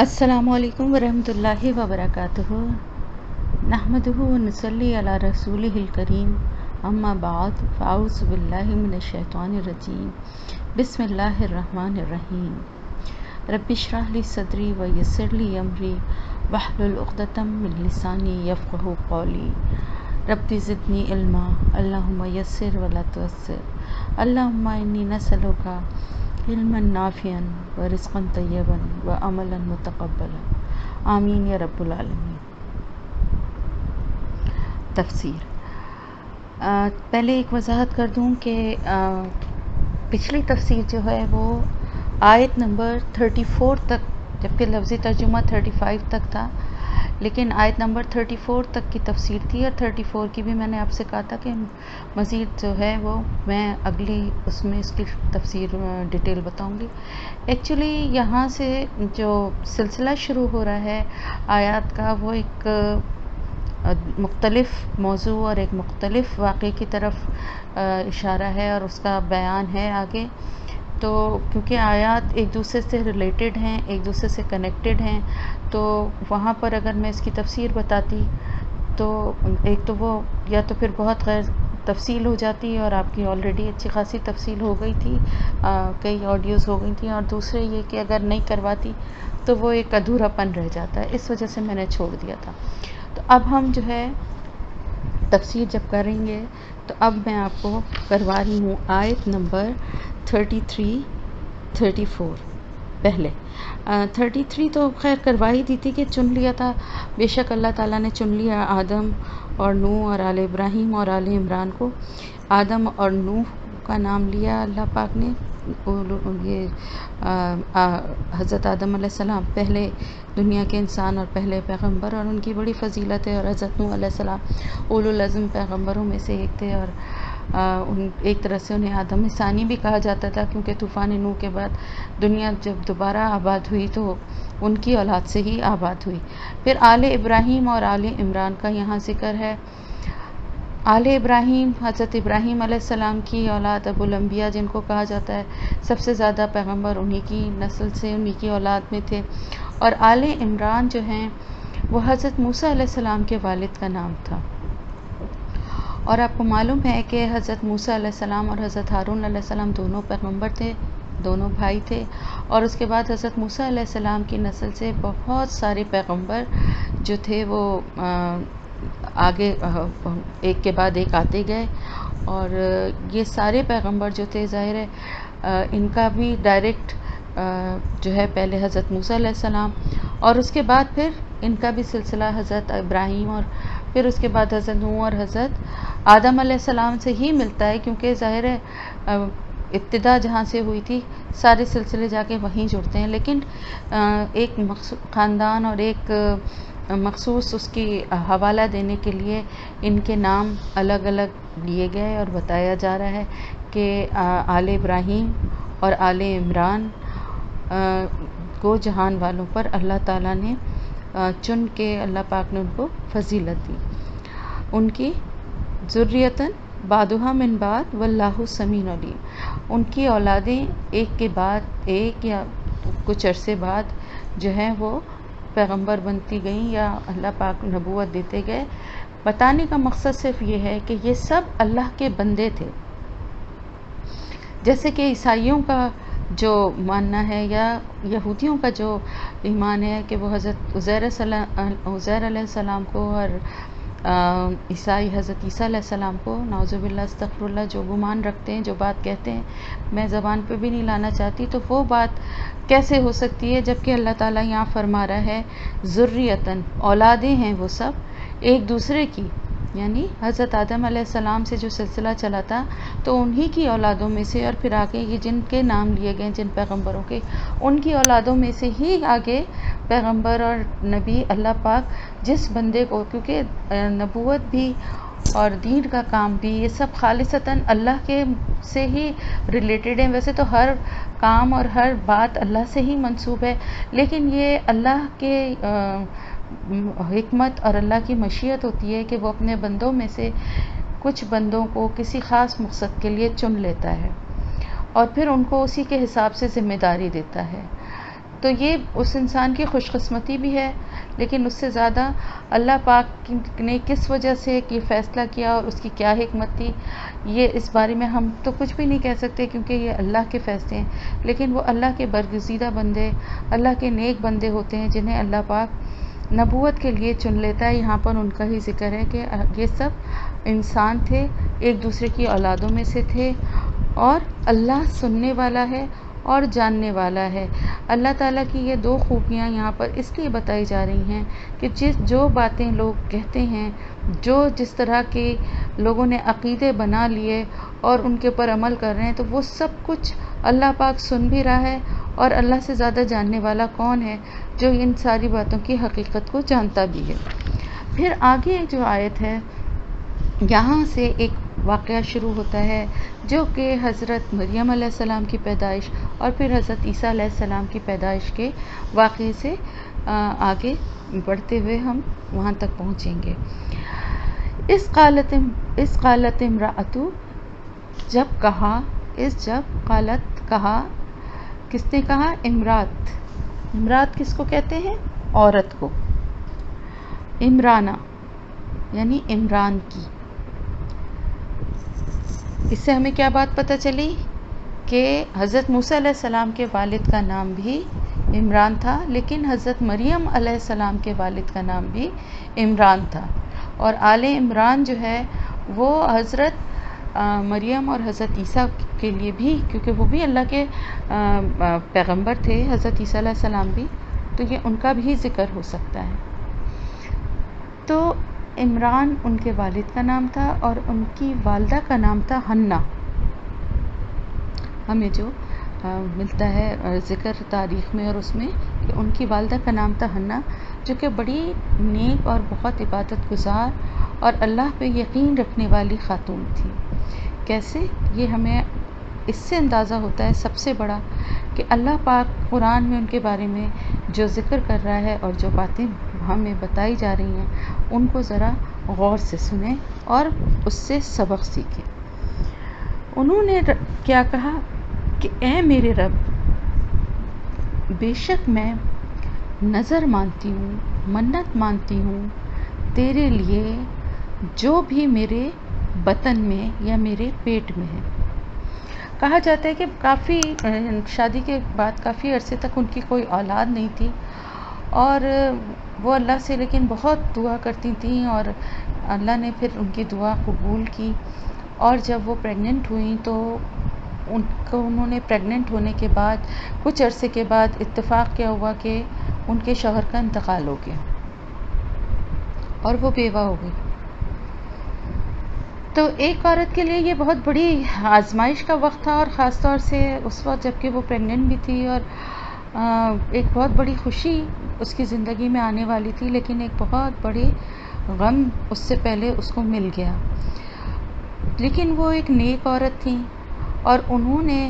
السلام علیکم ورحمۃ اللہ وبرکاتہ۔ نحمدہ ونصلی علی رسولہ الکریم، اما بعد فاعوذ باللہ من الشیطان الرجیم، بسم اللہ الرحمن الرحیم۔ رب اشرح لی صدری ویسر لی امری واحلل عقدۃ من لسانی یفقہوا قولی۔ رب زدنی علما، اللہم یسر ولا تعسر، اللہم انی نسألک علما نافعا ورزقا طیبا وعملا متقبلا، آمین یا رب العالمین۔ تفسیر۔ پہلے ایک وضاحت کر دوں کہ پچھلی تفسیر جو ہے وہ آیت نمبر 34 تک، جبکہ لفظی ترجمہ 35 تک تھا، لیکن آیت نمبر 34 تک کی تفسیر تھی، اور 34 کی بھی میں نے آپ سے کہا تھا کہ مزید جو ہے وہ میں اگلی اس میں اس کی تفسیر ڈیٹیل بتاؤں گی۔ ایکچولی یہاں سے جو سلسلہ شروع ہو رہا ہے آیات کا، وہ ایک مختلف موضوع اور ایک مختلف واقعے کی طرف اشارہ ہے، اور اس کا بیان ہے آگے۔ تو کیونکہ آیات ایک دوسرے سے ریلیٹڈ ہیں، ایک دوسرے سے کنیکٹڈ ہیں، تو وہاں پر اگر میں اس کی تفسیر بتاتی تو ایک تو وہ یا تو پھر بہت غیر تفصیل ہو جاتی، اور آپ کی آلریڈی اچھی خاصی تفصیل ہو گئی تھی، کئی آڈیوز ہو گئی تھیں، اور دوسرے یہ کہ اگر نہیں کرواتی تو وہ ایک ادھورا پن رہ جاتا ہے، اس وجہ سے میں نے چھوڑ دیا تھا۔ تو اب ہم جو ہے تفسیر جب کریں گے تو اب میں آپ کو کروا رہی ہوں آیت نمبر 33 34۔ پہلے 33 تو خیر کروا ہی دی تھی کہ چن لیا تھا، بے شک اللہ تعالیٰ نے چن لیا آدم اور نوح اور آل ابراہیم اور آل عمران کو۔ آدم اور نوح کا نام لیا اللہ پاک نے، یہ حضرت آدم علیہ السلام پہلے دنیا کے انسان اور پہلے پیغمبر، اور ان کی بڑی فضیلت ہے، اور حضرت نوح علیہ السلام اولو العزم پیغمبروں میں سے ایک تھے، اور ایک طرح سے انہیں آدم ثانی بھی کہا جاتا تھا، کیونکہ طوفان نوح کے بعد دنیا جب دوبارہ آباد ہوئی تو ان کی اولاد سے ہی آباد ہوئی۔ پھر آل ابراہیم اور آل عمران کا یہاں ذکر ہے۔ آل ابراہیم حضرت ابراہیم علیہ السلام کی اولاد، ابو الانبیاء جن کو کہا جاتا ہے، سب سے زیادہ پیغمبر انہی کی نسل سے، انہی کی اولاد میں تھے۔ اور آل عمران جو ہیں وہ حضرت موسیٰ علیہ السلام کے والد کا نام تھا، اور آپ کو معلوم ہے کہ حضرت موسیٰ علیہ السلام اور حضرت ہارون علیہ السلام دونوں پیغمبر تھے، دونوں بھائی تھے، اور اس کے بعد حضرت موسیٰ علیہ السلام کی نسل سے بہت سارے پیغمبر جو تھے وہ آگے ایک کے بعد ایک آتے گئے، اور یہ سارے پیغمبر جو تھے ظاہر ہے ان کا بھی ڈائریکٹ جو ہے پہلے حضرت موسیٰ علیہ السلام، اور اس کے بعد پھر ان کا بھی سلسلہ حضرت ابراہیم، اور پھر اس کے بعد حضرت نوح اور حضرت آدم علیہ السلام سے ہی ملتا ہے، کیونکہ ظاہر ہے ابتدا جہاں سے ہوئی تھی سارے سلسلے جا کے وہیں جڑتے ہیں، لیکن ایک خاندان اور ایک مخصوص اس کی حوالہ دینے کے لیے ان کے نام الگ الگ لیے گئے، اور بتایا جا رہا ہے کہ آل ابراہیم اور آل عمران کو جہان والوں پر اللہ تعالیٰ نے چن کے اللہ پاک نے ان کو فضیلت دی۔ ان کی ذریتاً بعدھا من بعد واللہ سمیع علیم، ان کی اولادیں ایک کے بعد ایک یا کچھ عرصے بعد جو ہیں وہ پیغمبر بنتی گئیں، یا اللہ پاک نبوت دیتے گئے۔ بتانے کا مقصد صرف یہ ہے کہ یہ سب اللہ کے بندے تھے، جیسے کہ عیسائیوں کا جو ماننا ہے یا یہودیوں کا جو ایمان ہے کہ وہ حضرت عزیر علیہ السلام کو اور عیسائی حضرت عیسیٰ علیہ السلام کو نعوذ باللہ استغفر اللہ جو گمان رکھتے ہیں، جو بات کہتے ہیں، میں زبان پہ بھی نہیں لانا چاہتی، تو وہ بات کیسے ہو سکتی ہے جبکہ اللہ تعالیٰ یہاں فرما رہا ہے ذریتاً، اولادیں ہیں وہ سب ایک دوسرے کی، یعنی حضرت آدم علیہ السلام سے جو سلسلہ چلا تھا تو انہی کی اولادوں میں سے، اور پھر آگے یہ جن کے نام لیے گئے جن پیغمبروں کے، ان کی اولادوں میں سے ہی آگے پیغمبر اور نبی اللہ پاک جس بندے کو، کیونکہ نبوت بھی اور دین کا کام بھی یہ سب خالصتاً اللہ کے سے ہی ریلیٹڈ ہیں۔ ویسے تو ہر کام اور ہر بات اللہ سے ہی منسوب ہے، لیکن یہ اللہ کے حکمت اور اللہ کی مشیت ہوتی ہے کہ وہ اپنے بندوں میں سے کچھ بندوں کو کسی خاص مقصد کے لیے چن لیتا ہے، اور پھر ان کو اسی کے حساب سے ذمہ داری دیتا ہے۔ تو یہ اس انسان کی خوش قسمتی بھی ہے، لیکن اس سے زیادہ اللہ پاک نے کس وجہ سے یہ فیصلہ کیا اور اس کی کیا حکمت تھی، یہ اس بارے میں ہم تو کچھ بھی نہیں کہہ سکتے، کیونکہ یہ اللہ کے فیصلے ہیں. لیکن وہ اللہ کے برگزیدہ بندے، اللہ کے نیک بندے ہوتے ہیں جنہیں اللہ پاک نبوت کے لیے چن لیتا ہے. یہاں پر ان کا ہی ذکر ہے کہ یہ سب انسان تھے، ایک دوسرے کی اولادوں میں سے تھے، اور اللہ سننے والا ہے اور جاننے والا ہے. اللہ تعالیٰ کی یہ دو خوبیاں یہاں پر اس لیے بتائی جا رہی ہیں کہ جو باتیں لوگ کہتے ہیں، جس طرح کے لوگوں نے عقیدے بنا لیے اور ان کے اوپر عمل کر رہے ہیں، تو وہ سب کچھ اللہ پاک سن بھی رہا ہے، اور اللہ سے زیادہ جاننے والا کون ہے جو ان ساری باتوں کی حقیقت کو جانتا بھی ہے. پھر آگے جو آیت ہے، یہاں سے ایک واقعہ شروع ہوتا ہے جو کہ حضرت مریم علیہ السلام کی پیدائش اور پھر حضرت عیسیٰ علیہ السلام کی پیدائش کے واقعے سے آگے بڑھتے ہوئے ہم وہاں تک پہنچیں گے. اس قالت امرأۃ، جب قالت کہا، کس نے کہا؟ امرات کس کو کہتے ہیں؟ عورت کو. عمرانہ یعنی عمران کی. اس سے ہمیں کیا بات پتہ چلی کہ حضرت موسیٰ علیہ السلام کے والد کا نام بھی عمران تھا، لیکن حضرت مریم علیہ السلام کے والد کا نام بھی عمران تھا. اور آل عمران جو ہے وہ حضرت مریم اور حضرت عیسیٰ کے لیے بھی، کیونکہ وہ بھی اللہ کے پیغمبر تھے، حضرت عیسیٰ علیہ السلام بھی، تو یہ ان کا بھی ذکر ہو سکتا ہے. تو عمران ان کے والد کا نام تھا اور ان کی والدہ کا نام تھا حنا. ہمیں جو ملتا ہے ذکر تاریخ میں اور اس میں کہ ان کی والدہ کا نام تھا حنا، جو کہ بڑی نیک اور بہت عبادت گزار اور اللہ پہ یقین رکھنے والی خاتون تھی. کیسے؟ یہ ہمیں اس سے اندازہ ہوتا ہے سب سے بڑا کہ اللہ پاک قرآن میں ان کے بارے میں جو ذکر کر رہا ہے اور جو باتیں ہمیں بتائی جا رہی ہیں ان کو ذرا غور سے سنیں اور اس سے سبق سیکھیں. انہوں نے کیا کہا کہ اے میرے رب، بے شک میں نظر مانتی ہوں، منت مانتی ہوں تیرے لیے جو بھی میرے بطن میں یا میرے پیٹ میں ہے. کہا جاتا ہے کہ کافی شادی کے بعد کافی عرصے تک ان کی کوئی اولاد نہیں تھی، اور وہ اللہ سے لیکن بہت دعا کرتی تھیں، اور اللہ نے پھر ان کی دعا قبول کی. اور جب وہ پریگننٹ ہوئیں تو انہوں نے پریگننٹ ہونے کے بعد کچھ عرصے کے بعد اتفاق کیا ہوا کہ ان کے شوہر کا انتقال ہو گیا اور وہ بیوہ ہو گئی. تو ایک عورت کے لیے یہ بہت بڑی آزمائش کا وقت تھا، اور خاص طور سے اس وقت جب کہ وہ پریگننٹ بھی تھی، اور ایک بہت بڑی خوشی اس کی زندگی میں آنے والی تھی، لیکن ایک بہت بڑی غم اس سے پہلے اس کو مل گیا. لیکن وہ ایک نیک عورت تھیں، اور انہوں نے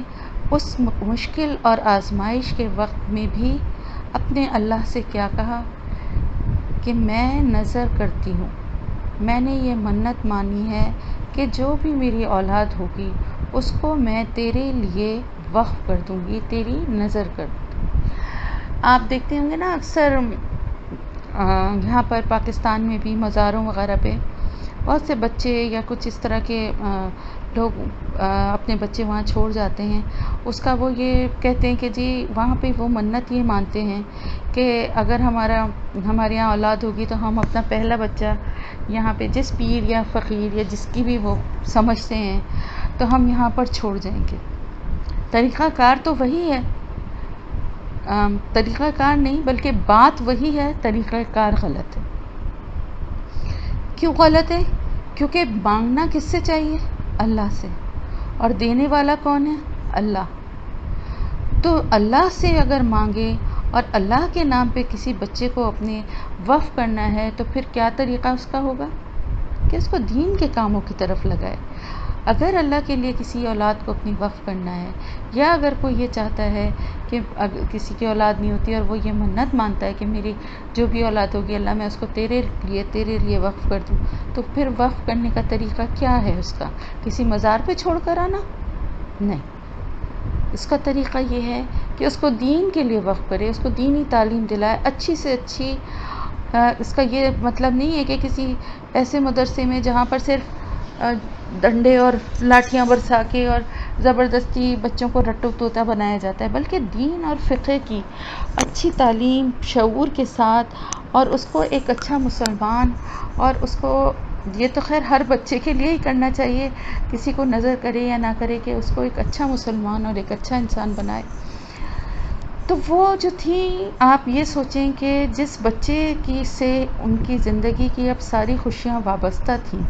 اس مشکل اور آزمائش کے وقت میں بھی اپنے اللہ سے کیا کہا کہ میں نظر کرتی ہوں، میں نے یہ منت مانی ہے کہ جو بھی میری اولاد ہوگی اس کو میں تیرے لیے وقف کر دوں گی، تیری نظر کر دوں گی. آپ دیکھتے ہوں گے نا اکثر یہاں پر پاکستان میں بھی مزاروں وغیرہ پہ بہت سے بچے یا کچھ اس طرح کے لوگ اپنے بچے وہاں چھوڑ جاتے ہیں. اس کا وہ یہ کہتے ہیں کہ جی وہاں پہ وہ منت یہ مانتے ہیں کہ اگر ہمارے یہاں اولاد ہوگی تو ہم اپنا پہلا بچہ یہاں پہ جس پیر یا فقیر یا جس کی بھی وہ سمجھتے ہیں تو ہم یہاں پر چھوڑ جائیں گے. طریقہ کار تو وہی ہے، طریقہ کار نہیں بلکہ بات وہی ہے، طریقہ کار غلط ہے. کیوں غلط ہے؟ کیونکہ مانگنا کس سے چاہیے؟ اللہ سے، اور دینے والا کون ہے؟ اللہ. تو اللہ سے اگر مانگے اور اللہ کے نام پہ کسی بچے کو اپنے وقف کرنا ہے تو پھر کیا طریقہ اس کا ہوگا کہ اس کو دین کے کاموں کی طرف لگائے. اگر اللہ کے لیے کسی اولاد کو اپنی وقف کرنا ہے، یا اگر کوئی یہ چاہتا ہے کہ کسی کی اولاد نہیں ہوتی اور وہ یہ منت مانتا ہے کہ میری جو بھی اولاد ہوگی اللہ میں اس کو تیرے لیے وقف کر دوں، تو پھر وقف کرنے کا طریقہ کیا ہے اس کا؟ کسی مزار پہ چھوڑ کر آنا؟ نہیں. اس کا طریقہ یہ ہے کہ اس کو دین کے لیے وقف کرے، اس کو دینی تعلیم دلائے اچھی سے اچھی۔ اس کا یہ مطلب نہیں ہے کہ کسی ایسے مدرسے میں جہاں پر صرف ڈنڈے اور لاٹھیاں برسا کے اور زبردستی بچوں کو رٹو طوطا بنایا جاتا ہے، بلکہ دین اور فقہ کی اچھی تعلیم شعور کے ساتھ، اور اس کو ایک اچھا مسلمان، اور اس کو یہ تو خیر ہر بچے کے لیے ہی کرنا چاہیے، کسی کو نظر کرے یا نہ کرے، کہ اس کو ایک اچھا مسلمان اور ایک اچھا انسان بنائے۔ تو وہ جو تھی، آپ یہ سوچیں کہ جس بچے کی سے ان کی زندگی کی اب ساری خوشیاں وابستہ تھیں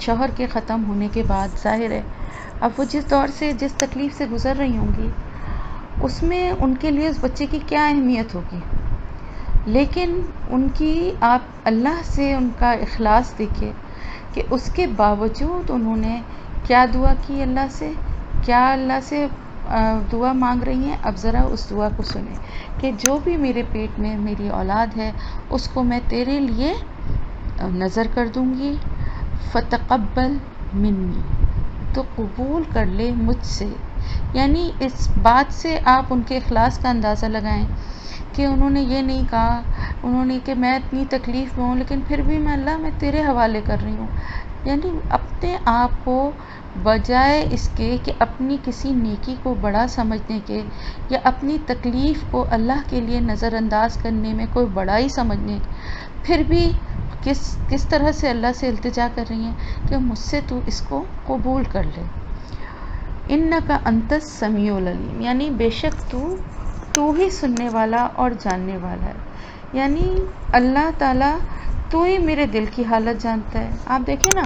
شوہر کے ختم ہونے کے بعد، ظاہر ہے اب وہ جس دور سے جس تکلیف سے گزر رہی ہوں گی، اس میں ان کے لیے اس بچے کی کیا اہمیت ہوگی، لیکن ان کی آپ اللہ سے ان کا اخلاص دیکھیں کہ اس کے باوجود انہوں نے کیا دعا کی اللہ سے، کیا اللہ سے دعا مانگ رہی ہیں۔ اب ذرا اس دعا کو سنیں کہ جو بھی میرے پیٹ میں میری اولاد ہے اس کو میں تیرے لیے نظر کر دوں گی، فتقبل منی، تو قبول کر لے مجھ سے۔ یعنی اس بات سے آپ ان کے اخلاص کا اندازہ لگائیں کہ انہوں نے یہ نہیں کہا، انہوں نے کہ میں اتنی تکلیف میں ہوں لیکن پھر بھی میں اللہ میں تیرے حوالے کر رہی ہوں۔ یعنی اپنے آپ کو بجائے اس کے کہ اپنی کسی نیکی کو بڑا سمجھنے کے یا اپنی تکلیف کو اللہ کے لیے نظر انداز کرنے میں کوئی بڑائی سمجھنے، پھر بھی کس طرح سے اللہ سے التجا کر رہی ہیں کہ مجھ سے تو اس کو قبول کر لے۔ انک انت السمیع العلیم، یعنی بے شک تو ہی سننے والا اور جاننے والا ہے۔ یعنی اللہ تعالیٰ تو ہی میرے دل کی حالت جانتا ہے۔ آپ دیکھیں نا،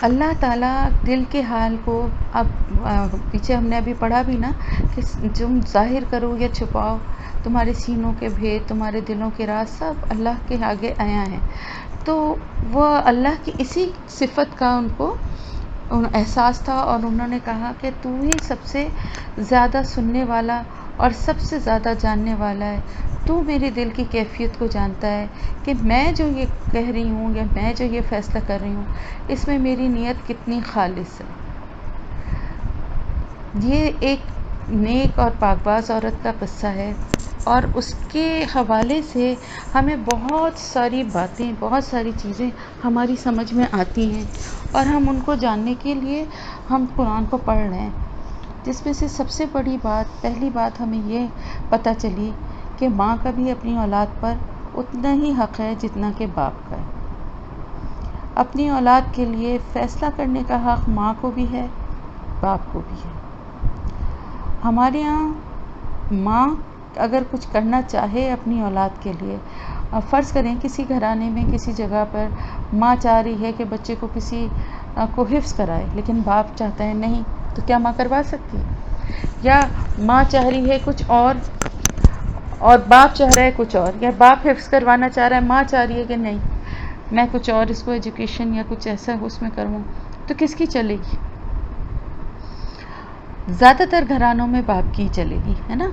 اللہ تعالیٰ دل کے حال کو، اب پیچھے ہم نے ابھی پڑھا بھی نا کہ تم ظاہر کرو یا چھپاؤ، تمہارے سینوں کے بھید، تمہارے دلوں کے راز سب اللہ کے آگے آیا ہے۔ تو وہ اللہ کی اسی صفت کا ان کو احساس تھا، اور انہوں نے کہا کہ تو ہی سب سے زیادہ سننے والا اور سب سے زیادہ جاننے والا ہے، تو میرے دل کی کیفیت کو جانتا ہے کہ میں جو یہ کہہ رہی ہوں یا میں جو یہ فیصلہ کر رہی ہوں اس میں میری نیت کتنی خالص ہے۔ یہ ایک نیک اور پاکباز عورت کا قصہ ہے، اور اس کے حوالے سے ہمیں بہت ساری باتیں، بہت ساری چیزیں ہماری سمجھ میں آتی ہیں، اور ہم ان کو جاننے کے لیے ہم قرآن کو پڑھ رہے ہیں، جس میں سے سب سے بڑی بات، پہلی بات ہمیں یہ پتہ چلی کہ ماں کا بھی اپنی اولاد پر اتنا ہی حق ہے جتنا کہ باپ کا ہے۔ اپنی اولاد کے لیے فیصلہ کرنے کا حق ماں کو بھی ہے، باپ کو بھی ہے۔ ہمارے ہاں ماں اگر کچھ کرنا چاہے اپنی اولاد کے لیے، فرض کریں کسی گھرانے میں کسی جگہ پر ماں چاہ رہی ہے کہ بچے کو کسی کو حفظ کرائے، لیکن باپ چاہتا ہے نہیں، تو کیا ماں کروا سکتی ہے؟ یا ماں چاہ رہی ہے کچھ اور باپ چاہ رہا ہے کچھ اور، یا باپ حفظ کروانا چاہ رہا ہے، ماں چاہ رہی ہے کہ نہیں میں کچھ اور اس کو ایجوکیشن یا کچھ ایسا اس میں کروں، تو کس کی چلے گی؟ زیادہ تر گھرانوں میں باپ کی چلے گی، ہے نا؟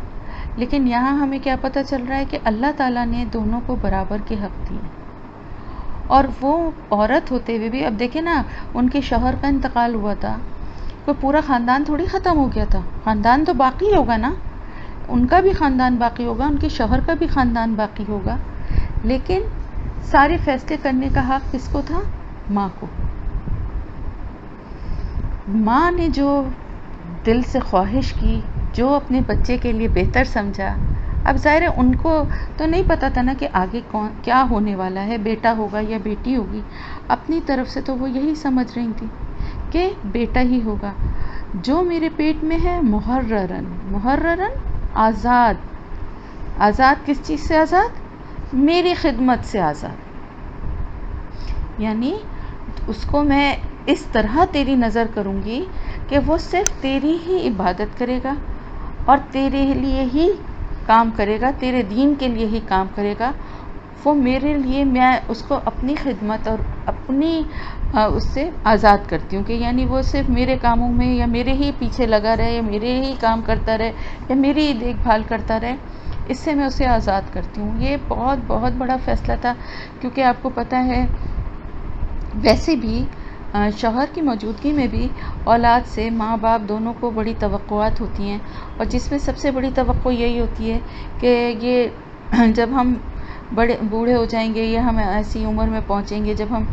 لیکن یہاں ہمیں کیا پتہ چل رہا ہے کہ اللہ تعالیٰ نے دونوں کو برابر کے حق دیے، اور وہ عورت ہوتے ہوئے بھی، اب دیکھیں نا، ان کے شوہر کا انتقال ہوا تھا، کوئی پورا خاندان تھوڑی ختم ہو گیا تھا، خاندان تو باقی ہوگا نا، ان کا بھی خاندان باقی ہوگا، ان کے شوہر کا بھی خاندان باقی ہوگا، لیکن سارے فیصلے کرنے کا حق کس کو تھا؟ ماں کو۔ ماں نے جو دل سے خواہش کی، جو اپنے بچے کے لیے بہتر سمجھا، اب ظاہر ہے ان کو تو نہیں پتا تھا نا کہ آگے کیا ہونے والا ہے، بیٹا ہوگا یا بیٹی ہوگی، اپنی طرف سے تو وہ یہی سمجھ رہی تھی کہ بیٹا ہی ہوگا، جو میرے پیٹ میں ہے محررن، محررن آزاد، آزاد کس چیز سے آزاد؟ میری خدمت سے آزاد، یعنی اس کو میں اس طرح تیری نظر کروں گی کہ وہ صرف تیری ہی عبادت کرے گا اور تیرے لیے ہی کام کرے گا، تیرے دین کے لیے ہی کام کرے گا، وہ میرے لیے، میں اس کو اپنی خدمت اور اپنی اس سے آزاد کرتی ہوں، کہ یعنی وہ صرف میرے کاموں میں یا میرے ہی پیچھے لگا رہے یا میرے ہی کام کرتا رہے یا میری ہی دیکھ بھال کرتا رہے، اس سے میں اسے آزاد کرتی ہوں۔ یہ بہت بہت بڑا فیصلہ تھا، کیونکہ آپ کو پتہ ہے ویسے بھی شوہر کی موجودگی میں بھی اولاد سے ماں باپ دونوں کو بڑی توقعات ہوتی ہیں، اور جس میں سب سے بڑی توقع یہی ہوتی ہے کہ یہ جب ہم بوڑھے ہو جائیں گے یا ہم ایسی عمر میں پہنچیں گے جب ہم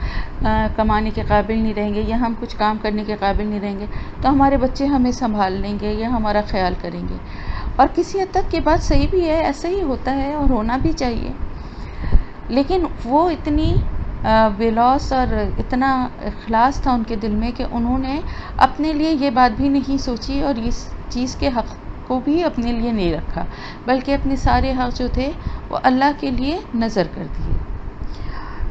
کمانے کے قابل نہیں رہیں گے یا ہم کچھ کام کرنے کے قابل نہیں رہیں گے تو ہمارے بچے ہمیں سنبھال لیں گے یا ہمارا خیال کریں گے. اور کسی حد تک یہ بات صحیح بھی ہے، ایسا ہی ہوتا ہے اور ہونا بھی چاہیے. لیکن وہ اتنی بےلوث اور اتنا اخلاص تھا ان کے دل میں کہ انہوں نے اپنے لیے یہ بات بھی نہیں سوچی اور اس چیز کے حق کو بھی اپنے لیے نہیں رکھا، بلکہ اپنے سارے حق جو تھے وہ اللہ کے لیے نظر کر دیے.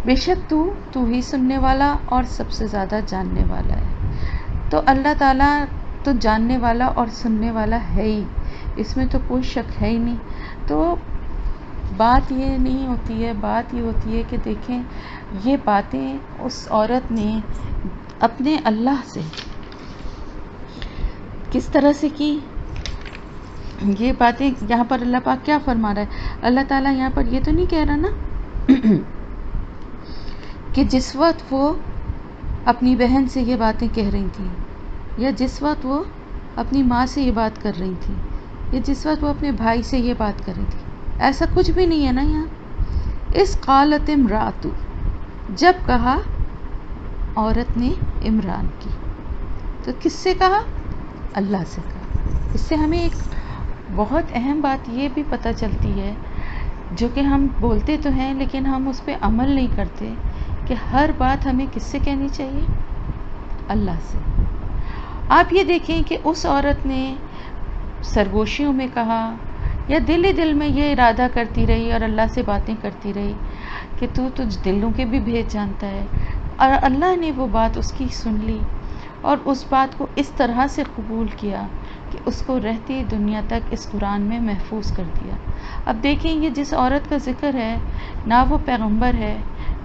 بے شک تو ہی سننے والا اور سب سے زیادہ جاننے والا ہے. تو اللہ تعالیٰ تو جاننے والا اور سننے والا ہے ہی، اس میں تو کوئی شک ہے ہی نہیں. تو بات یہ نہیں ہوتی ہے، بات یہ ہوتی ہے کہ دیکھیں یہ باتیں اس عورت نے اپنے اللہ سے کس طرح سے کی. یہ باتیں یہاں پر اللہ پاک کیا فرما رہا ہے؟ اللہ تعالیٰ یہاں پر یہ تو نہیں کہہ رہا نا کہ جس وقت وہ اپنی بہن سے یہ باتیں کہہ رہی تھیں، یا جس وقت وہ اپنی ماں سے یہ بات کر رہی تھی، یا جس وقت وہ اپنے بھائی سے یہ بات کر رہی تھی، ایسا کچھ بھی نہیں ہے نا یہاں. اس قالت امرات، جب کہا عورت نے عمران کی، تو کس سے کہا؟ اللہ سے کہا. اس سے ہمیں ایک بہت اہم بات یہ بھی پتہ چلتی ہے، جو کہ ہم بولتے تو ہیں لیکن ہم اس پہ عمل نہیں کرتے، کہ ہر بات ہمیں کس سے کہنی چاہیے؟ اللہ سے. آپ یہ دیکھیں کہ اس عورت نے سرگوشیوں میں کہا یا دل ہی دل میں یہ ارادہ کرتی رہی اور اللہ سے باتیں کرتی رہی کہ تو تجھ دلوں کے بھی بھید جانتا ہے، اور اللہ نے وہ بات اس کی سن لی اور اس بات کو اس طرح سے قبول کیا کہ اس کو رہتی دنیا تک اس قرآن میں محفوظ کر دیا. اب دیکھیں یہ جس عورت کا ذکر ہے، نہ وہ پیغمبر ہے،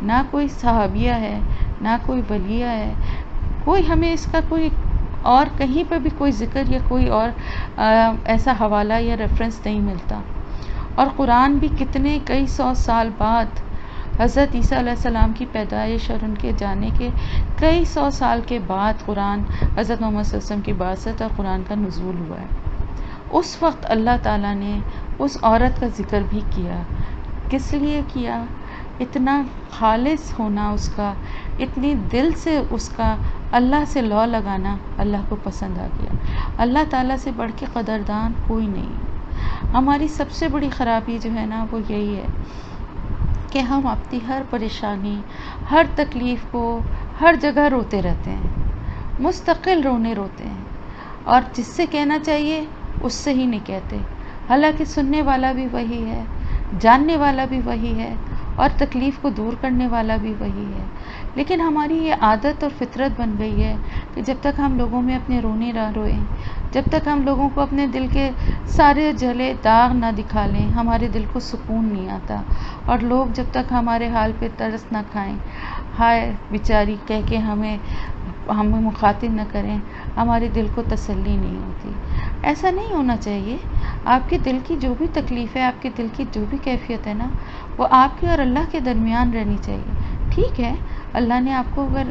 نہ کوئی صحابیہ ہے، نہ کوئی ولیہ ہے، کوئی ہمیں اس کا کوئی اور کہیں پہ بھی کوئی ذکر یا کوئی اور ایسا حوالہ یا ریفرنس نہیں ملتا. اور قرآن بھی کتنے کئی سو سال بعد حضرت عیسیٰ علیہ السلام کی پیدائش اور ان کے جانے کے کئی سو سال کے بعد قرآن حضرت محمد صلی اللہ علیہ وسلم کی بعثت اور قرآن کا نزول ہوا ہے. اس وقت اللہ تعالیٰ نے اس عورت کا ذکر بھی کیا. کس لیے کیا؟ اتنا خالص ہونا اس کا، اتنی دل سے اس کا اللہ سے لو لگانا اللہ کو پسند آ گیا. اللہ تعالیٰ سے بڑھ کے قدردان کوئی نہیں ہے. ہماری سب سے بڑی خرابی جو ہے نا وہ یہی ہے کہ ہم اپنی ہر پریشانی، ہر تکلیف کو ہر جگہ روتے رہتے ہیں، مستقل روتے ہیں، اور جس سے کہنا چاہیے اس سے ہی نہیں کہتے. حالانکہ سننے والا بھی وہی ہے، جاننے والا بھی وہی ہے، اور تکلیف کو دور کرنے والا بھی وہی ہے. لیکن ہماری یہ عادت اور فطرت بن گئی ہے کہ جب تک ہم لوگوں میں اپنے رونے نہ روئیں، جب تک ہم لوگوں کو اپنے دل کے سارے جلے داغ نہ دکھا لیں، ہمارے دل کو سکون نہیں آتا. اور لوگ جب تک ہمارے حال پہ ترس نہ کھائیں، ہائے بیچاری کہہ کے ہمیں مخاطب نہ کریں، ہمارے دل کو تسلی نہیں ہوتی. ایسا نہیں ہونا چاہیے. آپ کے دل کی جو بھی تکلیف ہے، آپ کے دل کی جو بھی کیفیت ہے نا، وہ آپ کے اور اللہ کے درمیان رہنی چاہیے. ٹھیک ہے، اللہ نے آپ کو اگر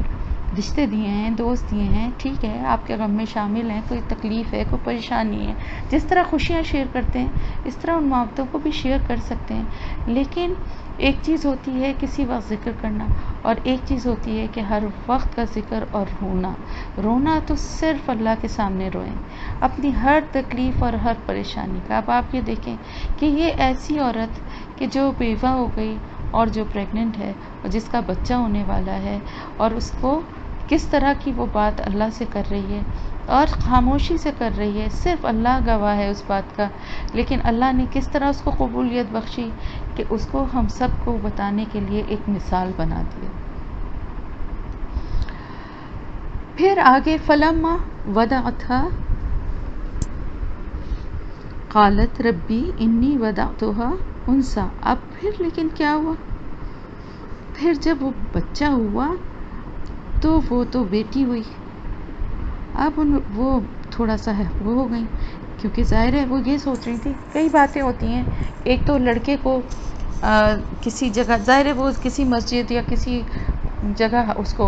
رشتے دیے ہیں، دوست دیے ہیں، ٹھیک ہے، آپ کے غم میں شامل ہیں، کوئی تکلیف ہے، کوئی پریشانی ہے، جس طرح خوشیاں شیئر کرتے ہیں اس طرح ان محبتوں کو بھی شیئر کر سکتے ہیں. لیکن ایک چیز ہوتی ہے کسی وقت ذکر کرنا، اور ایک چیز ہوتی ہے کہ ہر وقت کا ذکر اور رونا تو صرف اللہ کے سامنے روئیں اپنی ہر تکلیف اور ہر پریشانی کا. اب آپ یہ دیکھیں کہ یہ ایسی عورت کہ جو بیوہ ہو گئی اور جو پریگننٹ ہے اور جس کا بچہ ہونے والا ہے، اور اس کو کس طرح کی وہ بات اللہ سے کر رہی ہے اور خاموشی سے کر رہی ہے، صرف اللہ گواہ ہے اس بات کا. لیکن اللہ نے کس طرح اس کو قبولیت بخشی کہ اس کو ہم سب کو بتانے کے لیے ایک مثال بنا دیا. پھر آگے فلما وضعتها قالت ربی انی وضعتها انثی. اب پھر لیکن کیا ہوا؟ پھر جب وہ بچہ ہوا تو وہ تو بیٹی ہوئی. اب وہ تھوڑا سا ہے وہ ہو گئی، کیونکہ ظاہر ہے وہ یہ سوچ رہی تھی. کئی باتیں ہوتی ہیں، ایک تو لڑکے کو کسی جگہ، ظاہر ہے وہ کسی مسجد یا کسی جگہ اس کو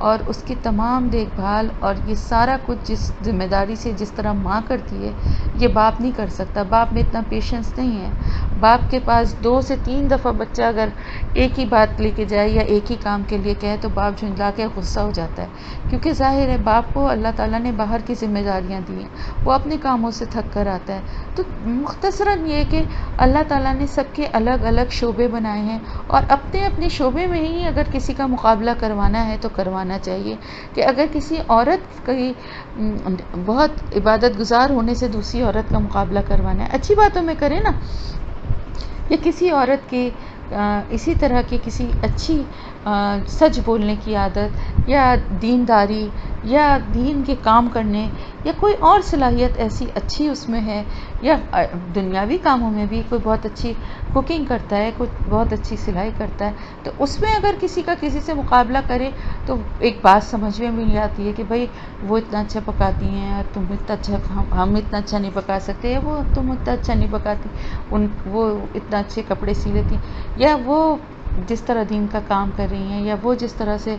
اور اس کی تمام دیکھ بھال اور یہ سارا کچھ جس ذمہ داری سے جس طرح ماں کرتی ہے یہ باپ نہیں کر سکتا. باپ میں اتنا پیشنس نہیں ہے. باپ کے پاس 2 سے 3 دفعہ بچہ اگر ایک ہی بات لے کے جائے یا ایک ہی کام کے لیے کہے تو باپ جھنجلا کے غصہ ہو جاتا ہے, کیونکہ ظاہر ہے باپ کو اللہ تعالیٰ نے باہر کی ذمہ داریاں دی ہیں, وہ اپنے کاموں سے تھک کر آتا ہے. تو مختصراً یہ کہ اللہ تعالیٰ نے سب کے الگ الگ شعبے بنائے ہیں, اور اپنے اپنے شعبے میں ہی اگر کسی کا مقابلہ کروانا ہے تو کروانا چاہیے. کہ اگر کسی عورت کی بہت عبادت گزار ہونے سے دوسری عورت کا مقابلہ کروانا ہے, اچھی باتوں میں کرے نا, یا کسی عورت کی اسی طرح کی کسی اچھی سچ بولنے کی عادت یا دینداری یا دین کے کام کرنے یا کوئی اور صلاحیت ایسی اچھی اس میں ہے, یا دنیاوی کاموں میں بھی کوئی بہت اچھی کوکنگ کرتا ہے, کوئی بہت اچھی سلائی کرتا ہے, تو اس میں اگر کسی کا کسی سے مقابلہ کرے تو ایک بات سمجھ میں بھی آتی ہے کہ بھائی وہ اتنا اچھا پکاتی ہیں اور تم اتنا اچھا, ہم اتنا اچھا نہیں پکا سکتے, وہ تم اتنا اچھا نہیں پکاتی, وہ اتنا اچھے کپڑے سی لیتی ہیں, یا وہ جس طرح دین کا کام کر رہی ہیں, یا وہ جس طرح سے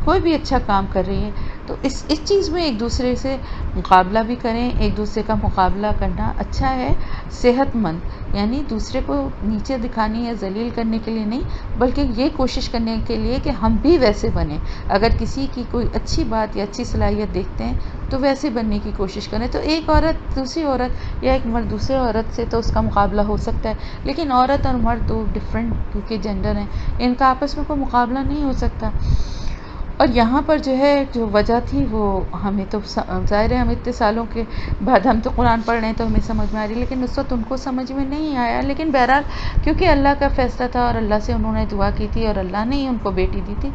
کوئی بھی اچھا کام کر رہی ہے. تو اس چیز میں ایک دوسرے سے مقابلہ بھی کریں. ایک دوسرے کا مقابلہ کرنا اچھا ہے, صحت مند, یعنی دوسرے کو نیچے دکھانے یا ذلیل کرنے کے لیے نہیں, بلکہ یہ کوشش کرنے کے لیے کہ ہم بھی ویسے بنیں. اگر کسی کی کوئی اچھی بات یا اچھی صلاحیت دیکھتے ہیں تو ویسے بننے کی کوشش کریں. تو ایک عورت دوسری عورت یا ایک مرد دوسرے عورت سے تو اس کا مقابلہ ہو سکتا ہے, لیکن عورت اور مرد دو ڈفرینٹ کیونکہ جینڈر ہیں, ان کا آپس میں کوئی مقابلہ نہیں ہو سکتا. اور یہاں پر جو ہے جو وجہ تھی وہ ہمیں تو ظاہر ہے, ہم اتنے سالوں کے بعد ہم تو قرآن پڑھ رہے ہیں تو ہمیں سمجھ میں آ رہی ہے, لیکن اس وقت ان کو سمجھ میں نہیں آیا. لیکن بہرحال کیونکہ اللہ کا فیصلہ تھا اور اللہ سے انہوں نے دعا کی تھی اور اللہ نے ہی ان کو بیٹی دی تھی,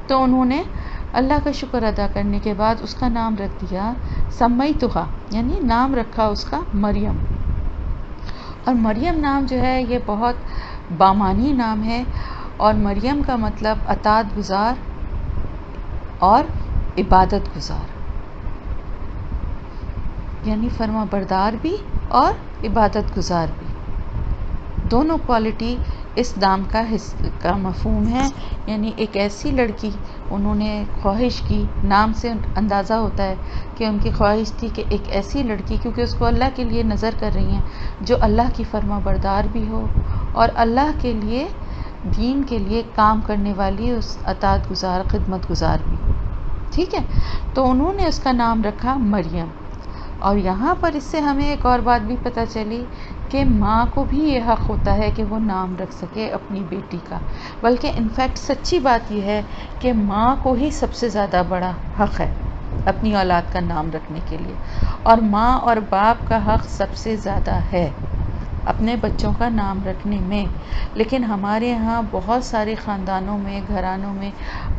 تو انہوں نے اللہ کا شکر ادا کرنے کے بعد اس کا نام رکھ دیا سمیتھا, یعنی نام رکھا اس کا مریم. اور مریم نام جو ہے یہ بہت بامانی نام ہے, اور مریم کا مطلب اطاعت گزار اور عبادت گزار, یعنی فرما بردار بھی اور عبادت گزار بھی, دونوں کوالٹی اس نام کا مفہوم ہے. یعنی ایک ایسی لڑکی انہوں نے خواہش کی, نام سے اندازہ ہوتا ہے کہ ان کی خواہش تھی کہ ایک ایسی لڑکی, کیونکہ اس کو اللہ کے لیے نظر کر رہی ہیں, جو اللہ کی فرما بردار بھی ہو اور اللہ کے لیے دین کے لیے کام کرنے والی, اس اطاعت گزار خدمت گزار بھی ہو. ٹھیک ہے, تو انہوں نے اس کا نام رکھا مریم. اور یہاں پر اس سے ہمیں ایک اور بات بھی پتہ چلی کہ ماں کو بھی یہ حق ہوتا ہے کہ وہ نام رکھ سکے اپنی بیٹی کا, بلکہ انفیکٹ سچی بات یہ ہے کہ ماں کو ہی سب سے زیادہ بڑا حق ہے اپنی اولاد کا نام رکھنے کے لیے, اور ماں اور باپ کا حق سب سے زیادہ ہے اپنے بچوں کا نام رکھنے میں. لیکن ہمارے ہاں بہت سارے خاندانوں میں, گھرانوں میں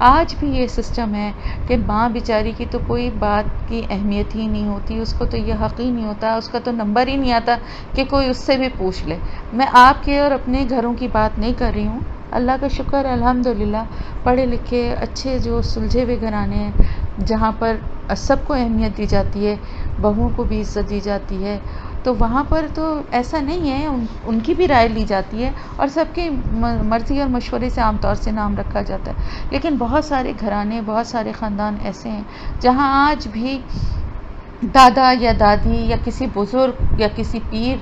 آج بھی یہ سسٹم ہے کہ ماں بیچاری کی تو کوئی بات کی اہمیت ہی نہیں ہوتی, اس کو تو یہ حق ہی نہیں ہوتا, اس کا تو نمبر ہی نہیں آتا کہ کوئی اس سے بھی پوچھ لے. میں آپ کے اور اپنے گھروں کی بات نہیں کر رہی ہوں, اللہ کا شکر الحمدللہ پڑھے لکھے اچھے جو سلجھے ہوئے گھرانے ہیں جہاں پر سب کو اہمیت دی جاتی ہے, بہوؤں کو بھی عزت دی جاتی ہے, تو وہاں پر تو ایسا نہیں ہے, ان کی بھی رائے لی جاتی ہے اور سب کی مرضی اور مشورے سے عام طور سے نام رکھا جاتا ہے. لیکن بہت سارے گھرانے, بہت سارے خاندان ایسے ہیں جہاں آج بھی دادا یا دادی یا کسی بزرگ یا کسی پیر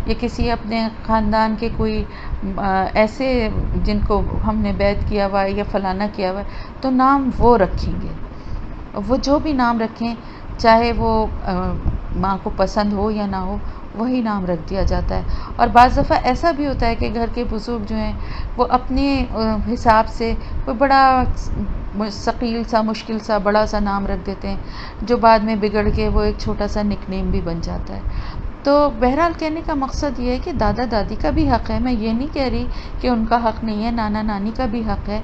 یا کسی اپنے خاندان کے کوئی ایسے جن کو ہم نے بیعت کیا ہوا ہے یا فلانا کیا ہوا ہے تو نام وہ رکھیں گے, وہ جو بھی نام رکھیں چاہے وہ ماں کو پسند ہو یا نہ ہو وہی نام رکھ دیا جاتا ہے. اور بعض دفعہ ایسا بھی ہوتا ہے کہ گھر کے بزرگ جو ہیں وہ اپنے حساب سے کوئی بڑا ثقیل سا مشکل سا بڑا سا نام رکھ دیتے ہیں, جو بعد میں بگڑ کے وہ ایک چھوٹا سا نک نیم بھی بن جاتا ہے. تو بہرحال کہنے کا مقصد یہ ہے کہ دادا دادی کا بھی حق ہے, میں یہ نہیں کہہ رہی کہ ان کا حق نہیں ہے, نانا نانی کا بھی حق ہے,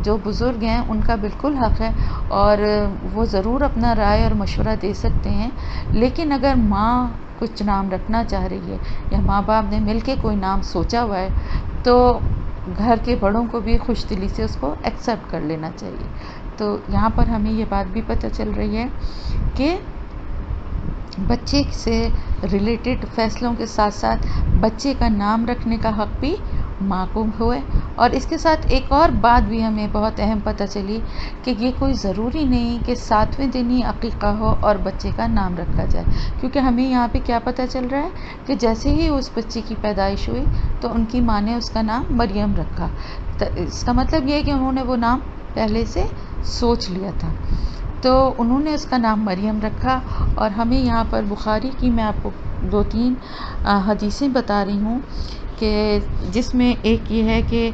جو بزرگ ہیں ان کا بالکل حق ہے اور وہ ضرور اپنا رائے اور مشورہ دے سکتے ہیں. لیکن اگر ماں کچھ نام رکھنا چاہ رہی ہے یا ماں باپ نے مل کے کوئی نام سوچا ہوا ہے تو گھر کے بڑوں کو بھی خوش دلی سے اس کو ایکسیپٹ کر لینا چاہیے. تو یہاں پر ہمیں یہ بات بھی پتہ چل رہی ہے کہ بچے سے ریلیٹڈ فیصلوں کے ساتھ ساتھ بچے کا نام رکھنے کا حق بھی ماں کو ہوئے اور اس کے ساتھ ایک اور بات بھی ہمیں بہت اہم پتہ چلی کہ یہ کوئی ضروری نہیں کہ 7ویں دن ہی عقیقہ ہو اور بچے کا نام رکھا جائے، کیونکہ ہمیں یہاں پہ کیا پتہ چل رہا ہے کہ جیسے ہی اس بچے کی پیدائش ہوئی تو ان کی ماں نے اس کا نام مریم رکھا. اس کا مطلب یہ ہے کہ انہوں نے وہ نام پہلے سے سوچ لیا تھا، تو انہوں نے اس کا نام مریم رکھا. اور ہمیں یہاں پر بخاری کی میں آپ کو 2-3 حدیثیں بتا رہی ہوں کہ جس میں ایک یہ ہے کہ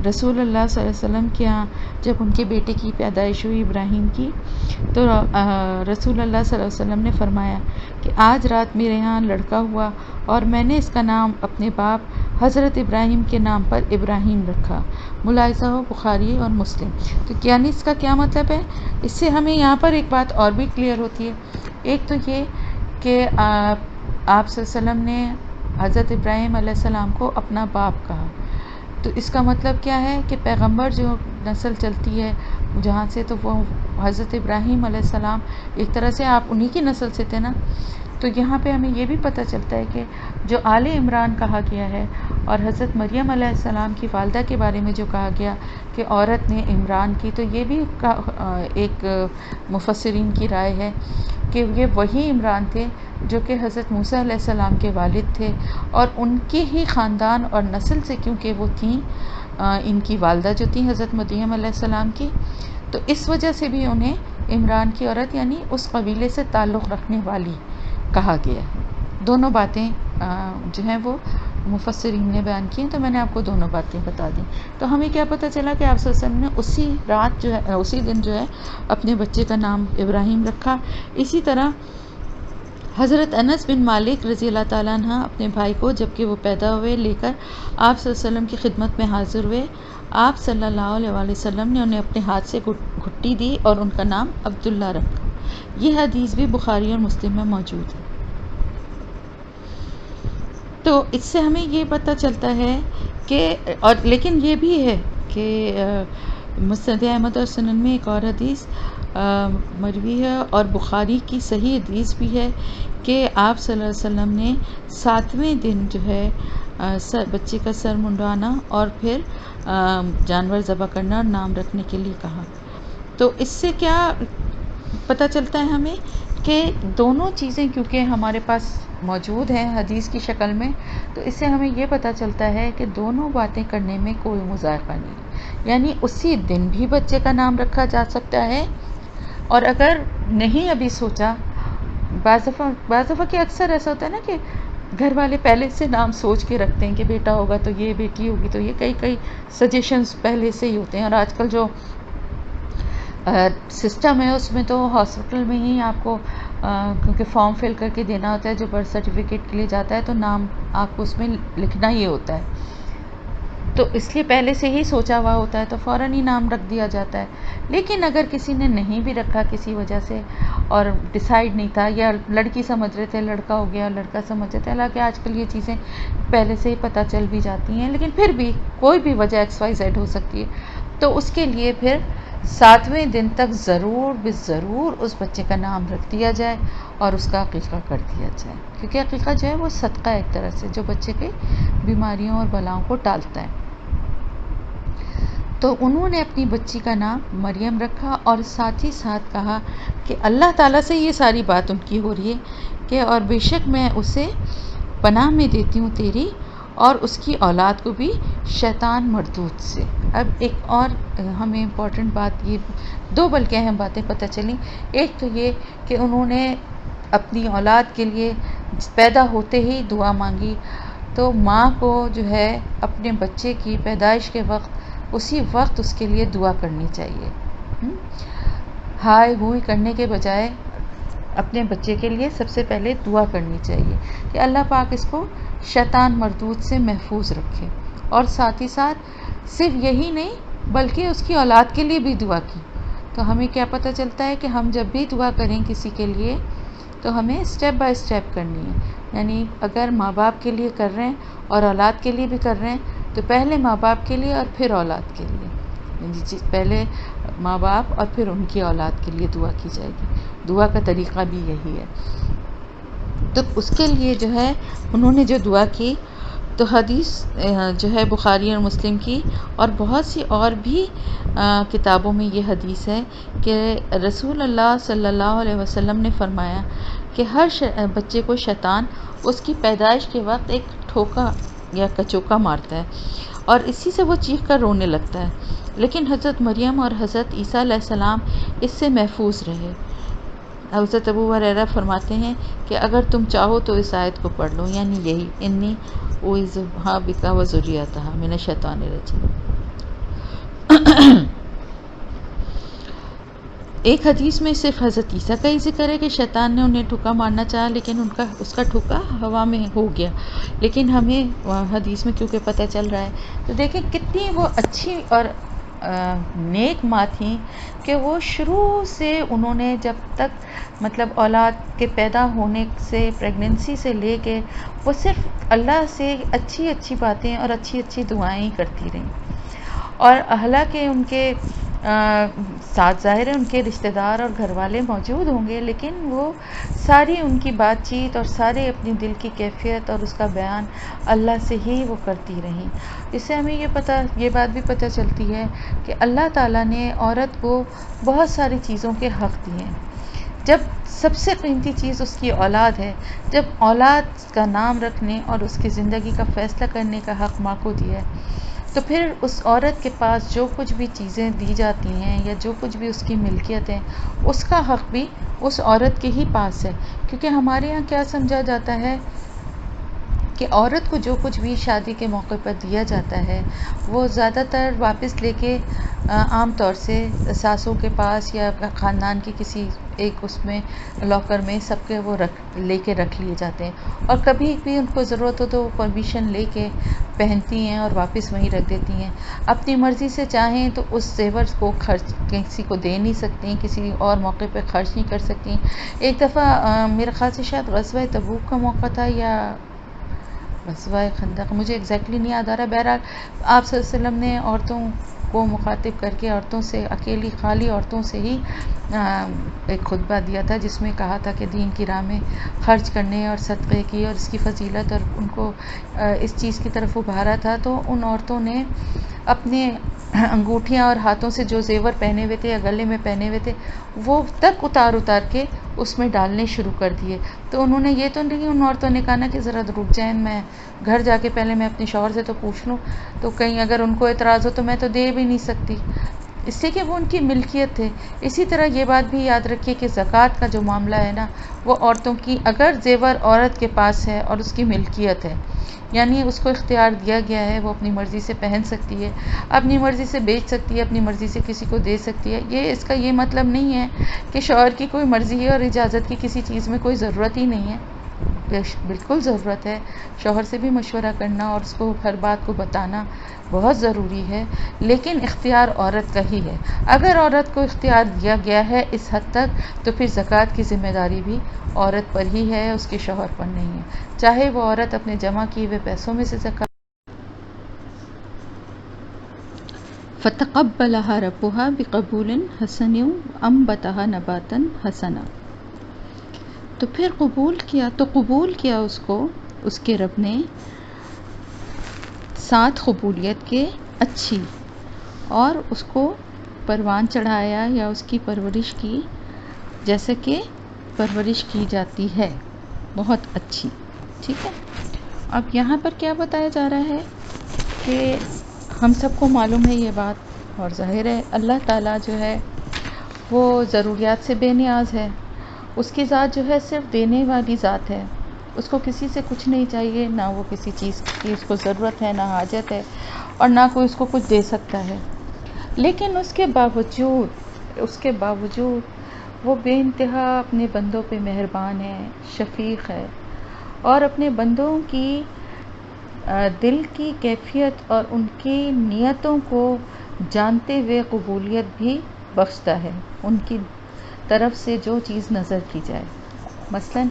رسول اللہ صلی اللہ علیہ وسلم کے یہاں جب ان کے بیٹے کی پیدائش ہوئی ابراہیم کی، تو رسول اللہ صلی اللہ علیہ وسلم نے فرمایا کہ آج رات میرے یہاں لڑکا ہوا اور میں نے اس کا نام اپنے باپ حضرت ابراہیم کے نام پر ابراہیم رکھا. ملاحظہ ہو بخاری اور مسلم. تو یعنی اس کا کیا مطلب ہے؟ اس سے ہمیں یہاں پر ایک بات اور بھی کلیئر ہوتی ہے. ایک تو یہ کہ آپ صلی اللہ علیہ وسلم نے حضرت ابراہیم علیہ السلام کو اپنا باپ کہا، تو اس کا مطلب کیا ہے کہ پیغمبر جو نسل چلتی ہے جہاں سے، تو وہ حضرت ابراہیم علیہ السلام ایک طرح سے آپ انہی کی نسل سے تھے نا. تو یہاں پہ ہمیں یہ بھی پتہ چلتا ہے کہ جو آل عمران کہا گیا ہے اور حضرت مریم علیہ السلام کی والدہ کے بارے میں جو کہا گیا کہ عورت نے عمران کی، تو یہ بھی ایک مفسرین کی رائے ہے کہ یہ وہی عمران تھے جو کہ حضرت موسیٰ علیہ السلام کے والد تھے، اور ان کے ہی خاندان اور نسل سے، کیونکہ وہ تھیں ان کی والدہ جو تھیں حضرت مریم علیہ السلام کی، تو اس وجہ سے بھی انہیں عمران کی عورت یعنی اس قبیلے سے تعلق رکھنے والی کہا گیا ہے. دونوں باتیں جو ہیں وہ مفسرین نے بیان کی ہیں، تو میں نے آپ کو دونوں باتیں بتا دیں. تو ہمیں کیا پتہ چلا کہ آپ صلی اللہ علیہ وسلم نے اسی رات جو ہے، اسی دن جو ہے اپنے بچے کا نام ابراہیم رکھا. اسی طرح حضرت انس بن مالک رضی اللہ تعالیٰ عنہ اپنے بھائی کو جب کہ وہ پیدا ہوئے لے کر آپ صلی اللہ علیہ وسلم کی خدمت میں حاضر ہوئے. آپ صلی اللہ علیہ وآلہ وسلم نے انہیں اپنے ہاتھ سے گھٹی دی اور ان کا نام عبداللہ رکھا. یہ حدیث بھی بخاری اور مسلم میں موجود ہے. تو اس سے ہمیں یہ پتہ چلتا ہے کہ اور لیکن یہ بھی ہے کہ مسند احمد اور سنن میں ایک اور حدیث مروی ہے اور بخاری کی صحیح حدیث بھی ہے کہ آپ صلی اللہ علیہ وسلم نے 7ویں دن جو ہے بچے کا سر منڈوانا اور پھر جانور ذبح کرنا اور نام رکھنے کے لیے کہا. تو اس سے کیا پتہ چلتا ہے ہمیں کہ دونوں چیزیں کیونکہ ہمارے پاس موجود ہیں حدیث کی شکل میں، تو اس سے ہمیں یہ پتہ چلتا ہے کہ دونوں باتیں کرنے میں کوئی مذائقہ نہیں، یعنی اسی دن بھی بچے کا نام رکھا جا سکتا ہے. اور اگر نہیں ابھی سوچا، بعض دفعہ کہ اکثر ایسا ہوتا ہے نا کہ گھر والے پہلے سے نام سوچ کے رکھتے ہیں کہ بیٹا ہوگا تو یہ، بیٹی ہوگی تو یہ، کئی سجیشنز پہلے سے ہی ہوتے ہیں. اور آج کل جو سسٹم ہے اس میں تو ہاسپٹل میں ہی آپ کو کیونکہ فارم فل کر کے دینا ہوتا ہے جو برتھ سرٹیفکیٹ کے لیے جاتا ہے، تو نام آپ کو اس میں لکھنا ہی ہوتا ہے. تو اس لیے پہلے سے ہی سوچا ہوا ہوتا ہے تو فوراً ہی نام رکھ دیا جاتا ہے. لیکن اگر کسی نے نہیں بھی رکھا کسی وجہ سے اور ڈیسائیڈ نہیں تھا، یا لڑکی سمجھ رہے تھے لڑکا ہو گیا، لڑکا سمجھ رہے تھے، حالانکہ آج کل یہ چیزیں پہلے سے ہی پتہ چل بھی جاتی ہیں، لیکن پھر بھی کوئی بھی وجہ XYZ ہو سکتی ہے، تو اس کے لیے پھر 7ویں دن تک ضرور اس بچے کا نام رکھ دیا جائے اور اس کا عقیقہ کر دیا جائے، کیونکہ عقیقہ جو ہے وہ صدقہ ایک طرح سے جو بچے کے بیماریوں اور بلاؤں کو ٹالتا ہے. تو انہوں نے اپنی بچی کا نام مریم رکھا اور ساتھ ہی ساتھ کہا کہ اللہ تعالیٰ سے یہ ساری بات ان کی ہو رہی ہے کہ اور بے شک میں اسے پناہ میں دیتی ہوں تیری اور اس کی اولاد کو بھی شیطان مردود سے. اب ایک اور ہمیں امپورٹنٹ بات، یہ دو بلکہ اہم باتیں پتہ چلیں. ایک تو یہ کہ انہوں نے اپنی اولاد کے لیے پیدا ہوتے ہی دعا مانگی، تو ماں کو جو ہے اپنے بچے کی پیدائش کے وقت اسی وقت اس کے لیے دعا کرنی چاہیے. ہائے ہوئی کرنے کے بجائے اپنے بچے کے لیے سب سے پہلے دعا کرنی چاہیے کہ اللہ پاک اس کو شیطان مردود سے محفوظ رکھے. اور ساتھ ہی ساتھ صرف یہی نہیں بلکہ اس کی اولاد کے لیے بھی دعا کی. تو ہمیں کیا پتہ چلتا ہے کہ ہم جب بھی دعا کریں کسی کے لیے تو ہمیں اسٹیپ بائی اسٹیپ کرنی ہے. یعنی اگر ماں باپ کے لیے کر رہے ہیں اور اولاد کے لیے بھی کر رہے ہیں تو پہلے ماں باپ کے لیے اور پھر اولاد کے لیے، یعنی پہلے ماں باپ اور پھر ان کی اولاد کے لیے دعا کی جائے گی. دعا کا طریقہ بھی یہی ہے. تو اس کے لیے جو ہے انہوں نے جو دعا کی تو حدیث جو ہے بخاری اور مسلم کی اور بہت سی اور بھی کتابوں میں یہ حدیث ہے کہ رسول اللہ صلی اللہ علیہ وسلم نے فرمایا کہ ہر بچے کو شیطان اس کی پیدائش کے وقت ایک ٹھوکا یا کچوکا مارتا ہے اور اسی سے وہ چیخ کر رونے لگتا ہے، لیکن حضرت مریم اور حضرت عیسیٰ علیہ السلام اس سے محفوظ رہے۔ حضرت ابو ہریرہ فرماتے ہیں کہ اگر تم چاہو تو اس آیت کو پڑھ لو، یعنی یہی انی اعوذ بک و ذریتہا من الشیطان الرجیم۔ ایک حدیث میں صرف حضرت عیسیٰ کا ہی ذکر ہے کہ شیطان نے انہیں ٹھکا مارنا چاہا، لیکن اس کا ٹھکا ہوا میں ہو گیا، لیکن ہمیں حدیث میں کیونکہ پتہ چل رہا ہے۔ تو دیکھیں کتنی وہ اچھی اور نیک ماں تھیں کہ وہ شروع سے انہوں نے جب تک مطلب اولاد کے پیدا ہونے سے، پریگننسی سے لے کے، وہ صرف اللہ سے اچھی اچھی باتیں اور اچھی اچھی دعائیں ہی کرتی رہیں، اور حالانکہ ان کے ساتھ ظاہر ہے ان کے رشتہ دار اور گھر والے موجود ہوں گے، لیکن وہ ساری ان کی بات چیت اور سارے اپنی دل کی کیفیت اور اس کا بیان اللہ سے ہی وہ کرتی رہیں۔ اس سے ہمیں یہ بات بھی پتہ چلتی ہے کہ اللہ تعالیٰ نے عورت کو بہت ساری چیزوں کے حق دیے ہیں۔ جب سب سے قیمتی چیز اس کی اولاد ہے، جب اولاد کا نام رکھنے اور اس کی زندگی کا فیصلہ کرنے کا حق ماں کو دیا ہے، تو پھر اس عورت کے پاس جو کچھ بھی چیزیں دی جاتی ہیں یا جو کچھ بھی اس کی ملکیت ہے، اس کا حق بھی اس عورت کے ہی پاس ہے، کیونکہ ہمارے یہاں کیا سمجھا جاتا ہے کہ عورت کو جو کچھ بھی شادی کے موقع پر دیا جاتا ہے وہ زیادہ تر واپس لے کے عام طور سے ساسوں کے پاس یا خاندان کی کسی ایک اس میں لاکر میں سب کے وہ لے کے رکھ لیے جاتے ہیں، اور کبھی بھی ان کو ضرورت ہو تو وہ پرمیشن لے کے پہنتی ہیں اور واپس وہیں رکھ دیتی ہیں۔ اپنی مرضی سے چاہیں تو اس زیور کو خرچ کسی کو دے نہیں سکتی، کسی اور موقع پہ خرچ نہیں کر سکتی۔ ایک دفعہ میرے خیال سے شاید غزوہ تبوک کا موقع تھا یا غزوہ خندق، مجھے ایگزیکٹلی نہیں یاد آ رہا۔ بہرحال آپ صلی اللہ علیہ وسلم نے عورتوں کو مخاطب کر کے عورتوں سے، اکیلی خالی عورتوں سے ہی ایک خطبہ دیا تھا، جس میں کہا تھا کہ دین کی راہ میں خرچ کرنے اور صدقے کی اور اس کی فضیلت اور ان کو اس چیز کی طرف ابھارا تھا۔ تو ان عورتوں نے اپنے انگوٹھیاں اور ہاتھوں سے جو زیور پہنے ہوئے تھے یا گلے میں پہنے ہوئے تھے وہ تک اتار کے اس میں ڈالنے شروع کر دیے۔ تو انہوں نے یہ تو نہیں، ان عورتوں نے کہا نا کہ ذرا رک جائیں، میں گھر جا کے پہلے میں اپنے شوہر سے تو پوچھ لوں، تو کہیں اگر ان کو اعتراض ہو تو میں تو دے بھی نہیں سکتی، اس لیے کہ وہ ان کی ملکیت ہے۔ اسی طرح یہ بات بھی یاد رکھیے کہ زکوٰۃ کا جو معاملہ ہے نا، وہ عورتوں کی، اگر زیور عورت کے پاس ہے اور اس کی ملکیت ہے، یعنی اس کو اختیار دیا گیا ہے، وہ اپنی مرضی سے پہن سکتی ہے، اپنی مرضی سے بیچ سکتی ہے، اپنی مرضی سے کسی کو دے سکتی ہے۔ اس کا یہ مطلب نہیں ہے کہ شوہر کی کوئی مرضی ہے اور اجازت کی کسی چیز میں کوئی ضرورت ہی نہیں ہے، بالکل ضرورت ہے، شوہر سے بھی مشورہ کرنا اور اس کو ہر بات کو بتانا بہت ضروری ہے، لیکن اختیار عورت کا ہی ہے۔ اگر عورت کو اختیار دیا گیا ہے اس حد تک، تو پھر زکوٰۃ کی ذمہ داری بھی عورت پر ہی ہے، اس کے شوہر پر نہیں ہے، چاہے وہ عورت اپنے جمع کیے ہوئے پیسوں میں سے زکوٰۃ فَتَقَبَّلَهَا رَبُّهَا بِقَبُولٍ حَسَنٍ وَأَنبَتَهَا نَبَاتًا حَسَنًا۔ تو پھر قبول کیا اس کو اس کے رب نے ساتھ قبولیت کے اچھی، اور اس کو پروان چڑھایا یا اس کی پرورش کی جیسے کہ پرورش کی جاتی ہے، بہت اچھی، ٹھیک ہے۔ اب یہاں پر کیا بتایا جا رہا ہے کہ ہم سب کو معلوم ہے یہ بات، اور ظاہر ہے اللہ تعالیٰ جو ہے وہ ضروریات سے بے نیاز ہے، اس کی ذات جو ہے صرف دینے والی ذات ہے، اس کو کسی سے کچھ نہیں چاہیے، نہ وہ کسی چیز کی اس کو ضرورت ہے، نہ حاجت ہے، اور نہ کوئی اس کو کچھ دے سکتا ہے، لیکن اس کے باوجود وہ بے انتہا اپنے بندوں پہ مہربان ہے، شفیق ہے، اور اپنے بندوں کی دل کی کیفیت اور ان کی نیتوں کو جانتے ہوئے قبولیت بھی بخشتا ہے، ان کی طرف سے جو چیز نظر کی جائے۔ مثلا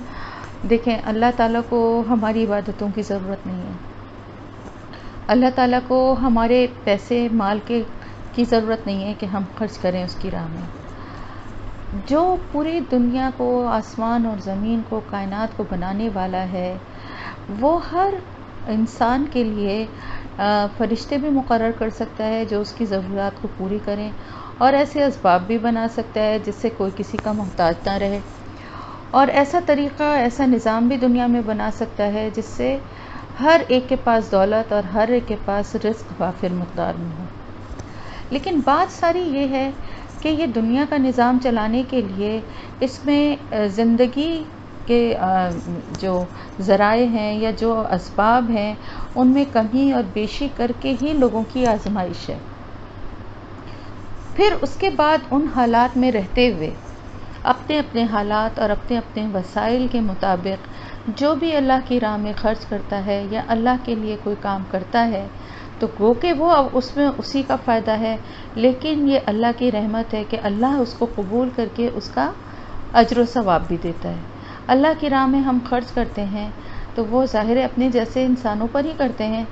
دیکھیں، اللہ تعالیٰ کو ہماری عبادتوں کی ضرورت نہیں ہے، اللہ تعالیٰ کو ہمارے پیسے مال کی ضرورت نہیں ہے کہ ہم خرچ کریں اس کی راہ میں۔ جو پوری دنیا کو، آسمان اور زمین کو، کائنات کو بنانے والا ہے، وہ ہر انسان کے لیے فرشتے بھی مقرر کر سکتا ہے جو اس کی ضروریات کو پوری کریں، اور ایسے اسباب بھی بنا سکتا ہے جس سے کوئی کسی کا محتاج نہ رہے، اور ایسا طریقہ، ایسا نظام بھی دنیا میں بنا سکتا ہے جس سے ہر ایک کے پاس دولت اور ہر ایک کے پاس رزق وافر مقدار میں ہو۔ لیکن بات ساری یہ ہے کہ یہ دنیا کا نظام چلانے کے لیے اس میں زندگی کے جو ذرائع ہیں یا جو اسباب ہیں ان میں کمی اور بیشی کر کے ہی لوگوں کی آزمائش ہے۔ پھر اس کے بعد ان حالات میں رہتے ہوئے اپنے اپنے حالات اور اپنے اپنے وسائل کے مطابق جو بھی اللہ کی راہ میں خرچ کرتا ہے یا اللہ کے لیے کوئی کام کرتا ہے تو گو کہ وہ اب اس میں اسی کا فائدہ ہے، لیکن یہ اللہ کی رحمت ہے کہ اللہ اس کو قبول کر کے اس کا اجر و ثواب بھی دیتا ہے۔ اللہ کی راہ میں ہم خرچ کرتے ہیں تو وہ ظاہر اپنے جیسے انسانوں پر ہی کرتے ہیں،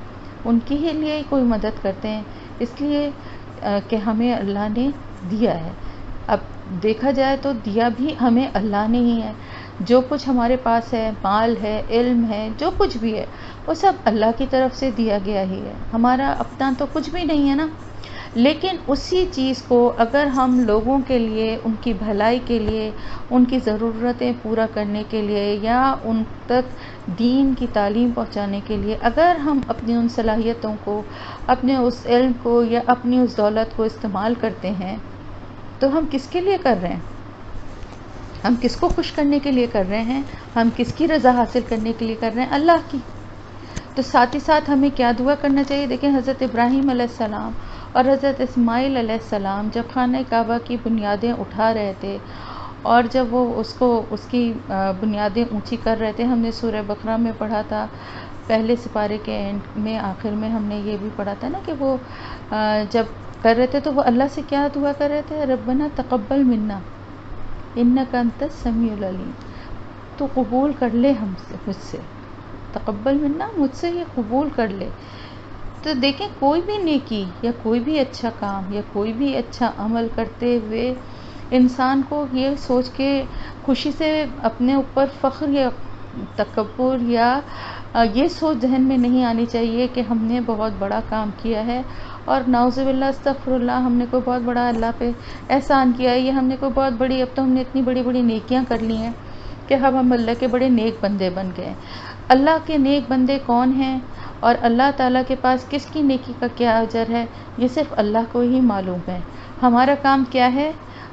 ان کی ہی لیے کوئی مدد کرتے ہیں، اس لیے کہ ہمیں اللہ نے دیا ہے۔ اب دیکھا جائے تو دیا بھی ہمیں اللہ نے ہی ہے، جو کچھ ہمارے پاس ہے، مال ہے، علم ہے، جو کچھ بھی ہے وہ سب اللہ کی طرف سے دیا گیا ہی ہے، ہمارا اپنا تو کچھ بھی نہیں ہے نا۔ لیکن اسی چیز کو اگر ہم لوگوں کے لیے، ان کی بھلائی کے لیے، ان کی ضرورتیں پورا کرنے کے لیے یا ان تک دین کی تعلیم پہنچانے کے لیے اگر ہم اپنی ان صلاحیتوں کو، اپنے اس علم کو یا اپنی اس دولت کو استعمال کرتے ہیں تو ہم کس کے لیے کر رہے ہیں؟ ہم کس کو خوش کرنے کے لیے کر رہے ہیں؟ ہم کس کی رضا حاصل کرنے کے لیے کر رہے ہیں؟ اللہ کی۔ تو ساتھ ہی ساتھ ہمیں کیا دعا کرنا چاہیے؟ دیکھیں حضرت ابراہیم علیہ السلام اور حضرت اسماعیل علیہ السلام جب خانہ کعبہ کی بنیادیں اٹھا رہے تھے اور جب وہ اس کی بنیادیں اونچی کر رہے تھے، ہم نے سورہ بقرہ میں پڑھا تھا، پہلے سپارے کے اینڈ میں، آخر میں ہم نے یہ بھی پڑھا تھا نا کہ وہ جب کر رہے تھے تو وہ اللہ سے کیا دعا کر رہے تھے؟ ربنا تقبل منا انک انت السمیع العلیم، تو قبول کر لے مجھ سے، تقبل منا، مجھ سے یہ قبول کر لے۔ تو دیکھیں کوئی بھی نیکی یا کوئی بھی اچھا کام یا کوئی بھی اچھا عمل کرتے ہوئے انسان کو یہ سوچ کے خوشی سے اپنے اوپر فخر یا تکبر یا یہ سوچ ذہن میں نہیں آنی چاہیے کہ ہم نے بہت بڑا کام کیا ہے اور نعوذ باللہ استغفر اللہ، ہم نے کوئی بہت بڑا اللہ پہ احسان کیا ہے، یہ ہم نے کوئی بہت بڑی، اب تو ہم نے اتنی بڑی بڑی نیکیاں کر لی ہیں کہ اب ہم اللہ کے بڑے نیک بندے بن گئے۔ اللہ کے نیک بندے کون ہیں اور اللہ تعالیٰ کے پاس کس کی نیکی کا کیا اجر ہے، یہ صرف اللہ کو ہی معلوم ہے۔ ہمارا کام کیا ہے؟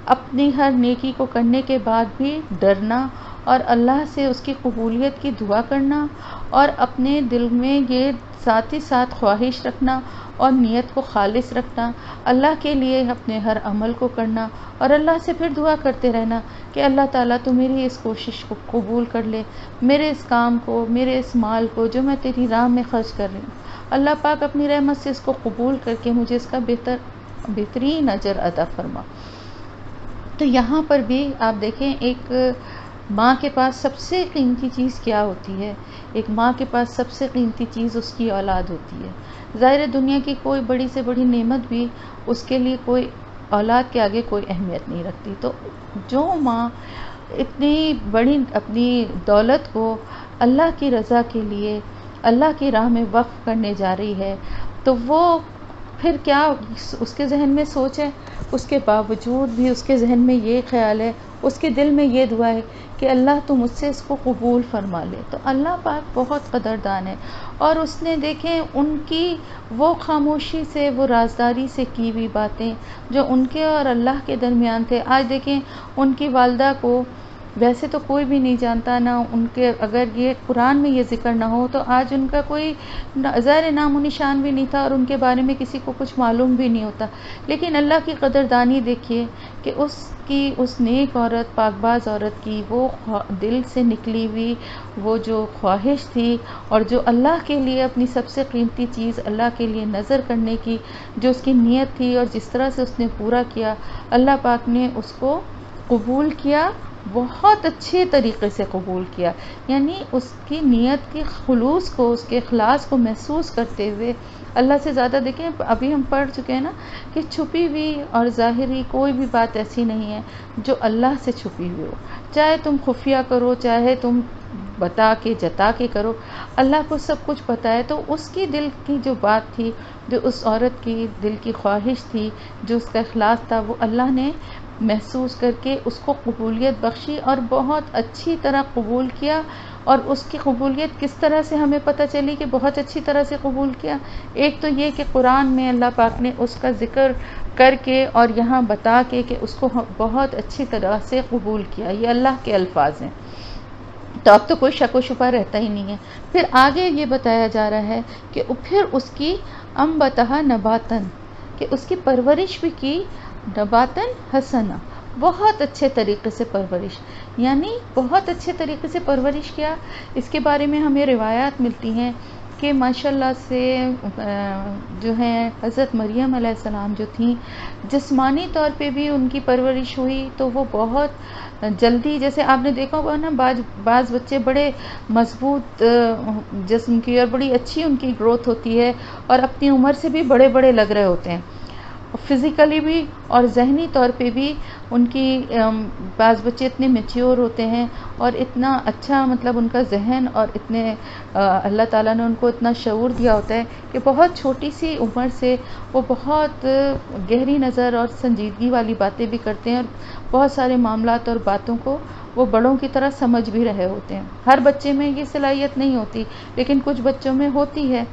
اپنی ہر نیکی کو کرنے کے بعد بھی ڈرنا اور اللہ سے اس کی قبولیت کی دعا کرنا اور اپنے دل میں یہ ساتھ ہی ساتھ خواہش رکھنا اور نیت کو خالص رکھنا، اللہ کے لیے اپنے ہر عمل کو کرنا اور اللہ سے پھر دعا کرتے رہنا کہ اللہ تعالیٰ تو میری اس کوشش کو قبول کر لے، میرے اس کام کو، میرے اس مال کو جو میں تیری راہ میں خرچ کر رہی ہوں، اللہ پاک اپنی رحمت سے اس کو قبول کر کے مجھے اس کا بہترین اجر عطا فرما۔ تو یہاں پر بھی آپ دیکھیں ایک ماں کے پاس سب سے قیمتی چیز کیا ہوتی ہے؟ ایک ماں کے پاس سب سے قیمتی چیز اس کی اولاد ہوتی ہے۔ ظاہر دنیا کی کوئی بڑی سے بڑی نعمت بھی اس کے لیے کوئی اولاد کے آگے کوئی اہمیت نہیں رکھتی۔ تو جو ماں اتنی بڑی اپنی دولت کو اللہ کی رضا کے لیے اللہ کی راہ میں وقف کرنے جا رہی ہے تو وہ پھر کیا اس کے ذہن میں سوچ ہے؟ اس کے باوجود بھی اس کے ذہن میں یہ خیال ہے، اس کے دل میں یہ دعا ہے کہ اللہ تو مجھ سے اس کو قبول فرما لے۔ تو اللہ پاک بہت قدردان ہے، اور اس نے دیکھیں ان کی وہ خاموشی سے، وہ رازداری سے کی ہوئی باتیں جو ان کے اور اللہ کے درمیان تھے، آج دیکھیں ان کی والدہ کو ویسے تو کوئی بھی نہیں جانتا، نہ ان کے اگر یہ قرآن میں یہ ذکر نہ ہو تو آج ان کا کوئی ظاہر نام و نشان بھی نہیں تھا اور ان کے بارے میں کسی کو کچھ معلوم بھی نہیں ہوتا، لیکن اللہ کی قدردانی دیکھیے کہ اس نیک عورت، پاک باز عورت کی وہ دل سے نکلی ہوئی وہ جو خواہش تھی اور جو اللہ کے لیے اپنی سب سے قیمتی چیز اللہ کے لیے نظر کرنے کی جو اس کی نیت تھی اور جس طرح سے اس نے پورا کیا، اللہ پاک نے اس کو قبول کیا، بہت اچھے طریقے سے قبول کیا، یعنی اس کی نیت کی خلوص کو، اس کے اخلاص کو محسوس کرتے ہوئے اللہ سے زیادہ دیکھیں ابھی ہم پڑھ چکے ہیں نا کہ چھپی ہوئی اور ظاہری کوئی بھی بات ایسی نہیں ہے جو اللہ سے چھپی ہوئی ہو، چاہے تم خفیہ کرو، چاہے تم بتا کے جتا کے کرو، اللہ کو سب کچھ پتہ ہے۔ تو اس کی دل کی جو بات تھی، جو اس عورت کی دل کی خواہش تھی، جو اس کا اخلاص تھا، وہ اللہ نے محسوس کر کے اس کو قبولیت بخشی اور بہت اچھی طرح قبول کیا۔ اور اس کی قبولیت کس طرح سے ہمیں پتہ چلی کہ بہت اچھی طرح سے قبول کیا؟ ایک تو یہ کہ قرآن میں اللہ پاک نے اس کا ذکر کر کے اور یہاں بتا کے کہ اس کو بہت اچھی طرح سے قبول کیا، یہ اللہ کے الفاظ ہیں، تو اب تو کوئی شک و شبہ رہتا ہی نہیں ہے۔ پھر آگے یہ بتایا جا رہا ہے کہ پھر اس کی انبتہا نباتن، کہ اس کی پرورش بھی کی، نباتن حسنا، بہت اچھے طریقے سے پرورش، یعنی بہت اچھے طریقے سے پرورش کیا۔ اس کے بارے میں ہمیں روایات ملتی ہیں کہ ماشاءاللہ سے جو ہیں حضرت مریم علیہ السلام جو تھیں، جسمانی طور پہ بھی ان کی پرورش ہوئی تو وہ بہت جلدی، جیسے آپ نے دیکھا ہوگا نا بعض بچے بڑے مضبوط جسم کی اور بڑی اچھی ان کی گروتھ ہوتی ہے اور اپنی عمر سے بھی بڑے بڑے لگ رہے ہوتے ہیں، فزیکلی بھی اور ذہنی طور پہ بھی ان کی بعض بچے اتنے میچیور ہوتے ہیں اور اتنا اچھا مطلب ان کا ذہن اور اتنے اللہ تعالیٰ نے ان کو اتنا شعور دیا ہوتا ہے کہ بہت چھوٹی سی عمر سے وہ بہت گہری نظر اور سنجیدگی والی باتیں بھی کرتے ہیں اور بہت سارے معاملات اور باتوں کو وہ بڑوں کی طرح سمجھ بھی رہے ہوتے ہیں۔ ہر بچے میں یہ صلاحیت نہیں ہوتی لیکن کچھ بچوں میں ہوتی ہے۔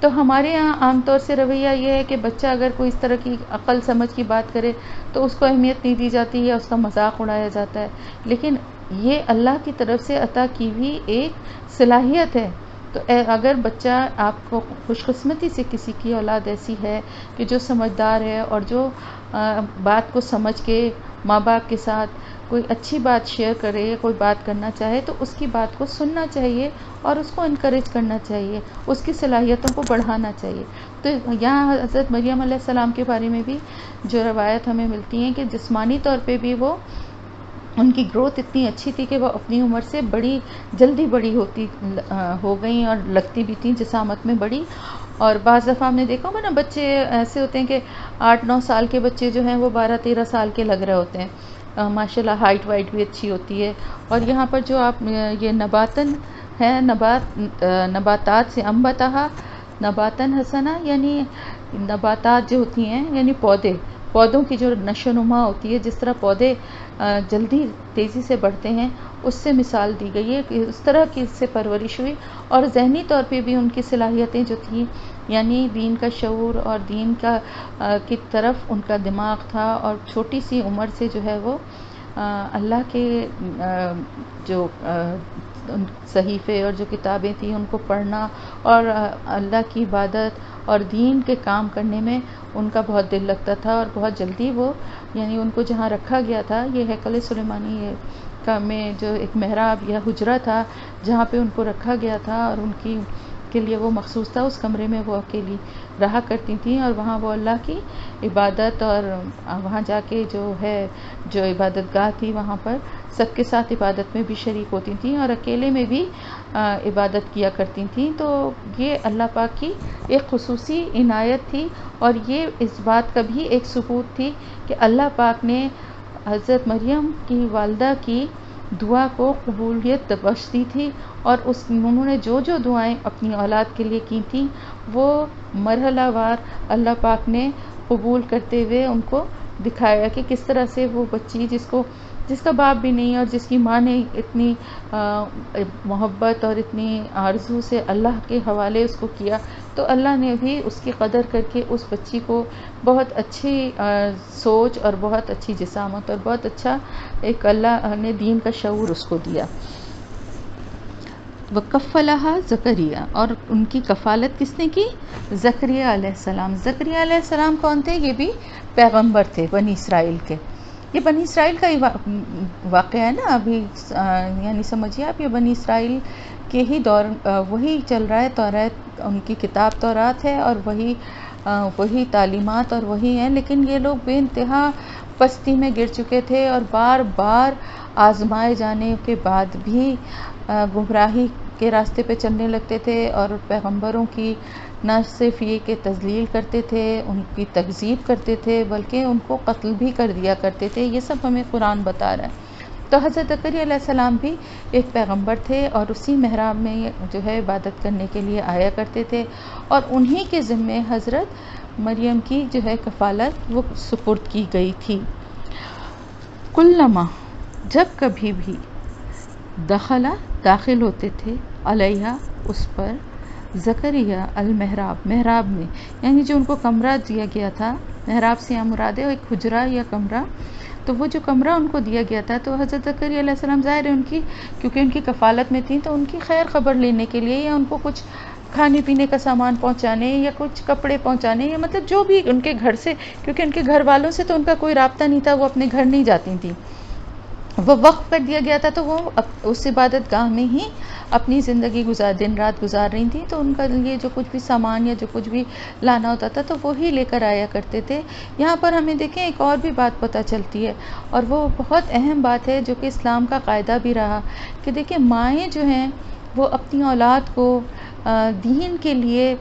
تو ہمارے یہاں عام طور سے رویہ یہ ہے کہ بچہ اگر کوئی اس طرح کی عقل سمجھ کی بات کرے تو اس کو اہمیت نہیں دی جاتی یا اس کا مذاق اڑایا جاتا ہے، لیکن یہ اللہ کی طرف سے عطا کی ہوئی ایک صلاحیت ہے۔ تو اگر بچہ آپ کو خوش قسمتی سے کسی کی اولاد ایسی ہے کہ جو سمجھدار ہے اور جو بات کو سمجھ کے ماں باپ کے ساتھ کوئی اچھی بات شیئر کرے، کوئی بات کرنا چاہے تو اس کی بات کو سننا چاہیے اور اس کو انکریج کرنا چاہیے، اس کی صلاحیتوں کو بڑھانا چاہیے۔ تو یہاں حضرت مریم علیہ السلام کے بارے میں بھی جو روایت ہمیں ملتی ہیں کہ جسمانی طور پہ بھی وہ ان کی گروتھ اتنی اچھی تھی کہ وہ اپنی عمر سے جلدی بڑی ہو گئیں اور لگتی بھی تھیں جسامت میں بڑی۔ اور بعض دفعہ ہم نے دیکھا ہوگا نا بچے ایسے ہوتے ہیں کہ 8-9 سال کے بچے جو ہیں وہ 12-13 سال کے لگ رہے ہوتے ہیں، ماشاءاللہ ہائٹ وائٹ بھی اچھی ہوتی ہے۔ اور یہاں پر جو آپ یہ نباتن ہے، نباتات سے انبتہا نباتن حسنا، یعنی نباتات جو ہوتی ہیں یعنی پودوں کی جو نشو نما ہوتی ہے، جس طرح پودے جلدی تیزی سے بڑھتے ہیں، اس سے مثال دی گئی ہے کہ اس طرح کی اس سے پرورش ہوئی۔ اور ذہنی طور پہ بھی ان کی صلاحیتیں جو تھیں، یعنی دین کا شعور اور دین کی طرف ان کا دماغ تھا، اور چھوٹی سی عمر سے جو ہے وہ اللہ کے جو صحیفے اور جو کتابیں تھیں ان کو پڑھنا اور اللہ کی عبادت اور دین کے کام کرنے میں ان کا بہت دل لگتا تھا، اور بہت جلدی وہ یعنی ان کو جہاں رکھا گیا تھا، یہ ہیکل سلیمانی کا میں جو ایک محراب یا حجرہ تھا جہاں پہ ان کو رکھا گیا تھا اور ان کے لیے وہ مخصوص تھا، اس کمرے میں وہ اکیلی رہا کرتی تھیں اور وہاں وہ اللہ کی عبادت اور وہاں جا کے جو عبادت گاہ تھی وہاں پر سب کے ساتھ عبادت میں بھی شریک ہوتی تھیں اور اکیلے میں بھی عبادت کیا کرتی تھیں۔ تو یہ اللہ پاک کی ایک خصوصی عنایت تھی، اور یہ اس بات کا بھی ایک ثبوت تھی کہ اللہ پاک نے حضرت مریم کی والدہ کی دعا کو قبولیت بخش دی تھی، اور انہوں نے جو دعائیں اپنی اولاد کے لیے کی تھیں وہ مرحلہ وار اللہ پاک نے قبول کرتے ہوئے ان کو دکھایا کہ کس طرح سے وہ بچی جس کا باپ بھی نہیں اور جس کی ماں نے اتنی محبت اور اتنی آرزو سے اللہ کے حوالے اس کو کیا، تو اللہ نے بھی اس کی قدر کر کے اس بچی کو بہت اچھی سوچ اور بہت اچھی جسامت اور بہت اچھا ایک اللہ نے دین کا شعور اس کو دیا۔ وَكَفَّلَهَا زکریا، اور ان کی کفالت کس نے کی؟ زکریا علیہ السلام۔ زکریا علیہ السلام کون تھے؟ یہ بھی پیغمبر تھے بنی اسرائیل کے۔ یہ بنی اسرائیل کا ہی واقعہ ہے نا ابھی، یعنی سمجھیے آپ یہ بنی اسرائیل کے ہی دور وہی چل رہا ہے، توریت ان کی کتاب تورات ہے اور وہی تعلیمات اور وہی ہیں، لیکن یہ لوگ بے انتہا پستی میں گر چکے تھے اور بار بار آزمائے جانے کے بعد بھی گمراہی کے راستے پہ چلنے لگتے تھے، اور پیغمبروں کی نہ صرف یہ کہ تذلیل کرتے تھے، ان کی تکذیب کرتے تھے، بلکہ ان کو قتل بھی کر دیا کرتے تھے۔ یہ سب ہمیں قرآن بتا رہا ہے۔ تو حضرت زکریا علیہ السلام بھی ایک پیغمبر تھے اور اسی محراب میں جو ہے عبادت کرنے کے لیے آیا کرتے تھے، اور انہی کے ذمے حضرت مریم کی جو ہے کفالت وہ سپرد کی گئی تھی۔ کلما، جب کبھی بھی، داخل ہوتے تھے، علیہا، اس پر، زکریا المحراب، محراب میں، یعنی جو ان کو کمرہ دیا گیا تھا، محراب سے یہاں مراد ہے ایک حجرہ یا کمرہ، تو وہ جو کمرہ ان کو دیا گیا تھا، تو حضرت زکریا علیہ السلام ظاہر ہے ان کی، کیونکہ ان کی کفالت میں تھیں، تو ان کی خیر خبر لینے کے لیے یا ان کو کچھ کھانے پینے کا سامان پہنچانے یا کچھ کپڑے پہنچانے یا مطلب جو بھی ان کے گھر سے، کیونکہ ان کے گھر والوں سے تو ان کا کوئی رابطہ نہیں تھا، وہ اپنے گھر نہیں جاتی تھیں، وہ وقف کر دیا گیا تھا، تو وہ اس عبادت گاہ میں ہی اپنی زندگی دن رات گزار رہی تھیں، تو ان کا لیے جو کچھ بھی سامان یا جو کچھ بھی لانا ہوتا تھا تو وہی لے کر آیا کرتے تھے۔ یہاں پر ہمیں دیکھیں ایک اور بھی بات پتہ چلتی ہے، اور وہ بہت اہم بات ہے جو کہ اسلام کا قاعدہ بھی رہا، کہ دیکھیں مائیں جو ہیں وہ اپنی اولاد کو دین کے لیے،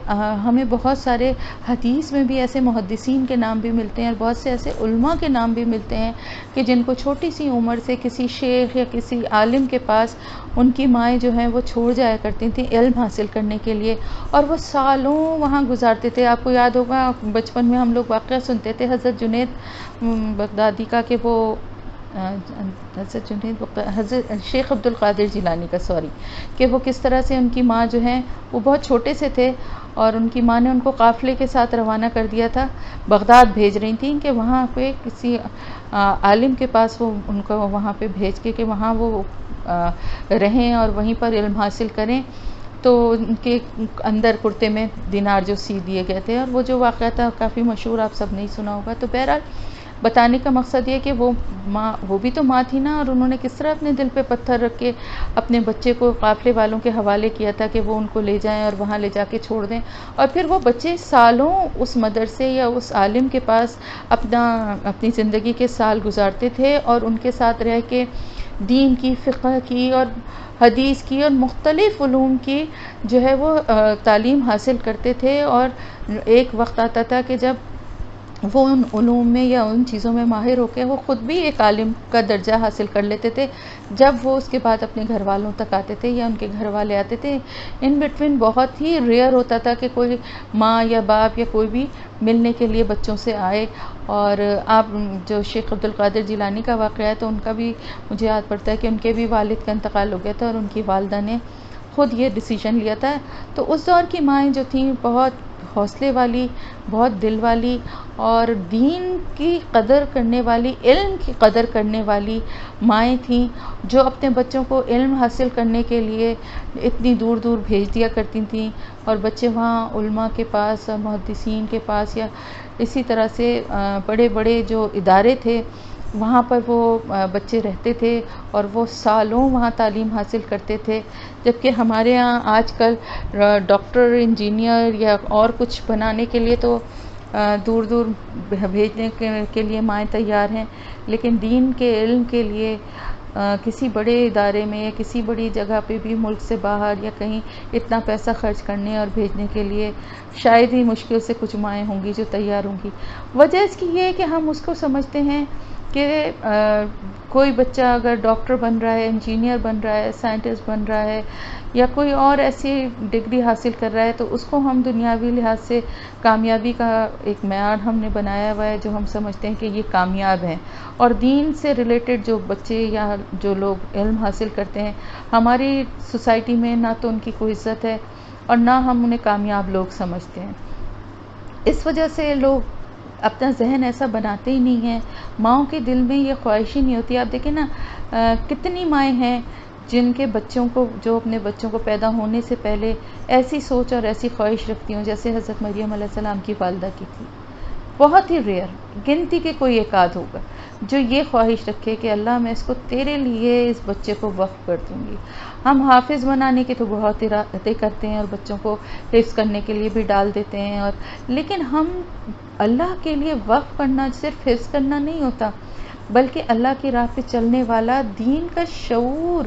ہمیں بہت سارے حدیث میں بھی ایسے محدثین کے نام بھی ملتے ہیں اور بہت سے ایسے علماء کے نام بھی ملتے ہیں کہ جن کو چھوٹی سی عمر سے کسی شیخ یا کسی عالم کے پاس ان کی مائیں جو ہیں وہ چھوڑ جایا کرتی تھیں علم حاصل کرنے کے لیے، اور وہ سالوں وہاں گزارتے تھے۔ آپ کو یاد ہوگا بچپن میں ہم لوگ واقعہ سنتے تھے حضرت جنید بغدادی کا، کہ وہ حضرت شیخ عبد القادر جیلانی کا، کہ وہ کس طرح سے ان کی ماں جو ہیں وہ بہت چھوٹے سے تھے اور ان کی ماں نے ان کو قافلے کے ساتھ روانہ کر دیا تھا، بغداد بھیج رہی تھیں کہ وہاں پہ کسی عالم کے پاس وہ ان کو وہاں پہ بھیج کے کہ وہاں وہ رہیں اور وہیں پر علم حاصل کریں، تو ان کے اندر کرتے میں دینار جو سی دیے گئے تھے، اور وہ جو واقعہ تھا کافی مشہور، آپ سب نے سنا ہوگا۔ تو بہرحال بتانے کا مقصد یہ کہ وہ ماں، وہ بھی تو ماں تھی نا، اور انہوں نے کس طرح اپنے دل پہ پتھر رکھ کے اپنے بچے کو قافلے والوں کے حوالے کیا تھا کہ وہ ان کو لے جائیں اور وہاں لے جا کے چھوڑ دیں، اور پھر وہ بچے سالوں اس مدرسے یا اس عالم کے پاس اپنی زندگی کے سال گزارتے تھے اور ان کے ساتھ رہ کے دین کی، فقہ کی اور حدیث کی اور مختلف علوم کی جو ہے وہ تعلیم حاصل کرتے تھے، اور ایک وقت آتا تھا کہ جب وہ ان علوم میں یا ان چیزوں میں ماہر ہو کے وہ خود بھی ایک عالم کا درجہ حاصل کر لیتے تھے، جب وہ اس کے بعد اپنے گھر والوں تک آتے تھے یا ان کے گھر والے آتے تھے۔ ان بٹوین بہت ہی ریئر ہوتا تھا کہ کوئی ماں یا باپ یا کوئی بھی ملنے کے لیے بچوں سے آئے، اور آپ جو شیخ عبد القادر جیلانی کا واقعہ ہے تو ان کا بھی مجھے یاد پڑتا ہے کہ ان کے بھی والد کا انتقال ہو گیا تھا اور ان کی والدہ نے خود یہ ڈیسیجن لیا تھا۔ تو اس دور کی مائیں جو تھیں بہت حوصلے والی، بہت دل والی اور دین کی قدر کرنے والی، علم کی قدر کرنے والی مائیں تھیں، جو اپنے بچوں کو علم حاصل کرنے کے لیے اتنی دور دور بھیج دیا کرتی تھیں، اور بچے وہاں علماء کے پاس اور محدثین کے پاس یا اسی طرح سے بڑے بڑے جو ادارے تھے وہاں پر وہ بچے رہتے تھے اور وہ سالوں وہاں تعلیم حاصل کرتے تھے، جبکہ ہمارے ہاں آج کل ڈاکٹر، انجینئر یا اور کچھ بنانے کے لیے تو دور دور بھیجنے کے لیے مائیں تیار ہیں، لیکن دین کے علم کے لیے کسی بڑے ادارے میں یا کسی بڑی جگہ پہ بھی ملک سے باہر یا کہیں اتنا پیسہ خرچ کرنے اور بھیجنے کے لیے شاید ہی مشکل سے کچھ مائیں ہوں گی جو تیار ہوں گی۔ وجہ اس کی یہ ہے کہ ہم اس کو سمجھتے ہیں کہ کوئی بچہ اگر ڈاکٹر بن رہا ہے، انجینئر بن رہا ہے، سائنٹسٹ بن رہا ہے یا کوئی اور ایسی ڈگری حاصل کر رہا ہے تو اس کو ہم دنیاوی لحاظ سے کامیابی کا ایک معیار ہم نے بنایا ہوا ہے، جو ہم سمجھتے ہیں کہ یہ کامیاب ہیں، اور دین سے ریلیٹڈ جو بچے یا جو لوگ علم حاصل کرتے ہیں ہماری سوسائٹی میں نہ تو ان کی کوئی عزت ہے اور نہ ہم انہیں کامیاب لوگ سمجھتے ہیں۔ اس وجہ سے لوگ اپنا ذہن ایسا بناتے ہی نہیں ہیں، ماؤں کے دل میں یہ خواہش ہی نہیں ہوتی۔ آپ دیکھیں نا کتنی مائیں ہیں جن کے بچوں کو، جو اپنے بچوں کو پیدا ہونے سے پہلے ایسی سوچ اور ایسی خواہش رکھتی ہوں جیسے حضرت مریم علیہ السلام کی والدہ کی تھی۔ بہت ہی ریئر، گنتی کے کوئی ایک آدھ ہوگا جو یہ خواہش رکھے کہ اللہ میں اس کو تیرے لیے اس بچے کو وقف کر دوں گی۔ ہم حافظ بنانے کی تو بہت ارادے کرتے ہیں اور بچوں کو حفظ کرنے کے لیے بھی ڈال دیتے ہیں، اور لیکن ہم اللہ کے لیے وقف کرنا صرف حفظ کرنا نہیں ہوتا، بلکہ اللہ کی راہ پہ چلنے والا، دین کا شعور،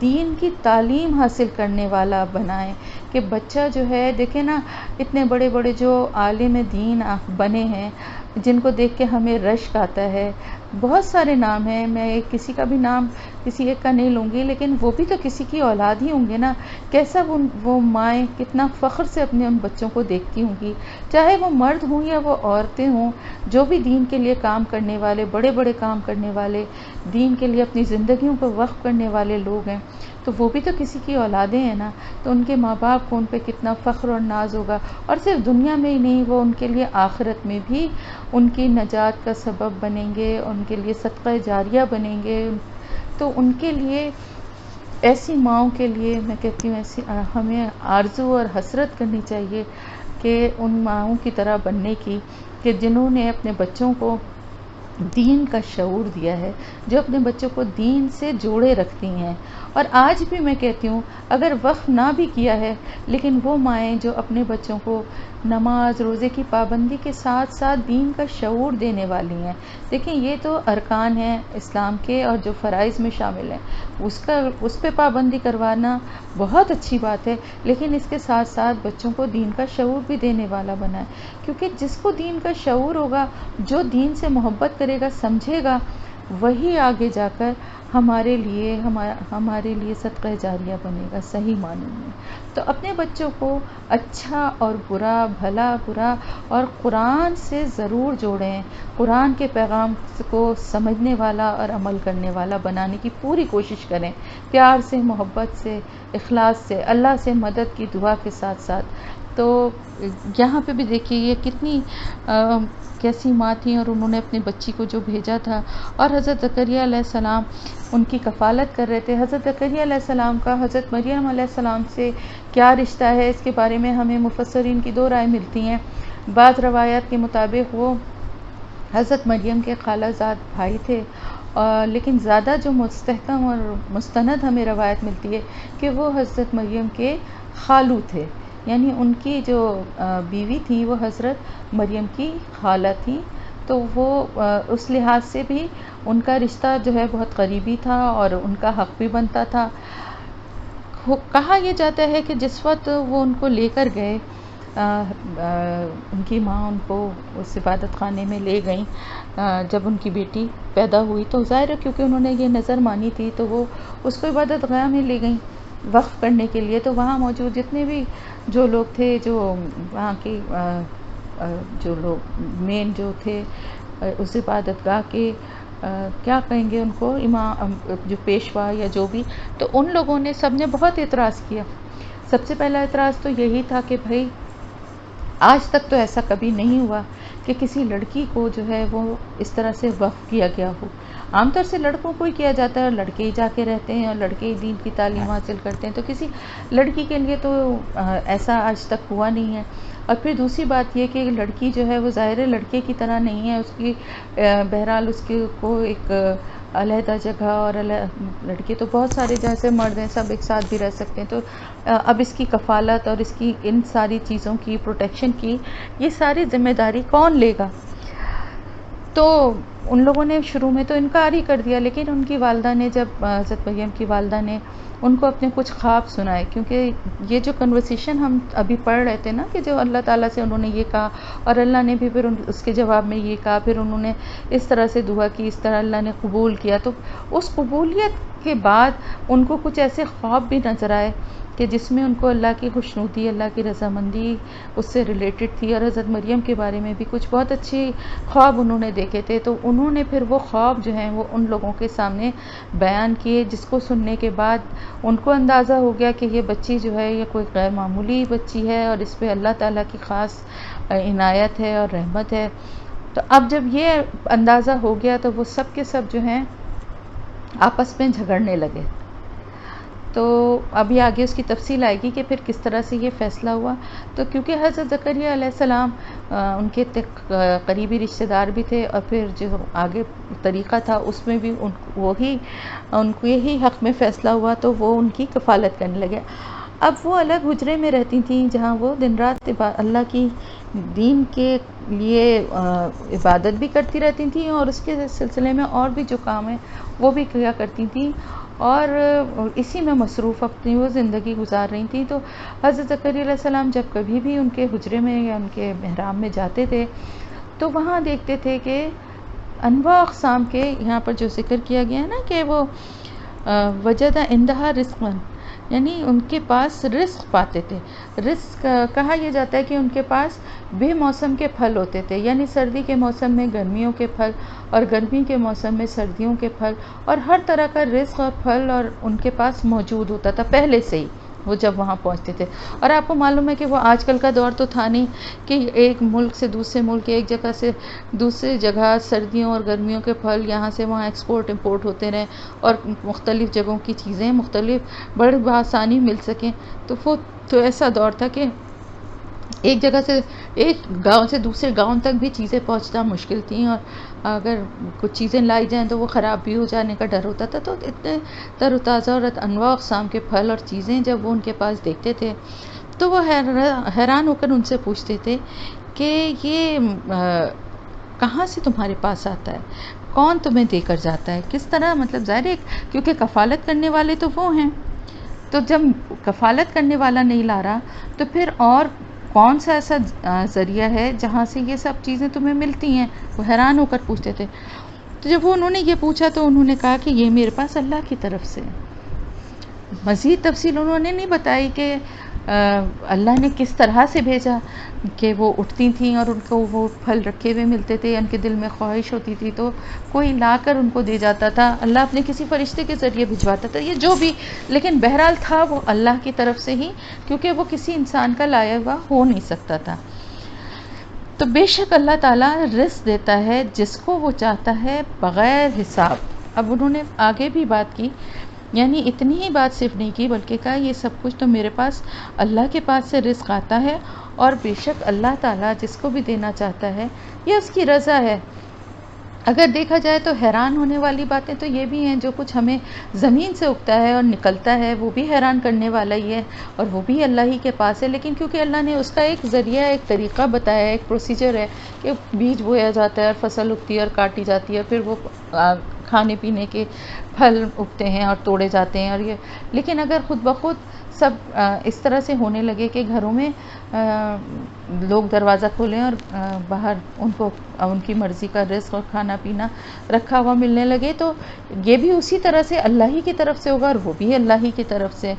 دین کی تعلیم حاصل کرنے والا بنائیں، کہ بچہ جو ہے دیکھیں نا اتنے بڑے بڑے جو عالم دین بنے ہیں، جن کو دیکھ کے ہمیں رشک آتا ہے. بہت سارے نام ہیں، میں کسی کا بھی نام کسی ایک کا نہیں لوں گی، لیکن وہ بھی تو کسی کی اولاد ہی ہوں گے نا. کیسا وہ مائیں کتنا فخر سے اپنے ان بچوں کو دیکھتی ہوں گی، چاہے وہ مرد ہوں یا وہ عورتیں ہوں، جو بھی دین کے لیے کام کرنے والے، بڑے بڑے کام کرنے والے، دین کے لیے اپنی زندگیوں کو وقف کرنے والے لوگ ہیں، تو وہ بھی تو کسی کی اولادیں ہیں نا. تو ان کے ماں باپ کو ان پہ کتنا فخر اور ناز ہوگا، اور صرف دنیا میں ہی نہیں، وہ ان کے لیے آخرت میں بھی ان کی نجات کا سبب بنیں گے، ان کے لیے صدقہ جاریہ بنیں گے. تو ان کے لیے، ایسی ماؤں کے لیے میں کہتی ہوں ایسی ہمیں آرزو اور حسرت کرنی چاہیے کہ ان ماؤں کی طرح بننے کی، کہ جنہوں نے اپنے بچوں کو دین کا شعور دیا ہے، جو اپنے بچوں کو دین سے جوڑے رکھتی ہیں. اور آج بھی میں کہتی ہوں اگر وقف نہ بھی کیا ہے، لیکن وہ مائیں جو اپنے بچوں کو نماز روزے کی پابندی کے ساتھ ساتھ دین کا شعور دینے والی ہیں. دیکھیں یہ تو ارکان ہیں اسلام کے اور جو فرائض میں شامل ہیں، اس پہ پابندی کروانا بہت اچھی بات ہے، لیکن اس کے ساتھ ساتھ بچوں کو دین کا شعور بھی دینے والا بنائیں. کیونکہ جس کو دین کا شعور ہوگا، جو دین سے محبت کرے گا، سمجھے گا، وہی آگے جا کر ہمارے لیے صدقہ جاریہ بنے گا صحیح معنی میں. تو اپنے بچوں کو اچھا اور برا، بھلا برا اور قرآن سے ضرور جوڑیں. قرآن کے پیغام کو سمجھنے والا اور عمل کرنے والا بنانے کی پوری کوشش کریں، پیار سے، محبت سے، اخلاص سے، اللہ سے مدد کی دعا کے ساتھ ساتھ. تو یہاں پہ بھی دیکھیے یہ کتنی کیسی ماں تھیں، اور انہوں نے اپنی بچی کو جو بھیجا تھا، اور حضرت زکریا علیہ السلام ان کی کفالت کر رہے تھے. حضرت زکریا علیہ السلام کا حضرت مریم علیہ السلام سے کیا رشتہ ہے، اس کے بارے میں ہمیں مفسرین کی دو رائے ملتی ہیں. بعض روایات کے مطابق وہ حضرت مریم کے خالہ زاد بھائی تھے، لیکن زیادہ جو مستحکم اور مستند ہمیں روایت ملتی ہے کہ وہ حضرت مریم کے خالو تھے، یعنی ان کی جو بیوی تھی وہ حضرت مریم کی خالہ تھی. تو وہ اس لحاظ سے بھی ان کا رشتہ جو ہے بہت قریبی تھا اور ان کا حق بھی بنتا تھا. کہا یہ جاتا ہے کہ جس وقت وہ ان کو لے کر گئے، ان کی ماں ان کو اس عبادت خانے میں لے گئیں جب ان کی بیٹی پیدا ہوئی، تو ظاہر ہے کیونکہ انہوں نے یہ نظر مانی تھی تو وہ اس کو عبادت گاہ میں لے گئیں وقف کرنے کے لیے. تو وہاں موجود جتنے بھی جو لوگ تھے، جو وہاں کے جو لوگ مین جو تھے اس عبادت گاہ کے، کیا کہیں گے ان کو، امام جو پیشوا یا جو بھی، تو ان لوگوں نے سب نے بہت اعتراض کیا. سب سے پہلا اعتراض تو یہی تھا کہ بھائی آج تک تو ایسا کبھی نہیں ہوا کہ کسی لڑکی کو جو ہے وہ اس طرح سے وقف کیا گیا ہو. عام طور سے لڑکوں کو ہی کیا جاتا ہے، اور لڑکے ہی جا کے رہتے ہیں اور لڑکے ہی دین کی تعلیم حاصل کرتے ہیں، تو کسی لڑکی کے لیے تو ایسا آج تک ہوا نہیں ہے. اور پھر دوسری بات یہ کہ لڑکی جو ہے وہ ظاہر لڑکے کی طرح نہیں ہے، اس کی بہرحال اس کو ایک علیحدہ جگہ، اور لڑکے تو بہت سارے جیسے مرد ہیں سب ایک ساتھ بھی رہ سکتے ہیں. تو اب اس کی کفالت اور اس کی ان ساری چیزوں کی پروٹیکشن کی یہ ساری ذمہ داری کون لے گا؟ تو ان لوگوں نے شروع میں تو انکار ہی کر دیا. لیکن ان کی والدہ نے، جب حضرت مریم کی والدہ نے ان کو اپنے کچھ خواب سنائے، کیونکہ یہ جو کنورسیشن ہم ابھی پڑھ رہے تھے نا، کہ جو اللہ تعالیٰ سے انہوں نے یہ کہا اور اللہ نے بھی پھر اس کے جواب میں یہ کہا، پھر انہوں نے اس طرح سے دعا کی، اس طرح اللہ نے قبول کیا. تو اس قبولیت کے بعد ان کو کچھ ایسے خواب بھی نظر آئے کہ جس میں ان کو اللہ کی خوشنودی، اللہ کی رضامندی اس سے ریلیٹڈ تھی، اور حضرت مریم کے بارے میں بھی کچھ بہت اچھے خواب انہوں نے دیکھے تھے. تو انہوں نے پھر وہ خواب جو ہیں وہ ان لوگوں کے سامنے بیان کیے، جس کو سننے کے بعد ان کو اندازہ ہو گیا کہ یہ بچی جو ہے یہ کوئی غیر معمولی بچی ہے، اور اس پہ اللہ تعالیٰ کی خاص عنایت ہے اور رحمت ہے. تو اب جب یہ اندازہ ہو گیا تو وہ سب کے سب جو ہیں آپس میں جھگڑنے لگے. تو ابھی آگے اس کی تفصیل آئے گی کہ پھر کس طرح سے یہ فیصلہ ہوا. تو کیونکہ حضرت زکریا علیہ السلام ان کے قریبی رشتہ دار بھی تھے، اور پھر جو آگے طریقہ تھا اس میں بھی ان کو یہی حق میں فیصلہ ہوا، تو وہ ان کی کفالت کرنے لگے. اب وہ الگ حجرے میں رہتی تھیں جہاں وہ دن رات اللہ کی دین کے لیے عبادت بھی کرتی رہتی تھیں، اور اس کے سلسلے میں اور بھی جو کام ہیں وہ بھی کیا کرتی تھیں، اور اسی میں مصروف اپنی وہ زندگی گزار رہی تھیں. تو حضرت زکریا علیہ السلام جب کبھی بھی ان کے حجرے میں یا ان کے محراب میں جاتے تھے تو وہاں دیکھتے تھے کہ انواع اقسام کے، یہاں پر جو ذکر کیا گیا ہے نا کہ وہ وجد عندها رزقا، یعنی ان کے پاس رزق پاتے تھے. رزق کہا یہ جاتا ہے کہ ان کے پاس بے موسم کے پھل ہوتے تھے، یعنی سردی کے موسم میں گرمیوں کے پھل، اور گرمی کے موسم میں سردیوں کے پھل، اور ہر طرح کا رزق اور پھل اور ان کے پاس موجود ہوتا تھا پہلے سے ہی وہ جب وہاں پہنچتے تھے. اور آپ کو معلوم ہے کہ وہ آج کل کا دور تو تھا نہیں کہ ایک ملک سے دوسرے ملک، ایک جگہ سے دوسری جگہ سردیوں اور گرمیوں کے پھل یہاں سے وہاں ایکسپورٹ امپورٹ ہوتے رہیں اور مختلف جگہوں کی چیزیں مختلف بڑی بآسانی مل سکیں. تو وہ تو ایسا دور تھا کہ ایک جگہ سے، ایک گاؤں سے دوسرے گاؤں تک بھی چیزیں پہنچنا مشکل تھیں، اور اگر کچھ چیزیں لائی جائیں تو وہ خراب بھی ہو جانے کا ڈر ہوتا تھا. تو اتنے تر و تازہ اور انواع اقسام کے پھل اور چیزیں جب وہ ان کے پاس دیکھتے تھے تو وہ حیران ہو کر ان سے پوچھتے تھے کہ یہ کہاں سے تمہارے پاس آتا ہے، کون تمہیں دے کر جاتا ہے، کس طرح، مطلب ظاہر ہے کیونکہ کفالت کرنے والے تو وہ ہیں، تو جب کفالت کرنے والا نہیں لا رہا تو پھر اور کون سا ایسا ذریعہ ہے جہاں سے یہ سب چیزیں تمہیں ملتی ہیں. وہ حیران ہو کر پوچھتے تھے. تو جب انہوں نے یہ پوچھا تو انہوں نے کہا کہ یہ میرے پاس اللہ کی طرف سے. مزید تفصیل انہوں نے نہیں بتائی کہ اللہ نے کس طرح سے بھیجا، کہ وہ اٹھتی تھیں اور ان کو وہ پھل رکھے ہوئے ملتے تھے، ان کے دل میں خواہش ہوتی تھی تو کوئی لا کر ان کو دے جاتا تھا، اللہ اپنے کسی فرشتے کے ذریعے بھجواتا تھا، یہ جو بھی، لیکن بہرحال تھا وہ اللہ کی طرف سے ہی، کیونکہ وہ کسی انسان کا لایا ہوا ہو نہیں سکتا تھا. تو بے شک اللہ تعالیٰ رزق دیتا ہے جس کو وہ چاہتا ہے بغیر حساب. اب انہوں نے آگے بھی بات کی، یعنی اتنی ہی بات صرف نہیں کی بلکہ کہا یہ سب کچھ تو میرے پاس اللہ کے پاس سے رزق آتا ہے، اور بے شک اللہ تعالیٰ جس کو بھی دینا چاہتا ہے یہ اس کی رضا ہے. اگر دیکھا جائے تو حیران ہونے والی باتیں تو یہ بھی ہیں، جو کچھ ہمیں زمین سے اگتا ہے اور نکلتا ہے وہ بھی حیران کرنے والا ہی ہے، اور وہ بھی اللہ ہی کے پاس ہے. لیکن کیونکہ اللہ نے اس کا ایک ذریعہ، ایک طریقہ بتایا ہے، ایک پروسیجر ہے کہ بیج بویا جاتا ہے اور فصل اگتی ہے اور کاٹی جاتی ہے، پھر وہ کھانے پینے کے پھل اگتے ہیں اور توڑے جاتے ہیں. اور یہ، لیکن اگر خود بخود سب اس طرح سے ہونے لگے کہ گھروں میں لوگ دروازہ کھولیں اور باہر ان کو ان کی مرضی کا رزق اور کھانا پینا رکھا ہوا ملنے لگے، تو یہ بھی اسی طرح سے اللہ ہی کی طرف سے ہوگا اور وہ بھی اللہ ہی کی طرف سے.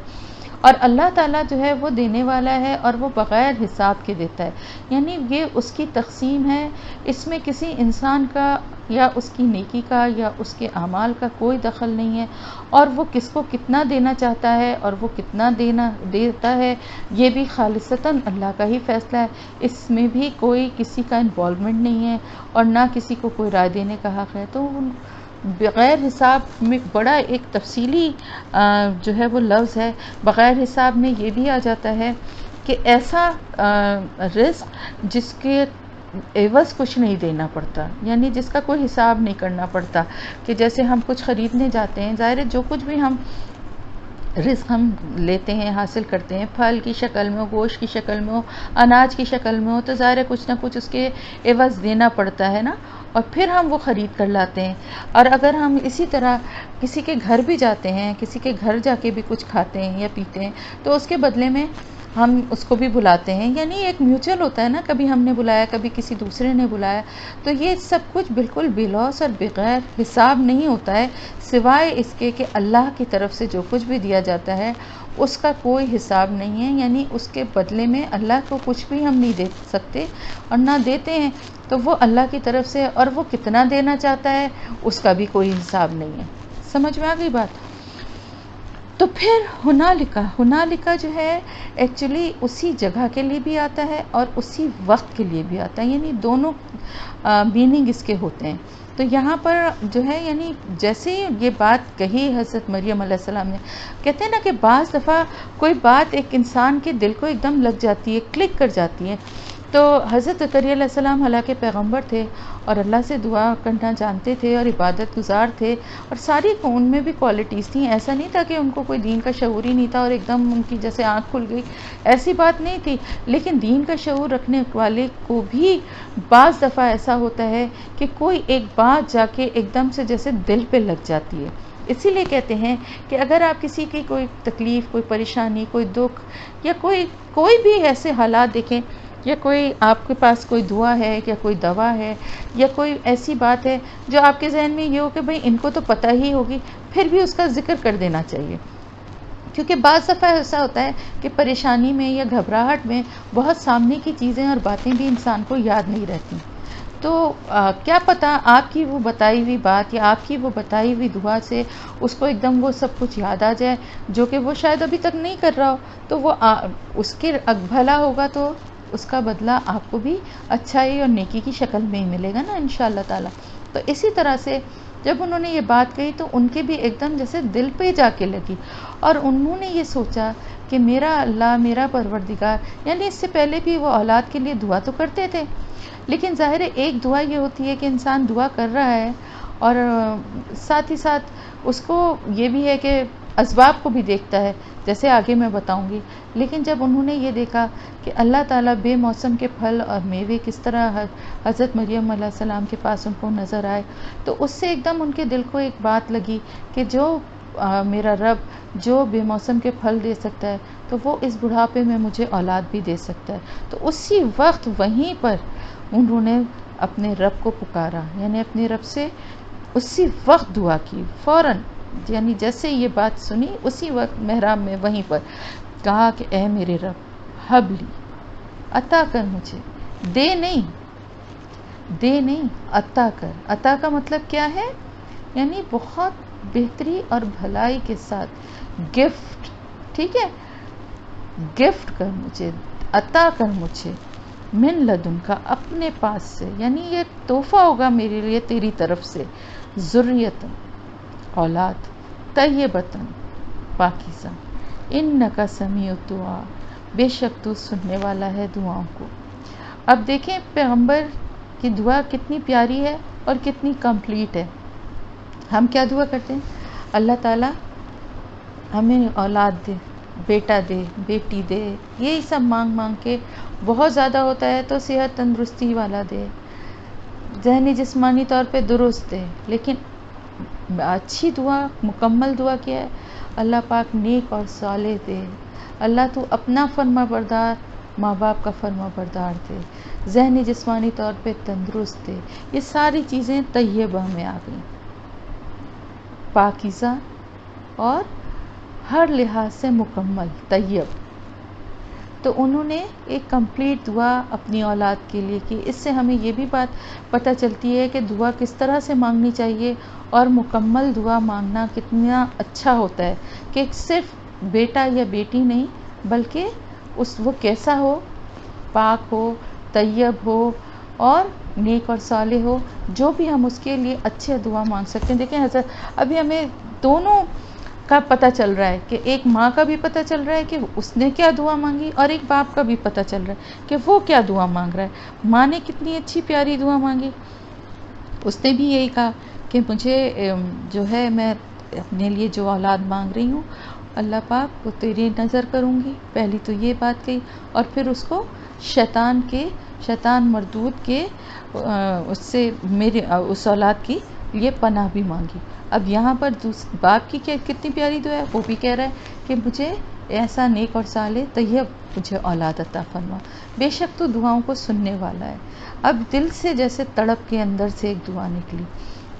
اور اللہ تعالیٰ جو ہے وہ دینے والا ہے اور وہ بغیر حساب کے دیتا ہے، یعنی یہ اس کی تقسیم ہے، اس میں کسی انسان کا یا اس کی نیکی کا یا اس کے اعمال کا کوئی دخل نہیں ہے. اور وہ کس کو کتنا دینا چاہتا ہے اور وہ کتنا دیتا ہے یہ بھی خالصتاً اللہ کا ہی فیصلہ ہے، اس میں بھی کوئی کسی کا انوالومنٹ نہیں ہے اور نہ کسی کو کوئی رائے دینے کا حق ہے. تو بغیر حساب میں بڑا ایک تفصیلی جو ہے وہ لفظ ہے. بغیر حساب میں یہ بھی آ جاتا ہے کہ ایسا رزق جس کے عوض کچھ نہیں دینا پڑتا، یعنی جس کا کوئی حساب نہیں کرنا پڑتا. کہ جیسے ہم کچھ خریدنے جاتے ہیں، ظاہر ہے جو کچھ بھی ہم رزق ہم لیتے ہیں، حاصل کرتے ہیں، پھل کی شکل میں ہو، گوشت کی شکل میں ہو، اناج کی شکل میں ہو، تو ظاہر ہے کچھ نہ کچھ اس کے عوض دینا پڑتا ہے نا، اور پھر ہم وہ خرید کر لاتے ہیں. اور اگر ہم اسی طرح کسی کے گھر بھی جاتے ہیں، کسی کے گھر جا کے بھی کچھ کھاتے ہیں یا پیتے ہیں، تو اس کے بدلے میں ہم اس کو بھی بلاتے ہیں، یعنی ایک میوچل ہوتا ہے نا، کبھی ہم نے بلایا کبھی کسی دوسرے نے بلایا. تو یہ سب کچھ بالکل بے لوث اور بغیر حساب نہیں ہوتا ہے، سوائے اس کے کہ اللہ کی طرف سے جو کچھ بھی دیا جاتا ہے اس کا کوئی حساب نہیں ہے، یعنی اس کے بدلے میں اللہ کو کچھ بھی ہم نہیں دے سکتے اور نہ دیتے ہیں. تو وہ اللہ کی طرف سے، اور وہ کتنا دینا چاہتا ہے اس کا بھی کوئی حساب نہیں ہے. سمجھ میں آ گئی بات؟ تو پھر ہنالکا جو ہے ایکچولی اسی جگہ کے لیے بھی آتا ہے اور اسی وقت کے لیے بھی آتا ہے، یعنی دونوں میننگ اس کے ہوتے ہیں. تو یہاں پر جو ہے، یعنی جیسے یہ بات کہی حضرت مریم علیہ السلام نے، کہتے ہیں نا کہ بعض دفعہ کوئی بات ایک انسان کے دل کو ایک دم لگ جاتی ہے، کلک کر جاتی ہے. تو حضرت زکریا علیہ السلام حالانکہ پیغمبر تھے اور اللہ سے دعا کرنا جانتے تھے اور عبادت گزار تھے، اور ساری ان میں بھی کوالٹیز تھیں. ایسا نہیں تھا کہ ان کو کوئی دین کا شعور ہی نہیں تھا اور ایک دم ان کی جیسے آنکھ کھل گئی، ایسی بات نہیں تھی. لیکن دین کا شعور رکھنے والے کو بھی بعض دفعہ ایسا ہوتا ہے کہ کوئی ایک بات جا کے ایک دم سے جیسے دل پہ لگ جاتی ہے. اسی لیے کہتے ہیں کہ اگر آپ کسی کی کوئی تکلیف، کوئی پریشانی، کوئی دکھ یا کوئی بھی ایسے حالات دیکھیں یا کوئی آپ کے پاس کوئی دعا ہے یا کوئی دوا ہے یا کوئی ایسی بات ہے جو آپ کے ذہن میں یہ ہو کہ بھئی ان کو تو پتہ ہی ہوگی، پھر بھی اس کا ذکر کر دینا چاہیے، کیونکہ بعض دفعہ ایسا ہوتا ہے کہ پریشانی میں یا گھبراہٹ میں بہت سامنے کی چیزیں اور باتیں بھی انسان کو یاد نہیں رہتی، تو کیا پتہ آپ کی وہ بتائی ہوئی بات یا آپ کی وہ بتائی ہوئی دعا سے اس کو ایک دم وہ سب کچھ یاد آ جائے جو کہ وہ شاید ابھی تک نہیں کر رہا ہو، تو وہ اس کے بھلا ہوگا تو اس کا بدلہ آپ کو بھی اچھائی اور نیکی کی شکل میں ہی ملے گا نا انشاءاللہ تعالی۔ تو اسی طرح سے جب انہوں نے یہ بات کہی تو ان کے بھی ایک دم جیسے دل پہ جا کے لگی، اور انہوں نے یہ سوچا کہ میرا اللہ، میرا پروردگار، یعنی اس سے پہلے بھی وہ اولاد کے لیے دعا تو کرتے تھے، لیکن ظاہر ہے ایک دعا یہ ہوتی ہے کہ انسان دعا کر رہا ہے اور ساتھ ہی ساتھ اس کو یہ بھی ہے کہ اسباب کو بھی دیکھتا ہے، جیسے آگے میں بتاؤں گی، لیکن جب انہوں نے یہ دیکھا کہ اللہ تعالیٰ بے موسم کے پھل اور میوے کس طرح حضرت مریم علیہ السلام کے پاس ان کو نظر آئے، تو اس سے ایک دم ان کے دل کو ایک بات لگی کہ جو میرا رب جو بے موسم کے پھل دے سکتا ہے تو وہ اس بڑھاپے میں مجھے اولاد بھی دے سکتا ہے، تو اسی وقت وہیں پر انہوں نے اپنے رب کو پکارا، یعنی اپنے رب سے اسی وقت دعا کی فوراً، یعنی جیسے یہ بات سنی اسی وقت محراب میں وہیں پر کہا کہ اے میرے رب حبلی، عطا کر مجھے، دے نہیں عطا کر۔ عطا کا مطلب کیا ہے؟ یعنی بہت بہتری اور بھلائی کے ساتھ گفٹ، ٹھیک ہے، گفٹ کر مجھے، عطا کر مجھے، من لدن کا، اپنے پاس سے، یعنی یہ تحفہ ہوگا میرے لیے تیری طرف سے، ذریت، اولاد، طیبتن، پاکیزہ، انکا سمیع الدعا، بے شک تو سننے والا ہے دعاؤں کو۔ اب دیکھیں پیغمبر کی دعا کتنی پیاری ہے اور کتنی کمپلیٹ ہے۔ ہم کیا دعا کرتے ہیں؟ اللہ تعالیٰ ہمیں اولاد دے، بیٹا دے، بیٹی دے، یہی سب مانگ مانگ کے، بہت زیادہ ہوتا ہے تو صحت تندرستی والا دے، ذہنی جسمانی طور پہ درست دے، لیکن اچھی دعا، مکمل دعا کیا ہے؟ اللہ پاک نیک اور صالح دے، اللہ تو اپنا فرما بردار، ماں باپ کا فرما بردار دے، ذہنی جسمانی طور پہ تندرست دے، یہ ساری چیزیں طیبہ میں آ گئیں، پاکیزہ اور ہر لحاظ سے مکمل، طیب۔ تو انہوں نے ایک کمپلیٹ دعا اپنی اولاد کے لیے کی۔ اس سے ہمیں یہ بھی بات پتہ چلتی ہے کہ دعا کس طرح سے مانگنی چاہیے اور مکمل دعا مانگنا کتنا اچھا ہوتا ہے، کہ صرف بیٹا یا بیٹی نہیں بلکہ وہ کیسا ہو، پاک ہو، طیب ہو اور نیک اور صالح ہو، جو بھی ہم اس کے لیے اچھے دعا مانگ سکتے ہیں۔ دیکھیں حضرت ابھی ہمیں دونوں کا پتہ چل رہا ہے، کہ ایک ماں کا بھی پتہ چل رہا ہے کہ اس نے کیا دعا مانگی، اور ایک باپ کا بھی پتہ چل رہا ہے کہ وہ کیا دعا مانگ رہا ہے۔ ماں نے کتنی اچھی پیاری دعا مانگی، اس نے بھی یہی کہا کہ مجھے جو ہے میں اپنے لیے جو اولاد مانگ رہی ہوں اللہ پاک وہ تیری نظر کروں گی، پہلی تو یہ بات کہی، اور پھر اس کو شیطان مردود کے اس سے میرے اس اولاد کی لیے پناہ بھی مانگی۔ اب یہاں پر باپ کی کتنی پیاری دعا ہے، وہ بھی کہہ رہا ہے کہ مجھے ایسا نیک اور صالح طیب مجھے اولاد عطا فرما، بے شک تو دعاؤں کو سننے والا ہے۔ اب دل سے جیسے تڑپ کے اندر سے ایک دعا نکلی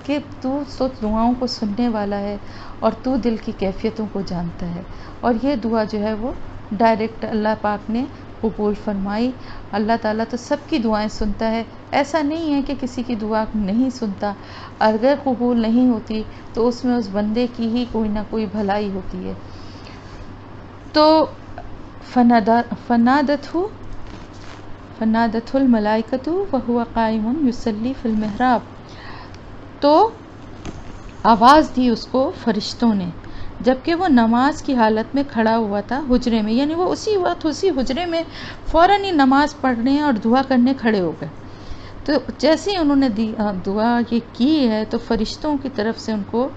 کہ تو دعاؤں کو سننے والا ہے اور تو دل کی کیفیتوں کو جانتا ہے، اور یہ دعا جو ہے وہ ڈائریکٹ اللہ پاک نے قبول فرمائی۔ اللہ تعالیٰ تو سب کی دعائیں سنتا ہے، ایسا نہیں ہے کہ کسی کی دعا نہیں سنتا، اگر قبول نہیں ہوتی تو اس میں اس بندے کی ہی کوئی نہ کوئی بھلائی ہوتی ہے۔ تو فنادتہ الملائکۃ وہو قائم یصلی فی المحراب، تو آواز دی اس کو فرشتوں نے جبکہ وہ نماز کی حالت میں کھڑا ہوا تھا حجرے میں، یعنی وہ اسی وقت اسی حجرے میں فوراً ہی نماز پڑھنے اور دعا کرنے کھڑے ہو گئے۔ تو جیسے ہی انہوں نے دعا یہ کی ہے تو فرشتوں کی طرف سے ان کو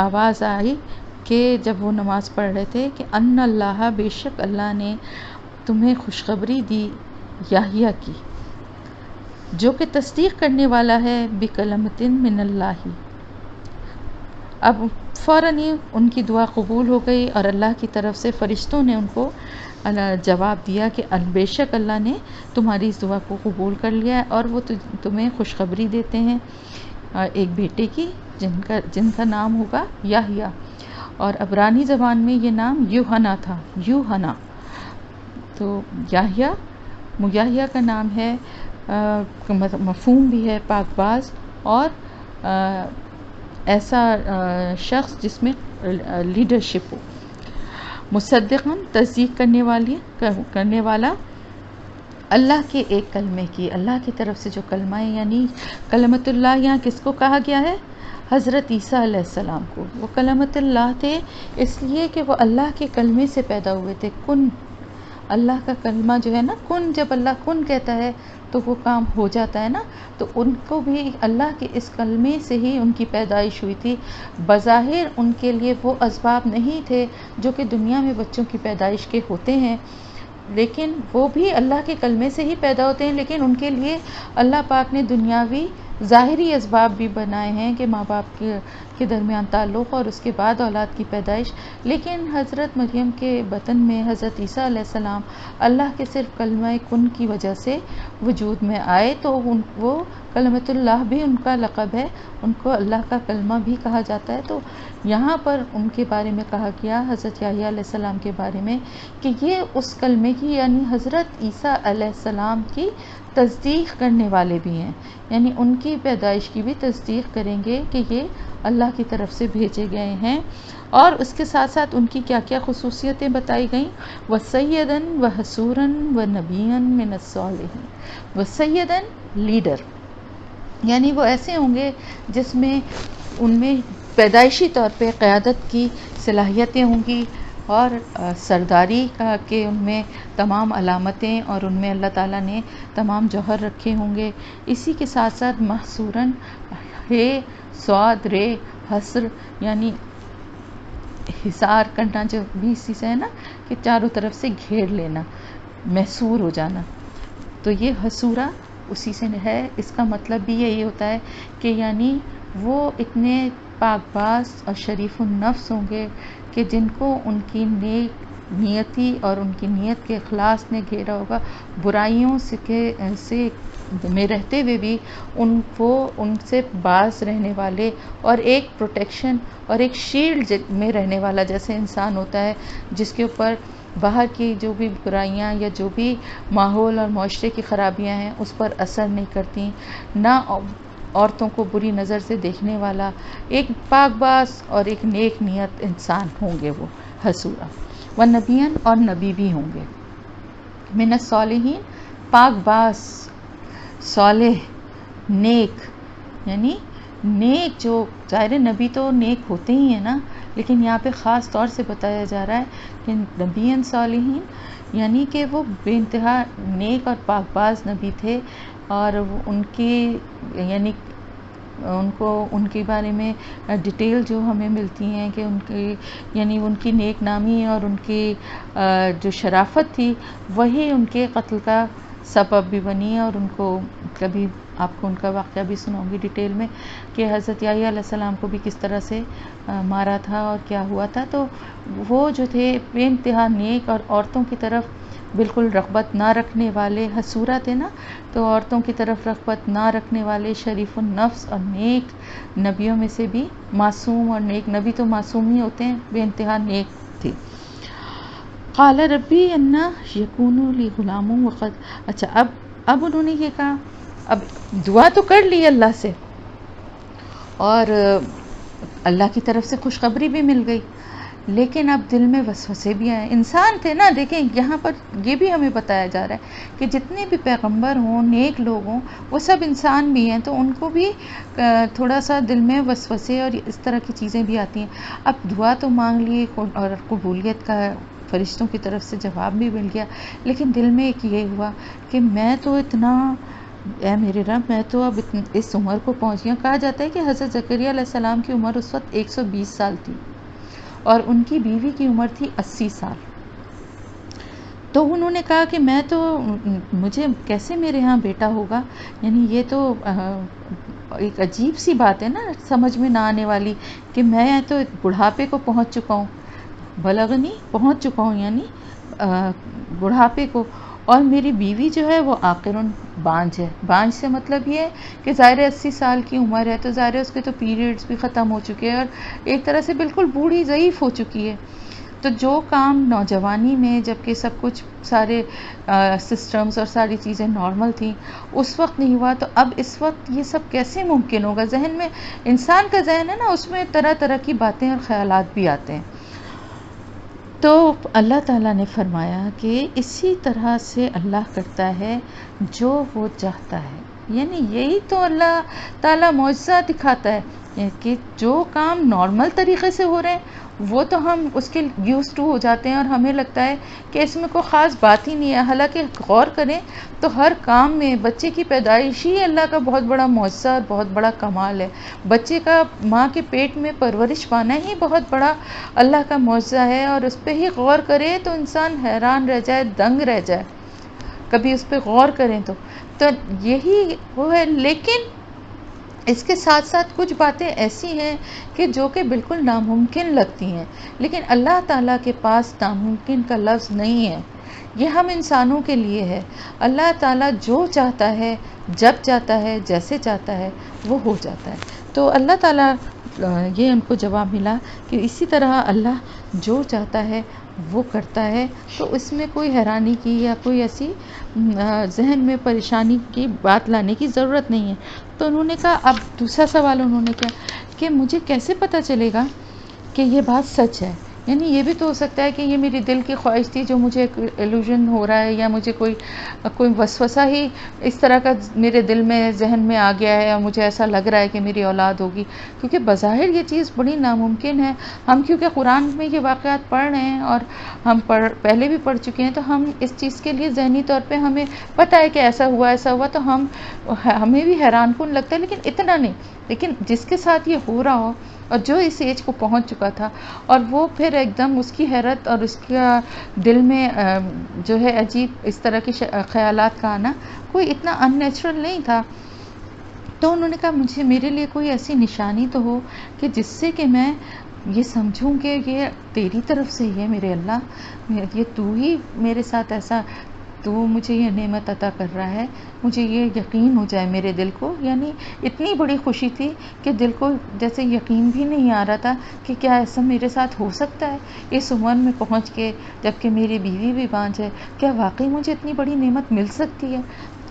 آواز آئی کہ جب وہ نماز پڑھ رہے تھے کہ ان اللہ، بے شک اللہ نے تمہیں خوشخبری دی یحییٰ کی، جو کہ تصدیق کرنے والا ہے بکلمۃ من اللہ۔ اب فوراً ہی ان کی دعا قبول ہو گئی، اور اللہ کی طرف سے فرشتوں نے ان کو جواب دیا کہ بے شک اللہ نے تمہاری اس دعا کو قبول کر لیا ہے، اور وہ تمہیں خوشخبری دیتے ہیں ایک بیٹے کی جن کا نام ہوگا یحییٰ، اور عبرانی زبان میں یہ نام یوحنا تھا، یوحنا۔ تو یحییٰ کا نام ہے، مفہوم بھی ہے پاک باز، اور ایسا شخص جس میں لیڈرشپ ہو، مصدقاً تصدیق کرنے والا اللہ کے ایک کلمے کی، اللہ کی طرف سے جو کلمہ ہے، یعنی کلمۃ اللہ یہاں کس کو کہا گیا ہے؟ حضرت عیسیٰ علیہ السلام کو۔ وہ کلمۃ اللہ تھے اس لیے کہ وہ اللہ کے کلمے سے پیدا ہوئے تھے، کن، اللہ کا کلمہ جو ہے نا، کن، جب اللہ کن کہتا ہے تو وہ کام ہو جاتا ہے نا، تو ان کو بھی اللہ کے اس کلمے سے ہی ان کی پیدائش ہوئی تھی۔ بظاہر ان کے لیے وہ اسباب نہیں تھے جو کہ دنیا میں بچوں کی پیدائش کے ہوتے ہیں، لیکن وہ بھی اللہ کے کلمے سے ہی پیدا ہوتے ہیں، لیکن ان کے لیے اللہ پاک نے دنیاوی ظاہری اسباب بھی بنائے ہیں کہ ماں باپ کے درمیان تعلق اور اس کے بعد اولاد کی پیدائش۔ لیکن حضرت مریم کے بطن میں حضرت عیسیٰ علیہ السلام اللہ کے صرف کلمہ کن کی وجہ سے وجود میں آئے، تو وہ کلمۃ اللہ بھی ان کا لقب ہے، ان کو اللہ کا کلمہ بھی کہا جاتا ہے۔ تو یہاں پر ان کے بارے میں کہا گیا، حضرت یحییٰ علیہ السلام کے بارے میں، کہ یہ اس کلمے کی، یعنی حضرت عیسیٰ علیہ السلام کی تصدیق کرنے والے بھی ہیں، یعنی ان کی پیدائش کی بھی تصدیق کریں گے کہ یہ اللہ کی طرف سے بھیجے گئے ہیں۔ اور اس کے ساتھ ساتھ ان کی کیا کیا خصوصیتیں بتائی گئیں؟ وَسَيِّدًا وَحَصُورًا وَنَبِيًّا مِّنَ الصَّالِحِينَ۔ وَسَيِّدًا، لیڈر، یعنی وہ ایسے ہوں گے جس میں ان میں پیدائشی طور پہ قیادت کی صلاحیتیں ہوں گی، اور سرداری کا کہ ان میں تمام علامتیں، اور ان میں اللہ تعالیٰ نے تمام جوہر رکھے ہوں گے۔ اسی کے ساتھ ساتھ محصوراً، ہے صاد رے حسر، یعنی حصار کرنا، جو بھی اسی سے ہے نا کہ چاروں طرف سے گھیر لینا، محصور ہو جانا، تو یہ حصورہ اسی سے ہے۔ اس کا مطلب بھی یہی ہوتا ہے کہ یعنی وہ اتنے پاک باز اور شریف النفس ہوں گے کہ جن کو ان کی نیک نیتی اور ان کی نیت کے اخلاص نے گھیرا ہوگا، برائیوں سے میں رہتے ہوئے بھی ان سے باز رہنے والے، اور ایک پروٹیکشن اور ایک شیلڈ میں رہنے والا جیسے انسان ہوتا ہے، جس کے اوپر باہر کی جو بھی برائیاں یا جو بھی ماحول اور معاشرے کی خرابیاں ہیں اس پر اثر نہیں کرتی، نہ عورتوں کو بری نظر سے دیکھنے والا، ایک پاک باز اور ایک نیک نیت انسان ہوں گے وہ حصورہ۔ والنبیین، اور نبی بھی ہوں گے۔ من الصالحین، پاک باز، صالح، نیک، یعنی نیک، جو ظاہر نبی تو نیک ہوتے ہی ہیں نا، لیکن یہاں پہ خاص طور سے بتایا جا رہا ہے کہ نبیین صالحین، یعنی کہ وہ بے انتہا نیک اور پاک باز نبی تھے، اور ان کی یعنی ان کے بارے میں ڈیٹیل جو ہمیں ملتی ہیں کہ یعنی ان کی نیک نامی اور ان کی جو شرافت تھی وہی ان کے قتل کا سبب بھی بنی، اور ان کو کبھی آپ کو ان کا واقعہ بھی سناؤں گی ڈیٹیل میں کہ حضرت یحییٰ علیہ السلام کو بھی کس طرح سے مارا تھا اور کیا ہوا تھا۔ تو وہ جو تھے بے انتہا نیک اور عورتوں کی طرف بالکل رغبت نہ رکھنے والے، حصورہ تھے نا، تو عورتوں کی طرف رغبت نہ رکھنے والے، شریف النفس اور نیک نبیوں میں سے بھی معصوم، اور نیک نبی تو معصوم ہی ہوتے ہیں، بے انتہا نیک تھے۔ قال ربی انا یکون لی غلام وقد، اچھا اب انہوں نے یہ کہا، اب دعا تو کر لی اللہ سے اور اللہ کی طرف سے خوشخبری بھی مل گئی، لیکن اب دل میں وسوسے بھی آئے، انسان تھے نا۔ دیکھیں یہاں پر یہ بھی ہمیں بتایا جا رہا ہے کہ جتنے بھی پیغمبر ہوں، نیک لوگ ہوں، وہ سب انسان بھی ہیں، تو ان کو بھی تھوڑا سا دل میں وسوسے اور اس طرح کی چیزیں بھی آتی ہیں۔ اب دعا تو مانگ لی اور قبولیت کا فرشتوں کی طرف سے جواب بھی مل گیا، لیکن دل میں ایک یہ ہوا کہ میں تو اتنا، اے میرے رب، میں تو اب اس عمر کو پہنچ گیا۔ کہا جاتا ہے کہ حضرت زکریا علیہ السلام کی عمر اس وقت 120 سال تھی، اور ان کی بیوی کی عمر تھی 80 سال۔ تو انہوں نے کہا کہ مجھے کیسے میرے ہاں بیٹا ہوگا، یعنی یہ تو ایک عجیب سی بات ہے نا، سمجھ میں نہ آنے والی، کہ میں تو بڑھاپے کو پہنچ چکا ہوں، بلغنی پہنچ چکا ہوں، یعنی بڑھاپے کو، اور میری بیوی جو ہے وہ آخرن بانجھ ہے. بانجھ سے مطلب یہ ہے کہ ظاہر 80 سال کی عمر ہے، تو ظاہر اس کے تو پیریڈز بھی ختم ہو چکے ہیں، اور ایک طرح سے بالکل بوڑھی ضعیف ہو چکی ہے. تو جو کام نوجوانی میں جب کہ سب کچھ سارے سسٹمز اور ساری چیزیں نارمل تھیں اس وقت نہیں ہوا، تو اب اس وقت یہ سب کیسے ممکن ہوگا؟ ذہن میں، انسان کا ذہن ہے نا، اس میں طرح طرح کی باتیں اور خیالات بھی آتے ہیں. تو اللہ تعالیٰ نے فرمایا کہ اسی طرح سے اللہ کرتا ہے جو وہ چاہتا ہے. یعنی یہی تو اللہ تعالیٰ معجزہ دکھاتا ہے کہ جو کام نارمل طریقے سے ہو رہے ہیں وہ تو ہم اس کے یوز ٹو ہو جاتے ہیں، اور ہمیں لگتا ہے کہ اس میں کوئی خاص بات ہی نہیں ہے. حالانکہ غور کریں تو ہر کام میں بچے کی پیدائش ہی اللہ کا بہت بڑا معجزہ اور بہت بڑا کمال ہے. بچے کا ماں کے پیٹ میں پرورش پانا ہی بہت بڑا اللہ کا معجزہ ہے، اور اس پہ ہی غور کرے تو انسان حیران رہ جائے، دنگ رہ جائے کبھی اس پہ غور کریں تو یہی وہ ہے. لیکن اس کے ساتھ ساتھ کچھ باتیں ایسی ہیں کہ جو کہ بالکل ناممکن لگتی ہیں، لیکن اللہ تعالیٰ کے پاس ناممکن کا لفظ نہیں ہے. یہ ہم انسانوں کے لیے ہے. اللہ تعالیٰ جو چاہتا ہے، جب چاہتا ہے، جیسے چاہتا ہے وہ ہو جاتا ہے. تو اللہ تعالیٰ یہ ان کو جواب ملا کہ اسی طرح اللہ جو چاہتا ہے وہ کرتا ہے. تو اس میں کوئی حیرانی کی یا کوئی ایسی ذہن میں پریشانی کی بات لانے کی ضرورت نہیں ہے. تو انہوں نے کہا، اب دوسرا سوال انہوں نے کیا کہ مجھے کیسے پتہ چلے گا کہ یہ بات سچ ہے؟ یعنی یہ بھی تو ہو سکتا ہے کہ یہ میری دل کی خواہش تھی جو مجھے ایلوژن ہو رہا ہے، یا مجھے کوئی وسوسہ ہی اس طرح کا میرے دل میں ذہن میں آ گیا ہے، اور مجھے ایسا لگ رہا ہے کہ میری اولاد ہوگی. کیونکہ بظاہر یہ چیز بڑی ناممکن ہے. ہم کیونکہ قرآن میں یہ واقعات پڑھ رہے ہیں اور ہم پہلے بھی پڑھ چکے ہیں، تو ہم اس چیز کے لیے ذہنی طور پہ ہمیں پتہ ہے کہ ایسا ہوا، تو ہمیں بھی حیران کن لگتا ہے، لیکن اتنا نہیں. لیکن جس کے ساتھ یہ ہو رہا ہو اور جو اس ایج کو پہنچ چکا تھا، اور وہ پھر ایک دم اس کی حیرت اور اس کا دل میں جو ہے عجیب اس طرح کے خیالات کا آنا کوئی اتنا ان نیچرل نہیں تھا. تو انہوں نے کہا میرے لیے کوئی ایسی نشانی تو ہو کہ جس سے کہ میں یہ سمجھوں کہ یہ تیری طرف سے ہی ہے میرے اللہ، یہ تو ہی میرے ساتھ ایسا، تو مجھے یہ نعمت عطا کر رہا ہے، مجھے یہ یقین ہو جائے میرے دل کو. یعنی اتنی بڑی خوشی تھی کہ دل کو جیسے یقین بھی نہیں آ رہا تھا کہ کیا ایسا میرے ساتھ ہو سکتا ہے اس عمر میں پہنچ کے، جب کہ میری بیوی بھی بانجھ ہے، کیا واقعی مجھے اتنی بڑی نعمت مل سکتی ہے؟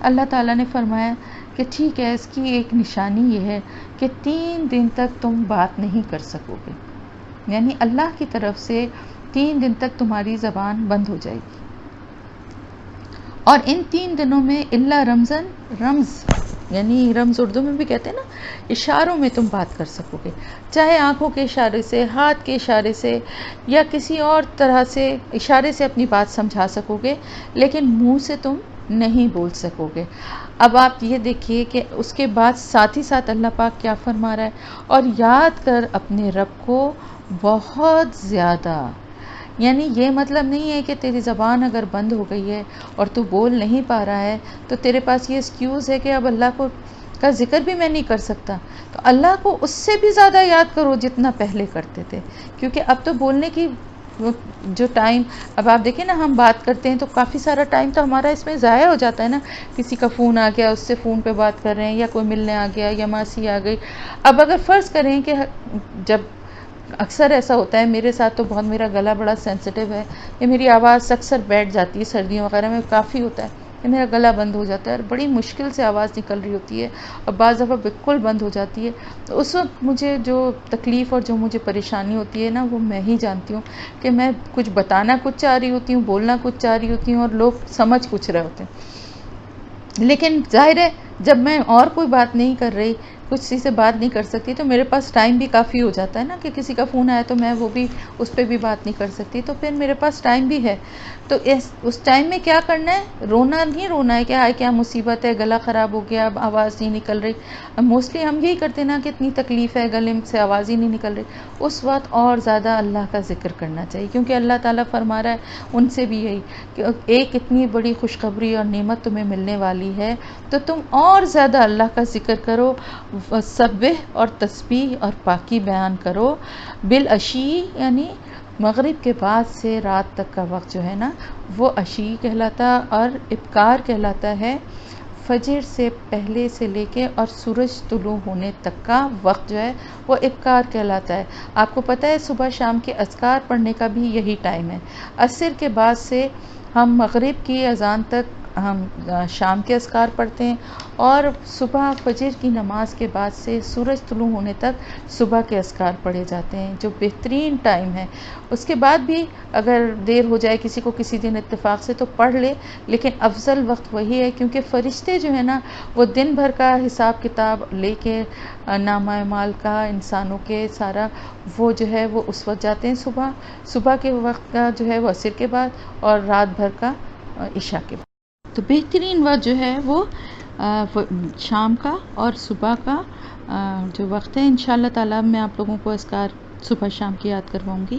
اللہ تعالیٰ نے فرمایا کہ ٹھیک ہے، اس کی ایک نشانی یہ ہے کہ 3 دن تک تم بات نہیں کر سکو گے. یعنی اللہ کی طرف سے 3 دن تک تمہاری زبان بند ہو جائے گی، اور ان 3 دنوں میں اللہ رمضان، رمز یعنی رمز اردو میں بھی کہتے ہیں نا، اشاروں میں تم بات کر سکو گے، چاہے آنکھوں کے اشارے سے، ہاتھ کے اشارے سے، یا کسی اور طرح سے اشارے سے اپنی بات سمجھا سکو گے، لیکن منہ سے تم نہیں بول سکو گے. اب آپ یہ دیکھیے کہ اس کے بعد ساتھ ہی ساتھ اللہ پاک کیا فرما رہا ہے، اور یاد کر اپنے رب کو بہت زیادہ. یعنی یہ مطلب نہیں ہے کہ تیری زبان اگر بند ہو گئی ہے اور تو بول نہیں پا رہا ہے تو تیرے پاس یہ ایکسکیوز ہے کہ اب اللہ کا ذکر بھی میں نہیں کر سکتا. تو اللہ کو اس سے بھی زیادہ یاد کرو جتنا پہلے کرتے تھے، کیونکہ اب تو بولنے کی جو ٹائم، اب آپ دیکھیں نا، ہم بات کرتے ہیں تو کافی سارا ٹائم تو ہمارا اس میں ضائع ہو جاتا ہے نا. کسی کا فون آ گیا، اس سے فون پہ بات کر رہے ہیں، یا کوئی ملنے آ گیا، یا ماسی آ گئی. اب اگر فرض کریں کہ جب اکثر ایسا ہوتا ہے، میرے ساتھ تو بہت، میرا گلا بڑا سینسٹیو ہے، یہ میری آواز اکثر بیٹھ جاتی ہے، سردیوں وغیرہ میں کافی ہوتا ہے کہ میرا گلا بند ہو جاتا ہے، اور بڑی مشکل سے آواز نکل رہی ہوتی ہے، اور بعض دفعہ بالکل بند ہو جاتی ہے. تو اس وقت مجھے جو تکلیف اور جو مجھے پریشانی ہوتی ہے نا، وہ میں ہی جانتی ہوں کہ میں کچھ بتانا کچھ چاہ رہی ہوتی ہوں، بولنا کچھ چاہ رہی ہوتی ہوں، اور لوگ سمجھ کچھ رہے ہوتے ہیں. لیکن ظاہر ہے جب میں اور کوئی بات نہیں کر رہی، کسی سے بات نہیں کر سکتی، تو میرے پاس ٹائم بھی کافی ہو جاتا ہے نا، کہ کسی کا فون آیا تو میں وہ بھی اس پہ بھی بات نہیں کر سکتی، تو پھر میرے پاس ٹائم بھی ہے. تو اس ٹائم میں کیا کرنا ہے؟ رونا نہیں رونا ہے کہ ہائے کیا مصیبت ہے، گلا خراب ہو گیا، اب آواز نہیں نکل رہی. موسٹلی ہم یہی کرتے نا کہ اتنی تکلیف ہے، گلے سے آواز ہی نہیں نکل رہی. اس وقت اور زیادہ اللہ کا ذکر کرنا چاہیے، کیونکہ اللہ تعالیٰ فرما رہا ہے ان سے بھی یہی کہ ایک اتنی بڑی خوشخبری اور نعمت تمہیں ملنے والی ہے، تو تم اور زیادہ اللہ کا ذکر کرو، سبح اور تسبیح اور پاکی بیان کرو، بالعشی یعنی مغرب کے بعد سے رات تک کا وقت جو ہے نا وہ عشی کہلاتا اور ابکار کہلاتا ہے، فجر سے پہلے سے لے کے اور سورج طلوع ہونے تک کا وقت جو ہے وہ ابکار کہلاتا ہے۔ آپ کو پتہ ہے صبح شام کے اذکار پڑھنے کا بھی یہی ٹائم ہے۔ عصر کے بعد سے ہم مغرب کی اذان تک ہم شام کے اذکار پڑھتے ہیں، اور صبح فجر کی نماز کے بعد سے سورج طلوع ہونے تک صبح کے اذکار پڑھے جاتے ہیں، جو بہترین ٹائم ہے۔ اس کے بعد بھی اگر دیر ہو جائے کسی کو کسی دن اتفاق سے تو پڑھ لے، لیکن افضل وقت وہی ہے، کیونکہ فرشتے جو ہے نا وہ دن بھر کا حساب کتاب لے کے نامہ اعمال کا انسانوں کے سارا وہ جو ہے وہ اس وقت جاتے ہیں، صبح کے وقت کا جو ہے وہ عصر کے بعد، اور رات بھر کا عشاء کے بعد۔ تو بہترین وقت جو ہے وہ شام کا اور صبح کا جو وقت ہے، انشاءاللہ تعالی میں آپ لوگوں کو اذکار صبح شام کی یاد کرواؤں گی۔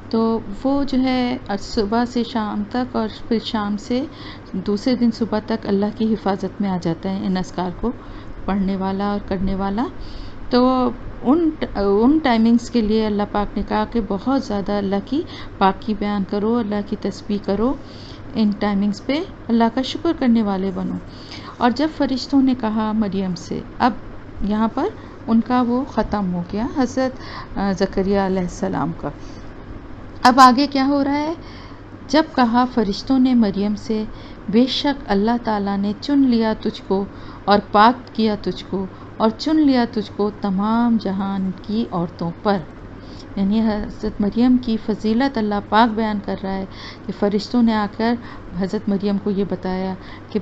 تو وہ جو ہے صبح سے شام تک اور پھر شام سے دوسرے دن صبح تک اللہ کی حفاظت میں آ جاتا ہے ان اذکار کو پڑھنے والا اور کرنے والا۔ تو ان ٹائمنگز کے لیے اللہ پاک نے کہا کہ بہت زیادہ اللہ کی پاکی بیان کرو، اللہ کی تسبیح کرو، ان ٹائمنگز پہ اللہ کا شکر کرنے والے بنو۔ اور جب فرشتوں نے کہا مریم سے، اب یہاں پر ان کا وہ ختم ہو گیا حضرت زکریا علیہ السلام کا۔ اب آگے کیا ہو رہا ہے؟ جب کہا فرشتوں نے مریم سے، بے شک اللہ تعالیٰ نے چن لیا تجھ کو اور پاک کیا تجھ کو اور چن لیا تجھ کو تمام جہان کی عورتوں پر۔ یعنی حضرت مریم کی فضیلت اللہ پاک بیان کر رہا ہے کہ فرشتوں نے آ کر حضرت مریم کو یہ بتایا کہ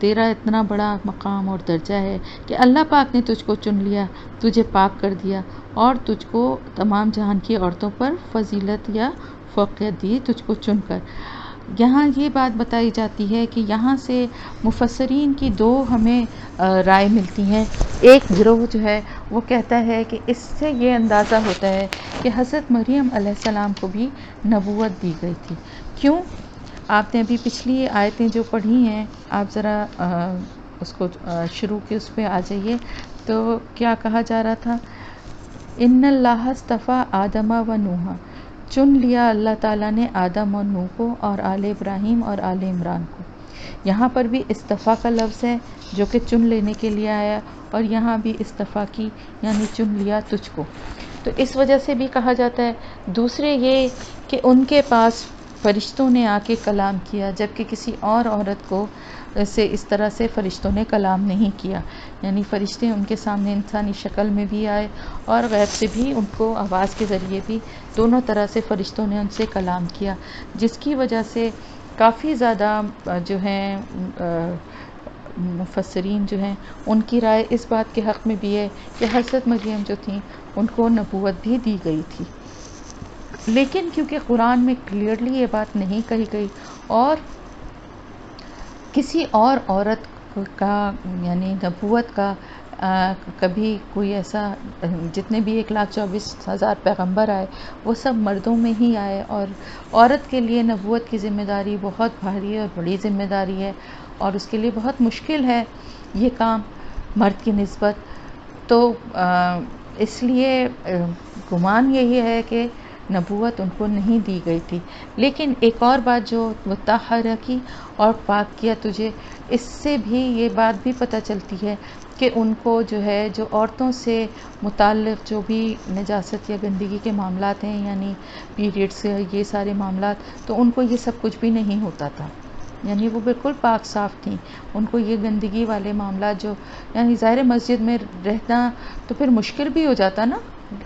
تیرا اتنا بڑا مقام اور درجہ ہے کہ اللہ پاک نے تجھ کو چن لیا، تجھے پاک کر دیا اور تجھ کو تمام جہان کی عورتوں پر فضیلت یا فوقیت دی تجھ کو چن کر۔ یہاں یہ بات بتائی جاتی ہے کہ یہاں سے مفسرین کی دو ہمیں رائے ملتی ہیں۔ ایک گروہ جو ہے وہ کہتا ہے کہ اس سے یہ اندازہ ہوتا ہے کہ حضرت مریم علیہ السلام کو بھی نبوت دی گئی تھی۔ کیوں؟ آپ نے ابھی پچھلی آیتیں جو پڑھی ہیں، آپ ذرا اس کو شروع کے اس پہ آ جائیے، تو کیا کہا جا رہا تھا؟ ان اللہ اصطفیٰ آدم و نوح، چن لیا اللہ تعالیٰ نے آدم اور نوح کو اور آل ابراہیم اور آل عمران کو۔ یہاں پر بھی اصطفیٰ کا لفظ ہے جو کہ چن لینے کے لیے آیا، اور یہاں بھی اصطفیٰ کی یعنی چن لیا تجھ کو۔ تو اس وجہ سے بھی کہا جاتا ہے۔ دوسرے یہ کہ ان کے پاس فرشتوں نے آ کے کلام کیا، جبکہ کسی اور عورت کو سے اس طرح سے فرشتوں نے کلام نہیں کیا، یعنی فرشتے ان کے سامنے انسانی شکل میں بھی آئے اور غیب سے بھی ان کو آواز کے ذریعے بھی، دونوں طرح سے فرشتوں نے ان سے کلام کیا، جس کی وجہ سے کافی زیادہ جو ہیں مفسرین جو ہیں ان کی رائے اس بات کے حق میں بھی ہے کہ حضرت مریم جو تھیں ان کو نبوت بھی دی گئی تھی۔ لیکن کیونکہ قرآن میں کلیئرلی یہ بات نہیں کہی گئی، اور کسی اور عورت کا یعنی نبوت کا کبھی کوئی ایسا، جتنے بھی 1,24,000 پیغمبر آئے وہ سب مردوں میں ہی آئے، اور عورت کے لیے نبوت کی ذمہ داری بہت بھاری اور بڑی ذمہ داری ہے، اور اس کے لیے بہت مشکل ہے یہ کام مرد کی نسبت۔ تو اس لیے گمان یہی ہے کہ نبوت ان کو نہیں دی گئی تھی۔ لیکن ایک اور بات جو مطہرہ کی اور پاک کیا تجھے، اس سے بھی یہ بات بھی پتہ چلتی ہے کہ ان کو جو ہے جو عورتوں سے متعلق جو بھی نجاست یا گندگی کے معاملات ہیں، یعنی پیریڈس یہ سارے معاملات، تو ان کو یہ سب کچھ بھی نہیں ہوتا تھا، یعنی وہ بالکل پاک صاف تھیں۔ ان کو یہ گندگی والے معاملات جو، یعنی ظاہر مسجد میں رہنا تو پھر مشکل بھی ہو جاتا نا،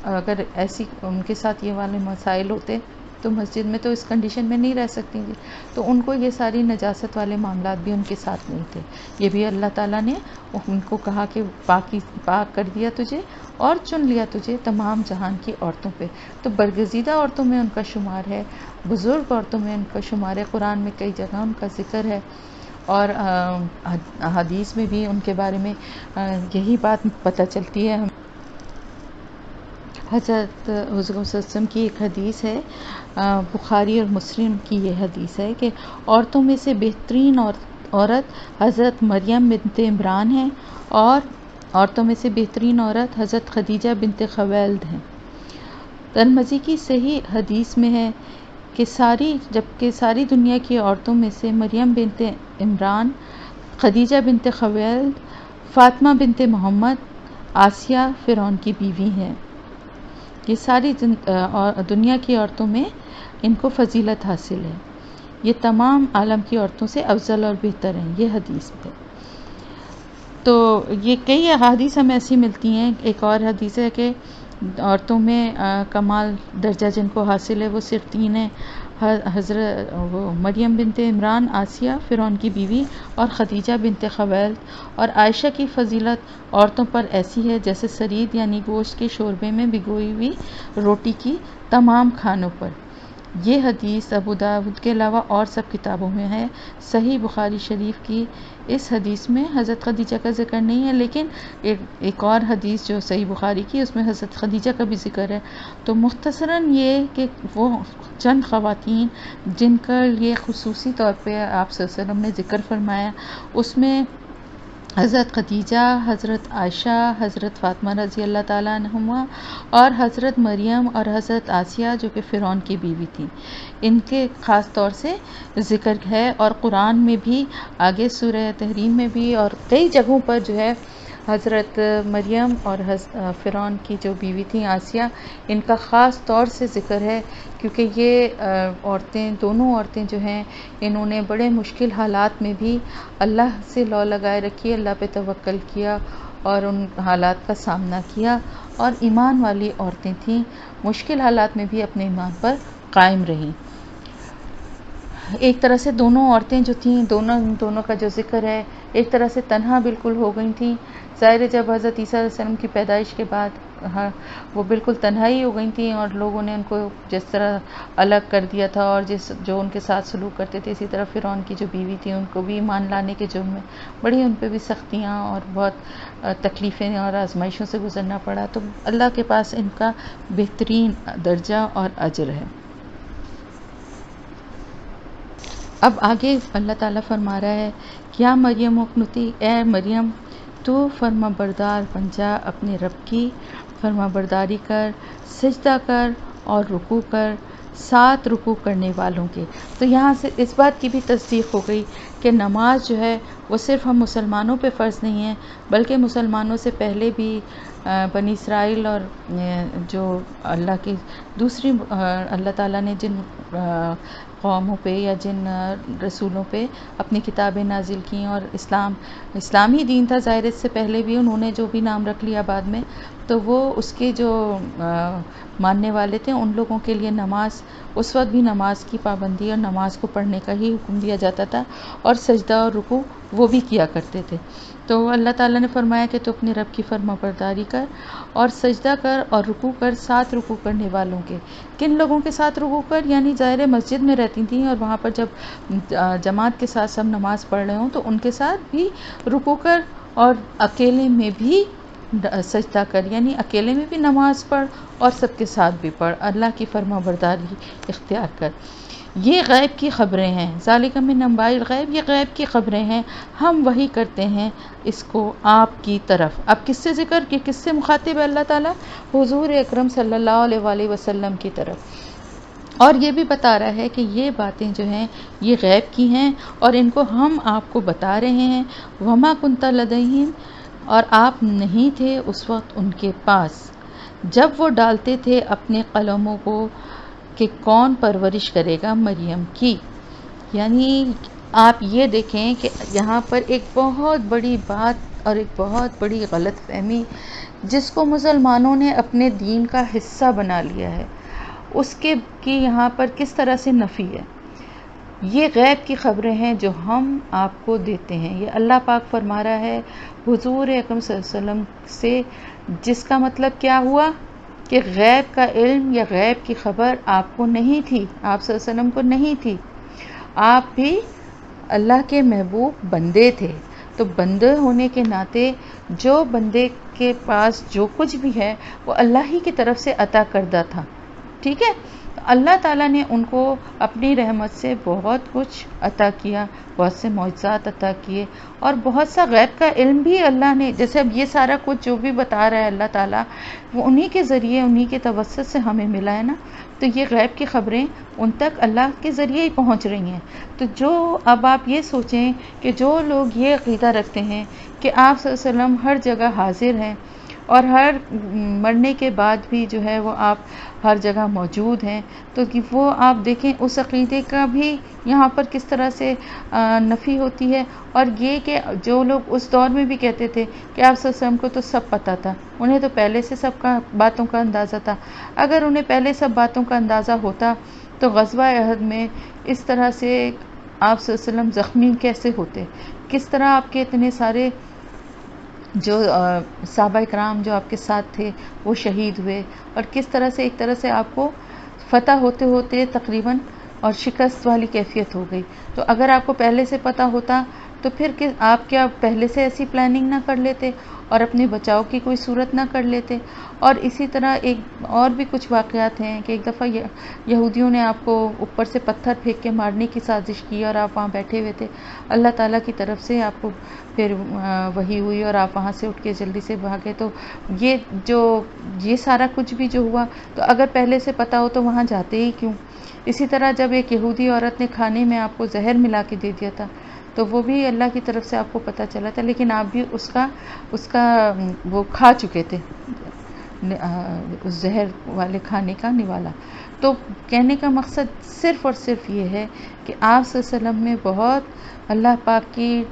اگر ایسی ان کے ساتھ یہ والے مسائل ہوتے تو مسجد میں تو اس کنڈیشن میں نہیں رہ سکتی تھی، تو ان کو یہ ساری نجاست والے معاملات بھی ان کے ساتھ نہیں تھے۔ یہ بھی اللہ تعالیٰ نے ان کو کہا کہ پاک کر دیا تجھے اور چن لیا تجھے تمام جہان کی عورتوں پہ۔ تو برگزیدہ عورتوں میں ان کا شمار ہے، بزرگ عورتوں میں ان کا شمار ہے، قرآن میں کئی جگہ ان کا ذکر ہے، اور حدیث میں بھی ان کے بارے میں یہی بات پتہ چلتی ہے۔ حضرت حضور صلی اللہ علیہ وسلم کی ایک حدیث ہے، بخاری اور مسلم کی یہ حدیث ہے کہ عورتوں میں سے بہترین عورت حضرت مریم بنت عمران ہیں، اور عورتوں میں سے بہترین عورت حضرت خدیجہ بنت خویلد ہیں۔ ترمذی کی صحیح حدیث میں ہے کہ جبکہ ساری دنیا کی عورتوں میں سے مریم بنت عمران، خدیجہ بنت خویلد، فاطمہ بنت محمد، آسیہ فرعون کی بیوی ہیں۔ یہ ساری دنیا کی عورتوں میں ان کو فضیلت حاصل ہے، یہ تمام عالم کی عورتوں سے افضل اور بہتر ہیں، یہ حدیث ہے۔ تو یہ کئی احادیث ہمیں ایسی ملتی ہیں۔ ایک اور حدیث ہے کہ عورتوں میں کمال درجہ جن کو حاصل ہے وہ صرف 3 ہیں، حضرت مریم بنت عمران، آسیہ فرعون کی بیوی اور خدیجہ بنت خویلد۔ اور عائشہ کی فضیلت عورتوں پر ایسی ہے جیسے سرید یعنی گوشت کے شوربے میں بھگوئی ہوئی روٹی کی تمام کھانوں پر۔ یہ حدیث ابو داؤد کے علاوہ اور سب کتابوں میں ہے۔ صحیح بخاری شریف کی اس حدیث میں حضرت خدیجہ کا ذکر نہیں ہے، لیکن ایک اور حدیث جو صحیح بخاری کی اس میں حضرت خدیجہ کا بھی ذکر ہے۔ تو مختصراً یہ کہ وہ چند خواتین جن کا یہ خصوصی طور پہ آپ صلی اللہ علیہ وسلم نے ذکر فرمایا، اس میں حضرت خدیجہ، حضرت عائشہ، حضرت فاطمہ رضی اللہ تعالیٰ عنہما اور حضرت مریم اور حضرت آسیہ جو کہ فرعون کی بیوی تھیں، ان کے خاص طور سے ذکر ہے۔ اور قرآن میں بھی آگے سورہ تحریم میں بھی اور کئی جگہوں پر جو ہے حضرت مریم اور فرعون کی جو بیوی تھیں آسیہ، ان کا خاص طور سے ذکر ہے، کیونکہ یہ دونوں عورتیں جو ہیں انہوں نے بڑے مشکل حالات میں بھی اللہ سے لو لگائے رکھی، اللہ پہ توکل کیا اور ان حالات کا سامنا کیا، اور ایمان والی عورتیں تھیں، مشکل حالات میں بھی اپنے ایمان پر قائم رہیں۔ ایک طرح سے دونوں عورتیں جو تھیں، دونوں کا جو ذکر ہے، ایک طرح سے تنہا بالکل ہو گئی تھیں۔ ظاہر ہے جب حضرت عیسیٰ علیہ السلام کی پیدائش کے بعد وہ بالکل تنہائی ہو گئی تھیں، اور لوگوں نے ان کو جس طرح الگ کر دیا تھا اور جو ان کے ساتھ سلوک کرتے تھے، اسی طرح فرعون کی جو بیوی تھی ان کو بھی ایمان لانے کے جرم میں بڑی ان پہ بھی سختیاں اور بہت تکلیفیں اور آزمائشوں سے گزرنا پڑا۔ تو اللہ کے پاس ان کا بہترین درجہ اور اجر ہے۔ اب آگے اللہ تعالیٰ فرما رہا ہے، کیا مریم اقنتی، اے مریم تو فرما بردار بن جا، اپنے رب کی فرما برداری کر، سجدہ کر اور رکوع کر، ساتھ رکوع کرنے والوں کے۔ تو یہاں سے اس بات کی بھی تصدیق ہو گئی کہ نماز جو ہے وہ صرف ہم مسلمانوں پہ فرض نہیں ہے، بلکہ مسلمانوں سے پہلے بھی بنی اسرائیل اور جو اللہ کی دوسری اللہ تعالیٰ نے جن قوموں پہ یا جن رسولوں پہ اپنی کتابیں نازل کیں، اور اسلامی دین تھا ظاہر، اس سے پہلے بھی انہوں نے جو بھی نام رکھ لیا بعد میں، تو وہ اس کے جو ماننے والے تھے ان لوگوں کے لیے نماز، اس وقت بھی نماز کی پابندی اور نماز کو پڑھنے کا ہی حکم دیا جاتا تھا، اور سجدہ اور رکوع وہ بھی کیا کرتے تھے۔ تو اللہ تعالیٰ نے فرمایا کہ تو اپنے رب کی فرما برداری کر اور سجدہ کر اور رکوع کر، ساتھ رکوع کرنے والوں کے۔ کن لوگوں کے ساتھ رکوع کر؟ یعنی ظاہر مسجد میں رہتی تھیں اور وہاں پر جب جماعت کے ساتھ سب نماز پڑھ رہے ہوں تو ان کے ساتھ بھی رکوع کر، اور اکیلے میں بھی سجدہ کر، یعنی اکیلے میں بھی نماز پڑھ اور سب کے ساتھ بھی پڑھ، اللہ کی فرما برداری اختیار کر۔ یہ غیب کی خبریں ہیں، ذالک من انباء الغیب، یہ غیب کی خبریں ہیں، ہم وحی کرتے ہیں اس کو آپ کی طرف۔ اب کس سے ذکر کہ کس سے مخاطب ہے اللہ تعالیٰ؟ حضور اکرم صلی اللہ علیہ وآلہ وسلم کی طرف، اور یہ بھی بتا رہا ہے کہ یہ باتیں جو ہیں یہ غیب کی ہیں اور ان کو ہم آپ کو بتا رہے ہیں۔ وما کنت لدیہم، اور آپ نہیں تھے اس وقت ان کے پاس جب وہ ڈالتے تھے اپنے قلموں کو کہ کون پرورش کرے گا مریم کی۔ یعنی آپ یہ دیکھیں کہ یہاں پر ایک بہت بڑی بات اور ایک بہت بڑی غلط فہمی جس کو مسلمانوں نے اپنے دین کا حصہ بنا لیا ہے، اس کی یہاں پر کس طرح سے نفی ہے۔ یہ غیب کی خبریں ہیں جو ہم آپ کو دیتے ہیں، یہ اللہ پاک فرما رہا ہے حضور اکرم صلی اللہ علیہ وسلم سے، جس کا مطلب کیا ہوا کہ غیب کا علم یا غیب کی خبر آپ کو نہیں تھی، آپ صلی اللہ علیہ وسلم کو نہیں تھی، آپ بھی اللہ کے محبوب بندے تھے۔ تو بندے ہونے کے ناطے جو بندے کے پاس جو کچھ بھی ہے وہ اللہ ہی کی طرف سے عطا کردہ تھا، ٹھیک ہے؟ اللہ تعالیٰ نے ان کو اپنی رحمت سے بہت کچھ عطا کیا، بہت سے معجزات عطا کیے، اور بہت سا غیب کا علم بھی اللہ نے، جیسے اب یہ سارا کچھ جو بھی بتا رہا ہے اللہ تعالیٰ، وہ انہی کے ذریعے، انہی کے توسط سے ہمیں ملا ہے نا. تو یہ غیب کی خبریں ان تک اللہ کے ذریعے ہی پہنچ رہی ہیں. تو جو اب آپ یہ سوچیں کہ جو لوگ یہ عقیدہ رکھتے ہیں کہ آپ صلی اللہ علیہ وسلم ہر جگہ حاضر ہیں اور ہر مرنے کے بعد بھی جو ہے وہ آپ ہر جگہ موجود ہیں، تو کہ وہ آپ دیکھیں اس عقیدے کا بھی یہاں پر کس طرح سے نفی ہوتی ہے. اور یہ کہ جو لوگ اس دور میں بھی کہتے تھے کہ آپ صلی اللہ علیہ وسلم کو تو سب پتہ تھا، انہیں تو پہلے سے سب کا باتوں کا اندازہ تھا. اگر انہیں پہلے سب باتوں کا اندازہ ہوتا تو غزوہ احد میں اس طرح سے آپ صلی اللہ علیہ وسلم زخمی کیسے ہوتے، کس طرح آپ کے اتنے سارے جو صحابہ کرام جو آپ کے ساتھ تھے وہ شہید ہوئے، اور کس طرح سے ایک طرح سے آپ کو فتح ہوتے ہوتے تقریباً اور شکست والی کیفیت ہو گئی. تو اگر آپ کو پہلے سے پتہ ہوتا تو پھر آپ کیا پہلے سے ایسی پلاننگ نہ کر لیتے اور اپنے بچاؤ کی کوئی صورت نہ کر لیتے. اور اسی طرح ایک اور بھی کچھ واقعات ہیں کہ ایک دفعہ یہودیوں نے آپ کو اوپر سے پتھر پھینک کے مارنے کی سازش کی اور آپ وہاں بیٹھے ہوئے تھے. اللہ تعالیٰ کی طرف سے آپ کو پھر وحی ہوئی اور آپ وہاں سے اٹھ کے جلدی سے بھاگے. تو یہ سارا کچھ بھی جو ہوا، تو اگر پہلے سے پتہ ہو تو وہاں جاتے ہی کیوں. اسی طرح جب ایک یہودی عورت نے کھانے میں آپ کو زہر ملا کے دے دیا تھا، تو وہ بھی اللہ کی طرف سے آپ کو پتہ چلا تھا، لیکن آپ بھی اس کا وہ کھا چکے تھے، اس زہر والے کھانے کا نوالا. تو کہنے کا مقصد صرف اور صرف یہ ہے کہ آپ صلی اللہ علیہ وسلم میں بہت اللہ پاک کی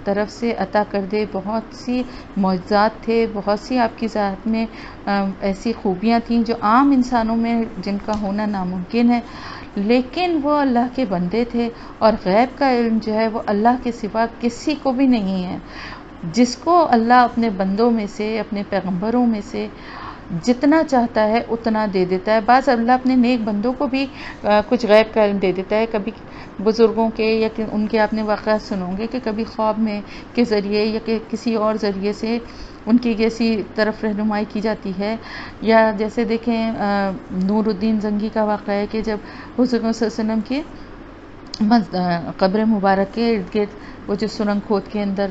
طرف سے عطا کردے بہت سی معجزات تھے، بہت سی آپ کی ذات میں ایسی خوبیاں تھیں جو عام انسانوں میں جن کا ہونا ناممکن ہے، لیکن وہ اللہ کے بندے تھے. اور غیب کا علم جو ہے وہ اللہ کے سوا کسی کو بھی نہیں ہے. جس کو اللہ اپنے بندوں میں سے، اپنے پیغمبروں میں سے جتنا چاہتا ہے اتنا دے دیتا ہے. بعض اللہ اپنے نیک بندوں کو بھی کچھ غیب کا علم دے دیتا ہے. کبھی بزرگوں کے یا ان کے آپ نے واقعات سنو گے کہ کبھی خواب میں کے ذریعے یا کہ کسی اور ذریعے سے ان کی کیسی طرف رہنمائی کی جاتی ہے. یا جیسے دیکھیں نور الدین زنگی کا واقعہ ہے کہ جب حضور صلی اللہ علیہ وسلم کی قبر مبارک کے ارد گرد وہ جو سرنگ کھود کے اندر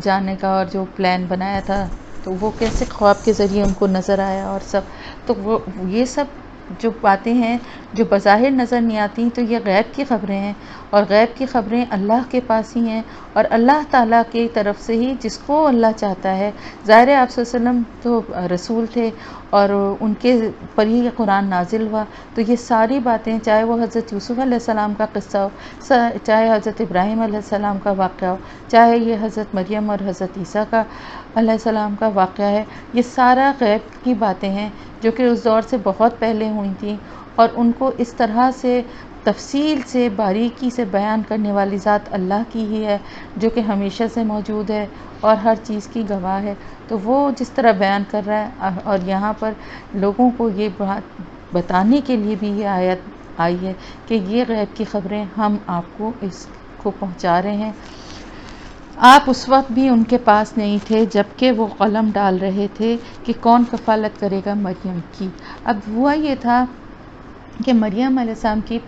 جانے کا اور جو پلان بنایا تھا، تو وہ کیسے خواب کے ذریعے ان کو نظر آیا اور سب. تو وہ یہ سب جو باتیں ہیں جو بظاہر نظر نہیں آتی، تو یہ غیب کی خبریں ہیں، اور غیب کی خبریں اللہ کے پاس ہی ہیں، اور اللہ تعالیٰ کی طرف سے ہی جس کو اللہ چاہتا ہے. ظاہر ہے آپ صلی اللہ علیہ وسلم تو رسول تھے اور ان کے پر ہی قرآن نازل ہوا. تو یہ ساری باتیں، چاہے وہ حضرت یوسف علیہ السلام کا قصہ ہو، چاہے حضرت ابراہیم علیہ السلام کا واقعہ ہو، چاہے یہ حضرت مریم اور حضرت عیسیٰ کا علیہ السلام کا واقعہ ہے، یہ سارا غیب کی باتیں ہیں جو کہ اس دور سے بہت پہلے ہوئی تھیں. اور ان کو اس طرح سے تفصیل سے باریکی سے بیان کرنے والی ذات اللہ کی ہی ہے، جو کہ ہمیشہ سے موجود ہے اور ہر چیز کی گواہ ہے. تو وہ جس طرح بیان کر رہا ہے، اور یہاں پر لوگوں کو یہ بات بتانے کے لیے بھی یہ آیت آئی ہے کہ یہ غیب کی خبریں ہم آپ کو اس کو پہنچا رہے ہیں. آپ اس وقت بھی ان کے پاس نہیں تھے جب کہ وہ قلم ڈال رہے تھے کہ کون کفالت کرے گا مریم کی. اب ہوا یہ تھا کہ مریم علیہ السلام کی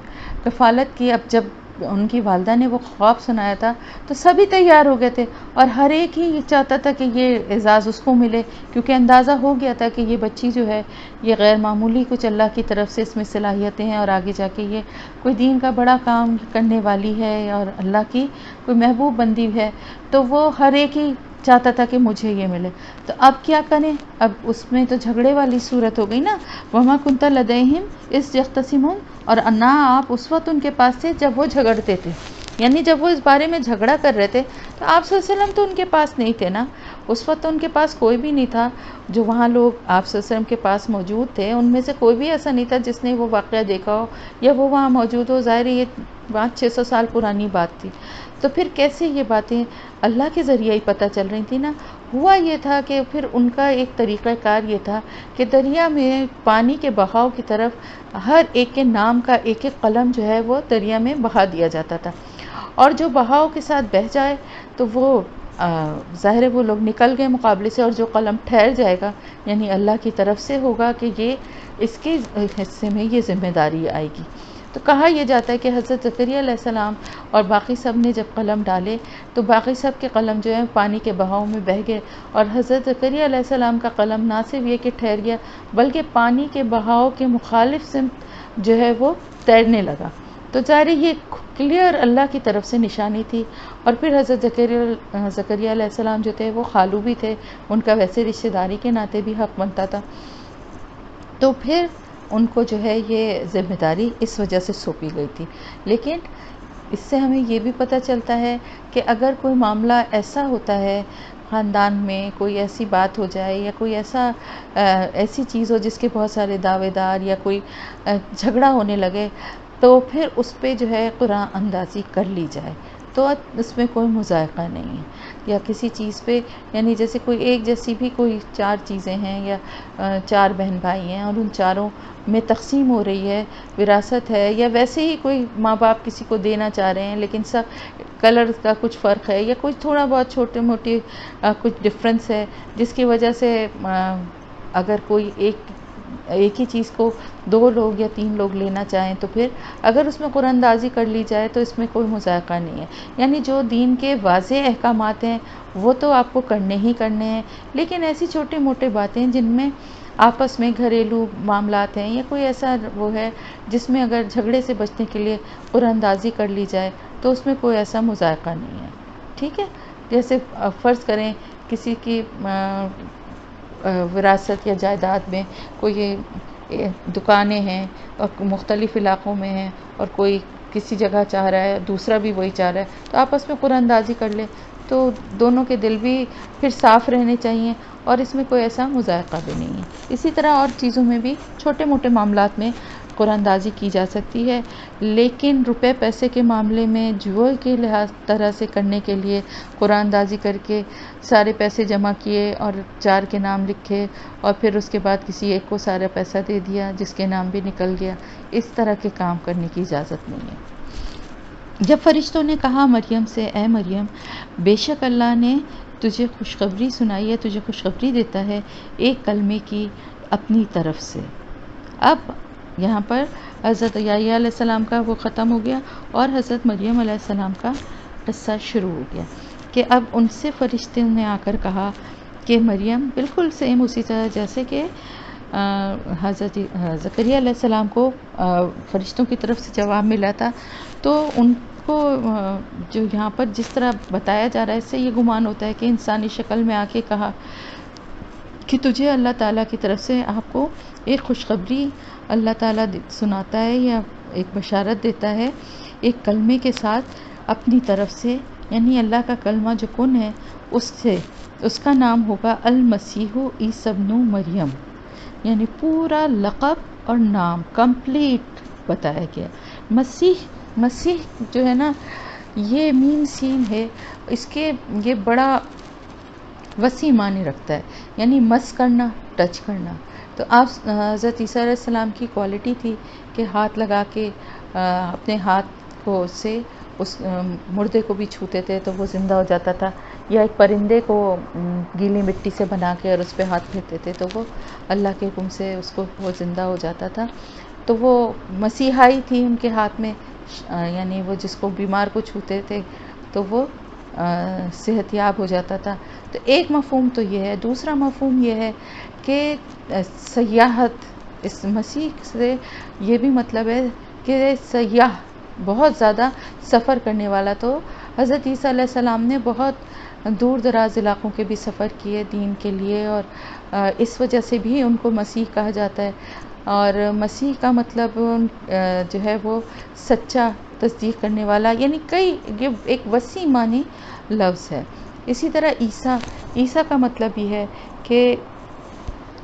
کفالت کی، اب جب ان کی والدہ نے وہ خواب سنایا تھا تو سبھی تیار ہو گئے تھے، اور ہر ایک ہی چاہتا تھا کہ یہ اعزاز اس کو ملے، کیونکہ اندازہ ہو گیا تھا کہ یہ بچی جو ہے یہ غیر معمولی کچھ اللہ کی طرف سے اس میں صلاحیتیں ہیں، اور آگے جا کے یہ کوئی دین کا بڑا کام کرنے والی ہے اور اللہ کی کوئی محبوب بندی ہے. تو وہ ہر ایک ہی چاہتا تھا کہ مجھے یہ ملے. تو اب کیا کریں؟ اب اس میں تو جھگڑے والی صورت ہو گئی نا. وَمَا كُنْتَ لَدَيْهِمْ إِذْ يَخْتَصِمُونَ، اور نہ آپ اس وقت ان کے پاس تھے جب وہ جھگڑتے تھے، یعنی جب وہ اس بارے میں جھگڑا کر رہے تھے تو آپ صلی اللہ علیہ وسلم تو ان کے پاس نہیں تھے نا. اس وقت تو ان کے پاس کوئی بھی نہیں تھا. جو وہاں لوگ آپ صلی اللہ علیہ وسلم کے پاس موجود تھے ان میں سے کوئی بھی ایسا نہیں تھا جس نے وہ واقعہ دیکھا ہو یا وہ وہاں موجود ہو. ظاہر یہ 500-600 سال پرانی بات تھی. تو پھر کیسے یہ باتیں اللہ کے ذریعے ہی پتہ چل رہی تھی نا. ہوا یہ تھا کہ پھر ان کا ایک طریقہ کار یہ تھا کہ دریا میں پانی کے بہاؤ کی طرف ہر ایک کے نام کا ایک ایک قلم جو ہے وہ دریا میں بہا دیا جاتا تھا، اور جو بہاؤ کے ساتھ بہہ جائے تو وہ ظاہر ہے وہ لوگ نکل گئے مقابلے سے، اور جو قلم ٹھہر جائے گا یعنی اللہ کی طرف سے ہوگا کہ یہ اس کے حصے میں یہ ذمہ داری آئے گی۔ تو کہا یہ جاتا ہے کہ حضرت زکریا علیہ السلام اور باقی سب نے جب قلم ڈالے تو باقی سب کے قلم جو ہے پانی کے بہاؤ میں بہہ گئے، اور حضرت زکریا علیہ السلام کا قلم نہ صرف یہ کہ ٹھہر گیا بلکہ پانی کے بہاؤ کے مخالف سمت جو ہے وہ تیرنے لگا۔ تو ظاہر یہ کلیئر اللہ کی طرف سے نشانی تھی۔ اور پھر حضرت زکریا علیہ السلام جو تھے وہ خالو بھی تھے، ان کا ویسے رشتہ داری کے ناطے بھی حق بنتا تھا، تو پھر ان کو جو ہے یہ ذمہ داری اس وجہ سے سونپی گئی تھی۔ لیکن اس سے ہمیں یہ بھی پتہ چلتا ہے کہ اگر کوئی معاملہ ایسا ہوتا ہے خاندان میں، کوئی ایسی بات ہو جائے یا کوئی ایسی چیز ہو جس کے بہت سارے دعوے دار یا کوئی جھگڑا ہونے لگے، تو پھر اس پہ جو ہے قرآن اندازی کر لی جائے تو اس میں کوئی مذائقہ نہیں ہے۔ یا کسی چیز پہ یعنی جیسے کوئی ایک جیسی بھی کوئی 4 چیزیں ہیں یا 4 بہن بھائی ہیں اور ان چاروں میں تقسیم ہو رہی ہے، وراثت ہے، یا ویسے ہی کوئی ماں باپ کسی کو دینا چاہ رہے ہیں لیکن سب کلر کا کچھ فرق ہے یا کچھ تھوڑا بہت چھوٹے موٹی کچھ ڈفرینس ہے، جس کی وجہ سے اگر کوئی ایک ہی چیز کو 2 لوگ یا 3 لوگ لینا چاہیں تو پھر اگر اس میں قرآن اندازی کر لی جائے تو اس میں کوئی مذائقہ نہیں ہے۔ یعنی جو دین کے واضح احکامات ہیں وہ تو آپ کو کرنے ہی کرنے ہیں، لیکن ایسی چھوٹے موٹے باتیں جن میں آپس میں گھریلو معاملات ہیں یا کوئی ایسا وہ ہے جس میں اگر جھگڑے سے بچنے کے لیے قرآن اندازی کر لی جائے تو اس میں کوئی ایسا مذائقہ نہیں ہے، ٹھیک ہے۔ جیسے فرض کریں کسی کی وراثت یا جائیداد میں کوئی دکانیں ہیں اور مختلف علاقوں میں ہیں اور کوئی کسی جگہ چاہ رہا ہے، دوسرا بھی وہی چاہ رہا ہے، تو آپس میں قرآن اندازی کر لے تو دونوں کے دل بھی پھر صاف رہنے چاہیے اور اس میں کوئی ایسا مذائقہ بھی نہیں ہے۔ اسی طرح اور چیزوں میں بھی چھوٹے موٹے معاملات میں قرآن اندازی کی جا سکتی ہے، لیکن روپے پیسے کے معاملے میں جوئے کے لحاظ طرح سے کرنے کے لیے قرآن اندازی کر کے سارے پیسے جمع کیے اور 4 کے نام لکھے اور پھر اس کے بعد کسی ایک کو سارا پیسہ دے دیا جس کے نام بھی نکل گیا، اس طرح کے کام کرنے کی اجازت نہیں ہے۔ جب فرشتوں نے کہا مریم سے، اے مریم، بے شک اللہ نے تجھے خوشخبری سنائی ہے، تجھے خوشخبری دیتا ہے ایک کلمے کی اپنی طرف سے۔ اب یہاں پر حضرت یحییٰ علیہ السلام کا وہ ختم ہو گیا اور حضرت مریم علیہ السلام کا قصہ شروع ہو گیا کہ اب ان سے فرشتوں نے آ کر کہا کہ مریم، بالکل سیم اسی طرح جیسے کہ حضرت زکریا علیہ السلام کو فرشتوں کی طرف سے جواب ملا تھا، تو ان کو جو یہاں پر جس طرح بتایا جا رہا ہے اس سے یہ گمان ہوتا ہے کہ انسانی شکل میں آ کے کہا کہ تجھے اللہ تعالیٰ کی طرف سے آپ کو ایک خوشخبری اللہ تعالیٰ سناتا ہے یا ایک بشارت دیتا ہے ایک کلمے کے ساتھ اپنی طرف سے، یعنی اللہ کا کلمہ جو کن ہے اس سے، اس کا نام ہوگا المسیح عیسی ابن مریم، یعنی پورا لقب اور نام کمپلیٹ بتایا گیا۔ مسیح جو ہے نا، یہ میم سین ہے، اس کے یہ بڑا وسیع معنی رکھتا ہے، یعنی مس کرنا، ٹچ کرنا۔ تو آپ حضرت عیسیٰ علیہ السلام کی کوالٹی تھی کہ ہاتھ لگا کے اپنے ہاتھ کو سے اس مردے کو بھی چھوتے تھے تو وہ زندہ ہو جاتا تھا، یا ایک پرندے کو گیلی مٹی سے بنا کے اور اس پہ ہاتھ پھیرتے تھے تو وہ اللہ کے حکم سے اس کو وہ زندہ ہو جاتا تھا۔ تو وہ مسیحائی تھی ان کے ہاتھ میں، یعنی وہ جس کو بیمار کو چھوتے تھے تو وہ صحت یاب ہو جاتا تھا۔ تو ایک مفہوم تو یہ ہے، دوسرا مفہوم یہ ہے کہ سیاحت، اس مسیح سے یہ بھی مطلب ہے کہ سیاح، بہت زیادہ سفر کرنے والا۔ تو حضرت عیسیٰ علیہ السلام نے بہت دور دراز علاقوں کے بھی سفر کیے دین کے لیے، اور اس وجہ سے بھی ان کو مسیح کہا جاتا ہے۔ اور مسیح کا مطلب جو ہے وہ سچا، تصدیق کرنے والا، یعنی یہ ایک وسیع معنی لفظ ہے۔ اسی طرح عیسیٰ کا مطلب یہ ہے کہ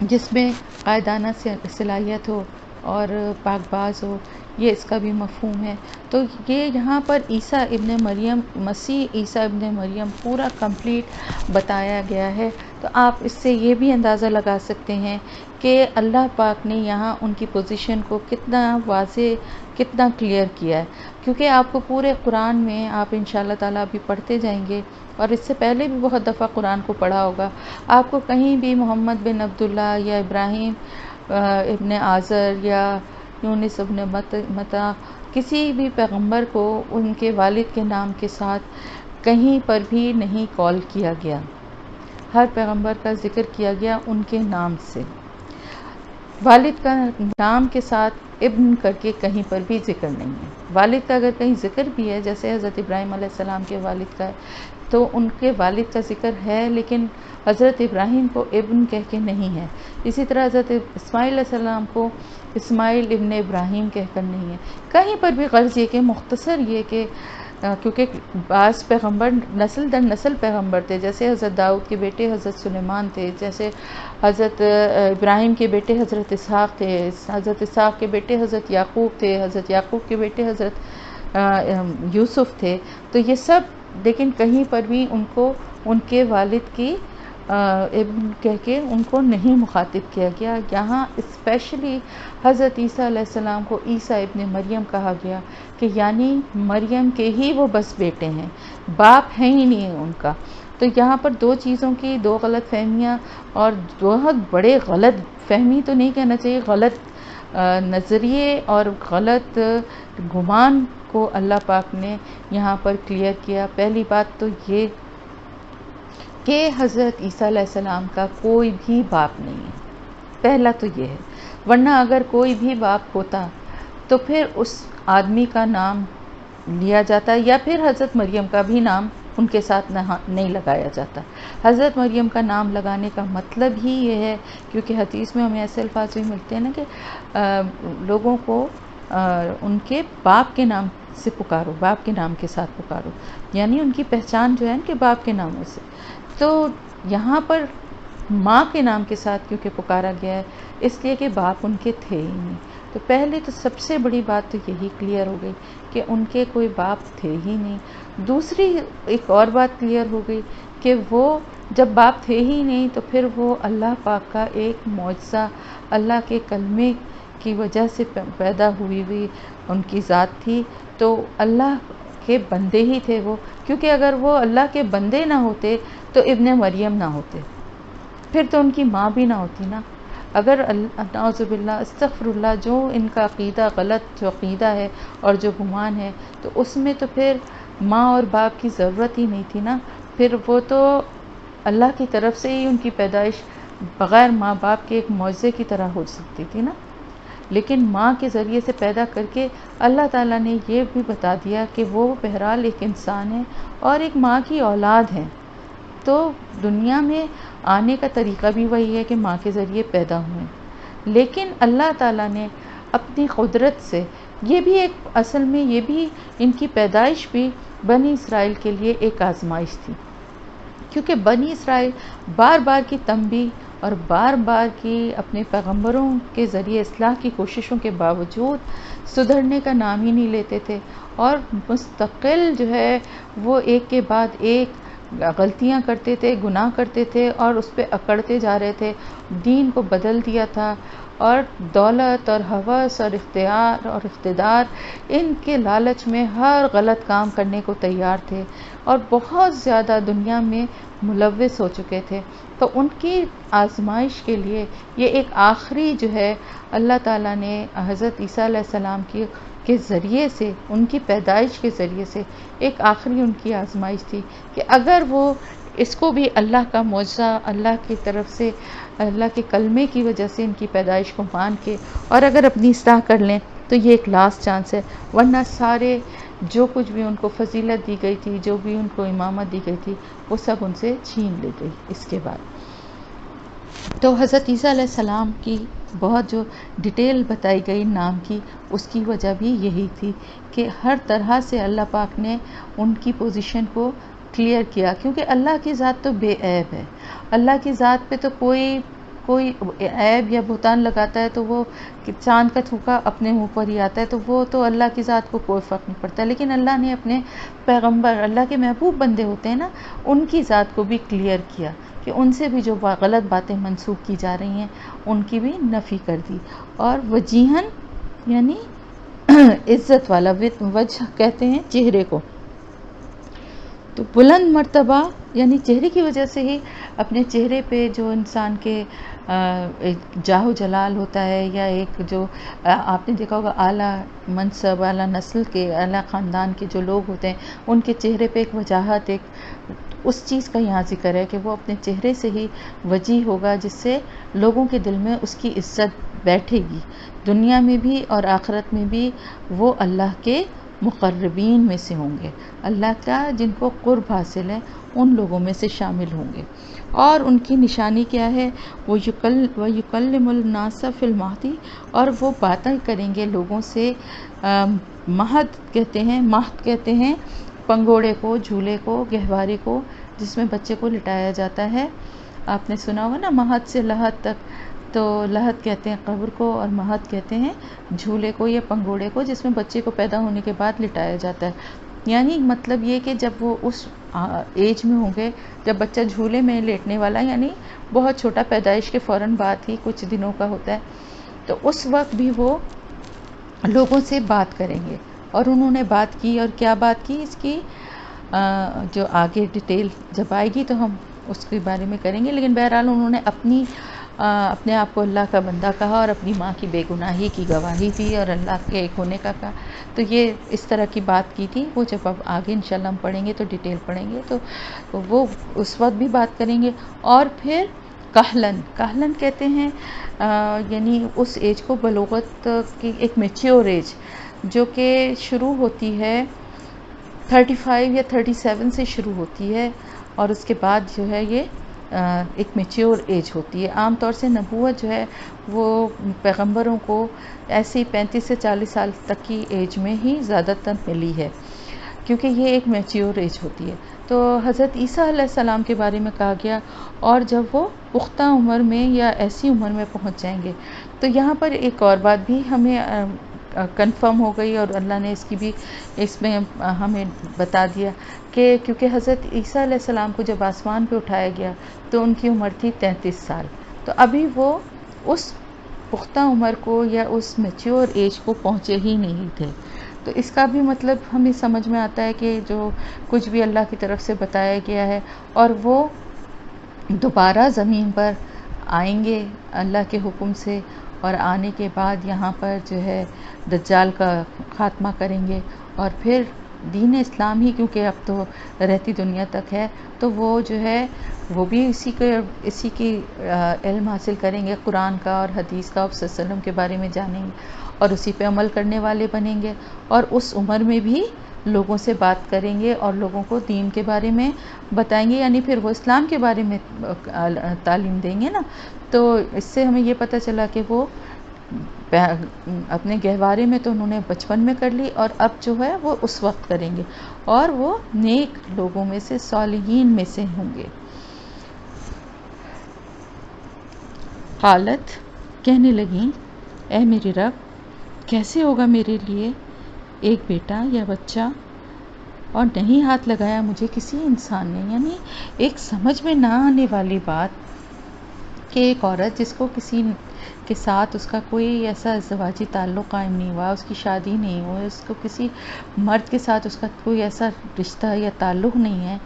جس میں قائدانہ صلاحیت ہو، اور پاک باز ہو، یہ اس کا بھی مفہوم ہے۔ تو یہ یہاں پر عیسیٰ ابن مریم، مسیح عیسیٰ ابن مریم پورا کمپلیٹ بتایا گیا ہے۔ تو آپ اس سے یہ بھی اندازہ لگا سکتے ہیں کہ اللہ پاک نے یہاں ان کی پوزیشن کو کتنا واضح، کتنا کلیئر کیا ہے، کیونکہ آپ کو پورے قرآن میں آپ انشاءاللہ تعالیٰ بھی پڑھتے جائیں گے، اور اس سے پہلے بھی بہت دفعہ قرآن کو پڑھا ہوگا، آپ کو کہیں بھی محمد بن عبداللہ یا ابراہیم ابن آزر یا یونس ابن متا کسی بھی پیغمبر کو ان کے والد کے نام کے ساتھ کہیں پر بھی نہیں کال کیا گیا، ہر پیغمبر کا ذکر کیا گیا ان کے نام سے، والد کا نام کے ساتھ ابن کر کے کہیں پر بھی ذکر نہیں ہے۔ والد کا اگر کہیں ذکر بھی ہے، جیسے حضرت ابراہیم علیہ السلام کے والد کا ہے، تو ان کے والد کا ذکر ہے، لیکن حضرت ابراہیم کو ابن کہہ کے نہیں ہے۔ اسی طرح حضرت اسماعیل علیہ السلام کو اسماعیل ابن ابراہیم کہہ کر نہیں ہے کہیں پر بھی۔ غرض یہ کہ مختصر یہ کہ کیونکہ بعض پیغمبر نسل در نسل پیغمبر تھے، جیسے حضرت داؤد کے بیٹے حضرت سلیمان تھے، جیسے حضرت ابراہیم کے بیٹے حضرت اسحاق تھے، حضرت اسحاق کے بیٹے حضرت یعقوب تھے، حضرت یعقوب کے بیٹے حضرت یوسف تھے۔ تو یہ سب، لیکن کہیں پر بھی ان کو ان کے والد کی ابن کہہ کے ان کو نہیں مخاطب کیا گیا۔ یہاں اسپیشلی حضرت عیسیٰ علیہ السلام کو عیسیٰ ابن مریم کہا گیا، کہ یعنی مریم کے ہی وہ بس بیٹے ہیں، باپ ہے ہی نہیں ان کا۔ تو یہاں پر دو چیزوں کی دو غلط فہمیاں، اور بہت بڑے غلط فہمی تو نہیں کہنا چاہیے، غلط نظریے اور غلط گمان کو اللہ پاک نے یہاں پر کلیئر کیا۔ پہلی بات تو یہ کہ حضرت عیسیٰ علیہ السلام کا کوئی بھی باپ نہیں ہے، پہلا تو یہ ہے، ورنہ اگر کوئی بھی باپ ہوتا تو پھر اس آدمی کا نام لیا جاتا، یا پھر حضرت مریم کا بھی نام ان کے ساتھ نہیں لگایا جاتا۔ حضرت مریم کا نام لگانے کا مطلب ہی یہ ہے، کیونکہ حدیث میں ہمیں ایسے الفاظ بھی ملتے ہیں نا کہ لوگوں کو ان کے باپ کے نام سے پکارو، باپ کے نام کے ساتھ پکارو، یعنی ان کی پہچان جو ہے کہ باپ کے ناموں سے۔ تو یہاں پر ماں کے نام کے ساتھ کیونکہ پکارا گیا ہے، اس لیے کہ باپ ان کے تھے ہی نہیں۔ تو پہلے تو سب سے بڑی بات تو یہی کلیئر ہو گئی کہ ان کے کوئی باپ تھے ہی نہیں۔ دوسری ایک اور بات کلیئر ہو گئی کہ وہ جب باپ تھے ہی نہیں تو پھر وہ اللہ پاک کا ایک معجزہ، اللہ کے کلمے کی وجہ سے پیدا ہوئی ان کی ذات تھی، تو اللہ کے بندے ہی تھے وہ، کیونکہ اگر وہ اللہ کے بندے نہ ہوتے تو ابن مریم نہ ہوتے، پھر تو ان کی ماں بھی نہ ہوتی نا۔ اگر نعوذ باللہ استغفر اللہ، جو ان کا عقیدہ غلط جو عقیدہ ہے اور جو گمان ہے، تو اس میں تو پھر ماں اور باپ کی ضرورت ہی نہیں تھی نا، پھر وہ تو اللہ کی طرف سے ہی ان کی پیدائش بغیر ماں باپ کے ایک معجزے کی طرح ہو سکتی تھی نا۔ لیکن ماں کے ذریعے سے پیدا کر کے اللہ تعالیٰ نے یہ بھی بتا دیا کہ وہ بہرحال ایک انسان ہے اور ایک ماں کی اولاد ہے، تو دنیا میں آنے کا طریقہ بھی وہی ہے کہ ماں کے ذریعے پیدا ہوئے۔ لیکن اللہ تعالیٰ نے اپنی قدرت سے یہ بھی ایک، اصل میں یہ بھی ان کی پیدائش بھی بنی اسرائیل کے لیے ایک آزمائش تھی، کیونکہ بنی اسرائیل بار بار کی تنبیہ اور بار بار کی اپنے پیغمبروں کے ذریعے اصلاح کی کوششوں کے باوجود سدھرنے کا نام ہی نہیں لیتے تھے، اور مستقل جو ہے وہ ایک کے بعد ایک غلطیاں کرتے تھے، گناہ کرتے تھے، اور اس پہ اکڑتے جا رہے تھے، دین کو بدل دیا تھا، اور دولت اور ہوس اور اختیار اور اقتدار، ان کے لالچ میں ہر غلط کام کرنے کو تیار تھے، اور بہت زیادہ دنیا میں ملوث ہو چکے تھے۔ تو ان کی آزمائش کے لیے یہ ایک آخری جو ہے اللہ تعالیٰ نے حضرت عیسیٰ علیہ السلام کے ذریعے سے، ان کی پیدائش کے ذریعے سے ایک آخری ان کی آزمائش تھی، کہ اگر وہ اس کو بھی اللہ کا معجزہ، اللہ کی طرف سے، اللہ کے کلمے کی وجہ سے ان کی پیدائش کو مان کے اور اگر اپنی اصلاح کر لیں تو یہ ایک لاسٹ چانس ہے، ورنہ سارے جو کچھ بھی ان کو فضیلت دی گئی تھی، جو بھی ان کو امامت دی گئی تھی، وہ سب ان سے چھین لی گئی اس کے بعد۔ تو حضرت عیسیٰ علیہ السلام کی بہت جو ڈیٹیل بتائی گئی نام کی، اس کی وجہ بھی یہی تھی کہ ہر طرح سے اللہ پاک نے ان کی پوزیشن کو کلیئر کیا، کیونکہ اللہ کی ذات تو بے عیب ہے، اللہ کی ذات پہ تو کوئی کوئی عیب یا بہتان لگاتا ہے تو وہ چاند کا تھوکا اپنے منہ پر ہی آتا ہے، تو وہ تو اللہ کی ذات کو کوئی فرق نہیں پڑتا. لیکن اللہ نے اپنے پیغمبر، اللہ کے محبوب بندے ہوتے ہیں نا، ان کی ذات کو بھی کلیئر کیا کہ ان سے بھی جو غلط باتیں منسوخ کی جا رہی ہیں ان کی بھی نفی کر دی. اور وجیہن یعنی عزت والا، وجہ کہتے ہیں چہرے کو، تو بلند مرتبہ یعنی چہرے کی وجہ سے ہی اپنے چہرے پہ جو انسان کے ایک جاہ و جلال ہوتا ہے، یا ایک جو آپ نے دیکھا ہوگا اعلیٰ منصب، اعلیٰ نسل کے، اعلیٰ خاندان کے جو لوگ ہوتے ہیں ان کے چہرے پہ ایک وجاہت، ایک اس چیز کا یہاں ذکر ہے کہ وہ اپنے چہرے سے ہی وجیح ہوگا، جس سے لوگوں کے دل میں اس کی عزت بیٹھے گی، دنیا میں بھی اور آخرت میں بھی. وہ اللہ کے مقربین میں سے ہوں گے، اللہ کا جن کو قرب حاصل ہے ان لوگوں میں سے شامل ہوں گے. اور ان کی نشانی کیا ہے؟ وہ یکلم الناس فی المہدی، اور وہ باتیں کریں گے لوگوں سے. مہد کہتے ہیں پنگوڑے کو، جھولے کو، گہوارے کو، جس میں بچے کو لٹایا جاتا ہے. آپ نے سنا ہوگا نا مہد سے لحد تک، تو لحد کہتے ہیں قبر کو اور مہد کہتے ہیں جھولے کو یا پنگوڑے کو، جس میں بچے کو پیدا ہونے کے بعد لٹایا جاتا ہے. یعنی مطلب یہ کہ جب وہ اس ایج میں ہوں گے جب بچہ جھولے میں لیٹنے والا، یعنی بہت چھوٹا، پیدائش کے فوراً بعد ہی کچھ دنوں کا ہوتا ہے، تو اس وقت بھی وہ لوگوں سے بات کریں گے. اور انہوں نے بات کی، اور کیا بات کی اس کی جو آگے ڈیٹیل جب آئے گی تو ہم اس کے بارے میں کریں گے. لیکن بہرحال انہوں نے اپنے آپ کو اللہ کا بندہ کہا اور اپنی ماں کی بے گناہی کی گواہی دی اور اللہ کے ایک ہونے کا کہا. تو یہ اس طرح کی بات کی تھی. وہ جب اب آگے انشاءاللہ ہم پڑھیں گے تو ڈیٹیل پڑھیں گے، تو وہ اس وقت بھی بات کریں گے. اور پھر کہلن کہتے ہیں یعنی اس ایج کو، بلوغت کی ایک میچیور ایج، جو کہ شروع ہوتی ہے 35 یا 37 سے شروع ہوتی ہے، اور اس کے بعد جو ہے یہ ایک میچیور ایج ہوتی ہے. عام طور سے نبوت جو ہے وہ پیغمبروں کو ایسی 35 سے 40 سال تک کی ایج میں ہی زیادہ تر ملی ہے، کیونکہ یہ ایک میچیور ایج ہوتی ہے. تو حضرت عیسیٰ علیہ السلام کے بارے میں کہا گیا، اور جب وہ پختہ عمر میں یا ایسی عمر میں پہنچ جائیں گے. تو یہاں پر ایک اور بات بھی ہمیں کنفرم ہو گئی، اور اللہ نے اس کی بھی اس میں ہمیں بتا دیا کہ کیونکہ حضرت عیسیٰ علیہ السلام کو جب آسمان پہ اٹھایا گیا تو ان کی عمر تھی 33 سال. تو ابھی وہ اس پختہ عمر کو یا اس میچیور ایج کو پہنچے ہی نہیں تھے. تو اس کا بھی مطلب ہمیں سمجھ میں آتا ہے کہ جو کچھ بھی اللہ کی طرف سے بتایا گیا ہے، اور وہ دوبارہ زمین پر آئیں گے اللہ کے حکم سے، اور آنے کے بعد یہاں پر جو ہے دجال کا خاتمہ کریں گے. اور پھر دین اسلام ہی کیونکہ اب تو رہتی دنیا تک ہے، تو وہ جو ہے وہ بھی اسی کی علم حاصل کریں گے، قرآن کا اور حدیث کا، آپ صلی اللہ علیہ وسلم کے بارے میں جانیں گے اور اسی پہ عمل کرنے والے بنیں گے. اور اس عمر میں بھی لوگوں سے بات کریں گے اور لوگوں کو دین کے بارے میں بتائیں گے، یعنی پھر وہ اسلام کے بارے میں تعلیم دیں گے نا. تو اس سے ہمیں یہ پتہ چلا کہ وہ اپنے گہوارے میں تو انہوں نے بچپن میں کر لی، اور اب جو ہے وہ اس وقت کریں گے، اور وہ نیک لوگوں میں سے، صالحین میں سے ہوں گے. قالت کہنے لگیں، اے میرے رب، کیسے ہوگا میرے لیے ایک بیٹا یا بچہ، اور نہیں ہاتھ لگایا مجھے کسی انسان نے. یعنی ایک سمجھ میں نہ آنے والی بات کہ ایک عورت جس کو کسی کے ساتھ اس کا کوئی ایسا ازدواجی تعلق قائم نہیں ہوا، اس کی شادی نہیں ہوئی، اس کو کسی مرد کے ساتھ اس کا کوئی ایسا رشتہ یا تعلق نہیں ہے،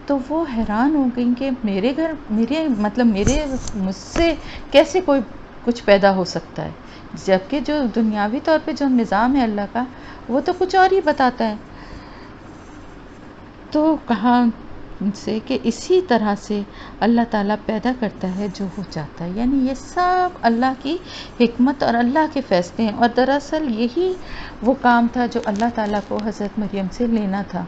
تو وہ حیران ہو گئی کہ مجھ سے کیسے کوئی کچھ پیدا ہو سکتا ہے، جبکہ جو دنیاوی طور پہ جو نظام ہے اللہ کا وہ تو کچھ اور ہی بتاتا ہے. تو کہا ان سے کہ اسی طرح سے اللہ تعالیٰ پیدا کرتا ہے جو ہو چاہتا ہے. یعنی یہ سب اللہ کی حکمت اور اللہ کے فیصلے ہیں، اور دراصل یہی وہ کام تھا جو اللہ تعالیٰ کو حضرت مریم سے لینا تھا،